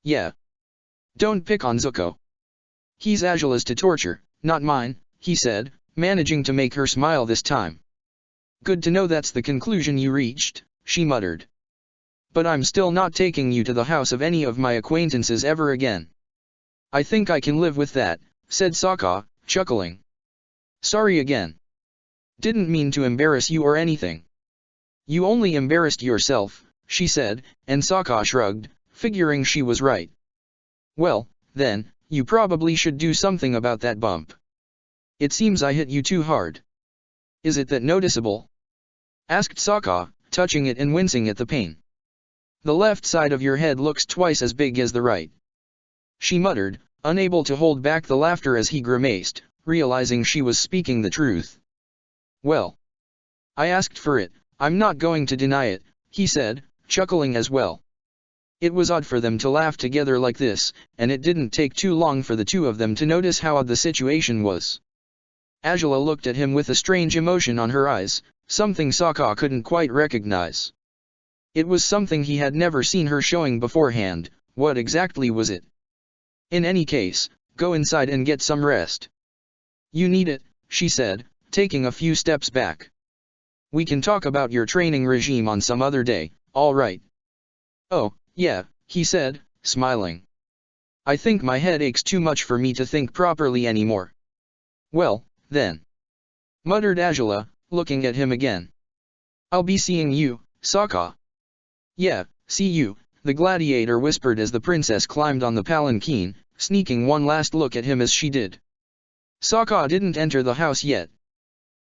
Yeah. Don't pick on Zuko. He's Azula's to torture, not mine, he said, managing to make her smile this time. Good to know that's the conclusion you reached, she muttered. But I'm still not taking you to the house of any of my acquaintances ever again. I think I can live with that, said Sokka, chuckling. Sorry again. Didn't mean to embarrass you or anything. You only embarrassed yourself, she said, and Sokka shrugged, figuring she was right. Well, then, You probably should do something about that bump. It seems I hit you too hard. Is it that noticeable? Asked Sokka, touching it and wincing at the pain. The left side of your head looks twice as big as the right. She muttered, unable to hold back the laughter as he grimaced, realizing she was speaking the truth. Well, I asked for it, I'm not going to deny it, he said, chuckling as well. It was odd for them to laugh together like this, and it didn't take too long for the two of them to notice how odd the situation was. Angela looked at him with a strange emotion on her eyes, something Sokka couldn't quite recognize. It was something he had never seen her showing beforehand. What exactly was it? In any case, go inside and get some rest. You need it, she said, taking a few steps back. We can talk about your training regime on some other day, all right? Oh, yeah, he said, smiling. I think my head aches too much for me to think properly anymore. Well, then, muttered Angela, looking at him again. I'll be seeing you, Sokka. Yeah, see you, the gladiator whispered as the princess climbed on the palanquin, sneaking one last look at him as she did. Sokka didn't enter the house yet.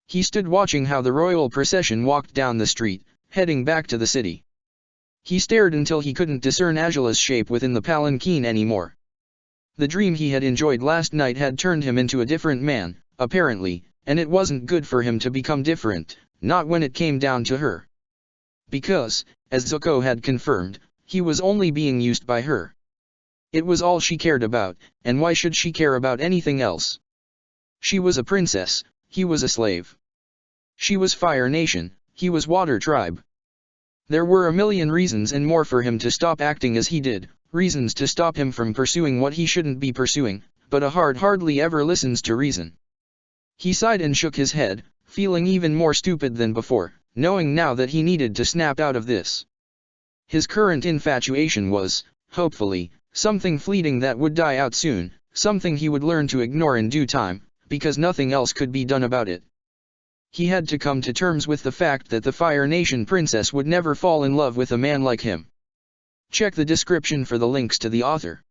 He stood watching how the royal procession walked down the street, heading back to the city. He stared until he couldn't discern Angela's shape within the palanquin anymore. The dream he had enjoyed last night had turned him into a different man, apparently, and it wasn't good for him to become different, not when it came down to her. Because, as Zuko had confirmed, he was only being used by her. It was all she cared about, and why should she care about anything else? She was a princess, he was a slave. She was Fire Nation, he was Water Tribe. There were a million reasons and more for him to stop acting as he did, reasons to stop him from pursuing what he shouldn't be pursuing, but a heart hardly ever listens to reason. He sighed and shook his head, feeling even more stupid than before, knowing now that he needed to snap out of this. His current infatuation was, hopefully, something fleeting that would die out soon, something he would learn to ignore in due time, because nothing else could be done about it. He had to come to terms with the fact that the Fire Nation princess would never fall in love with a man like him. Check the description for the links to the author.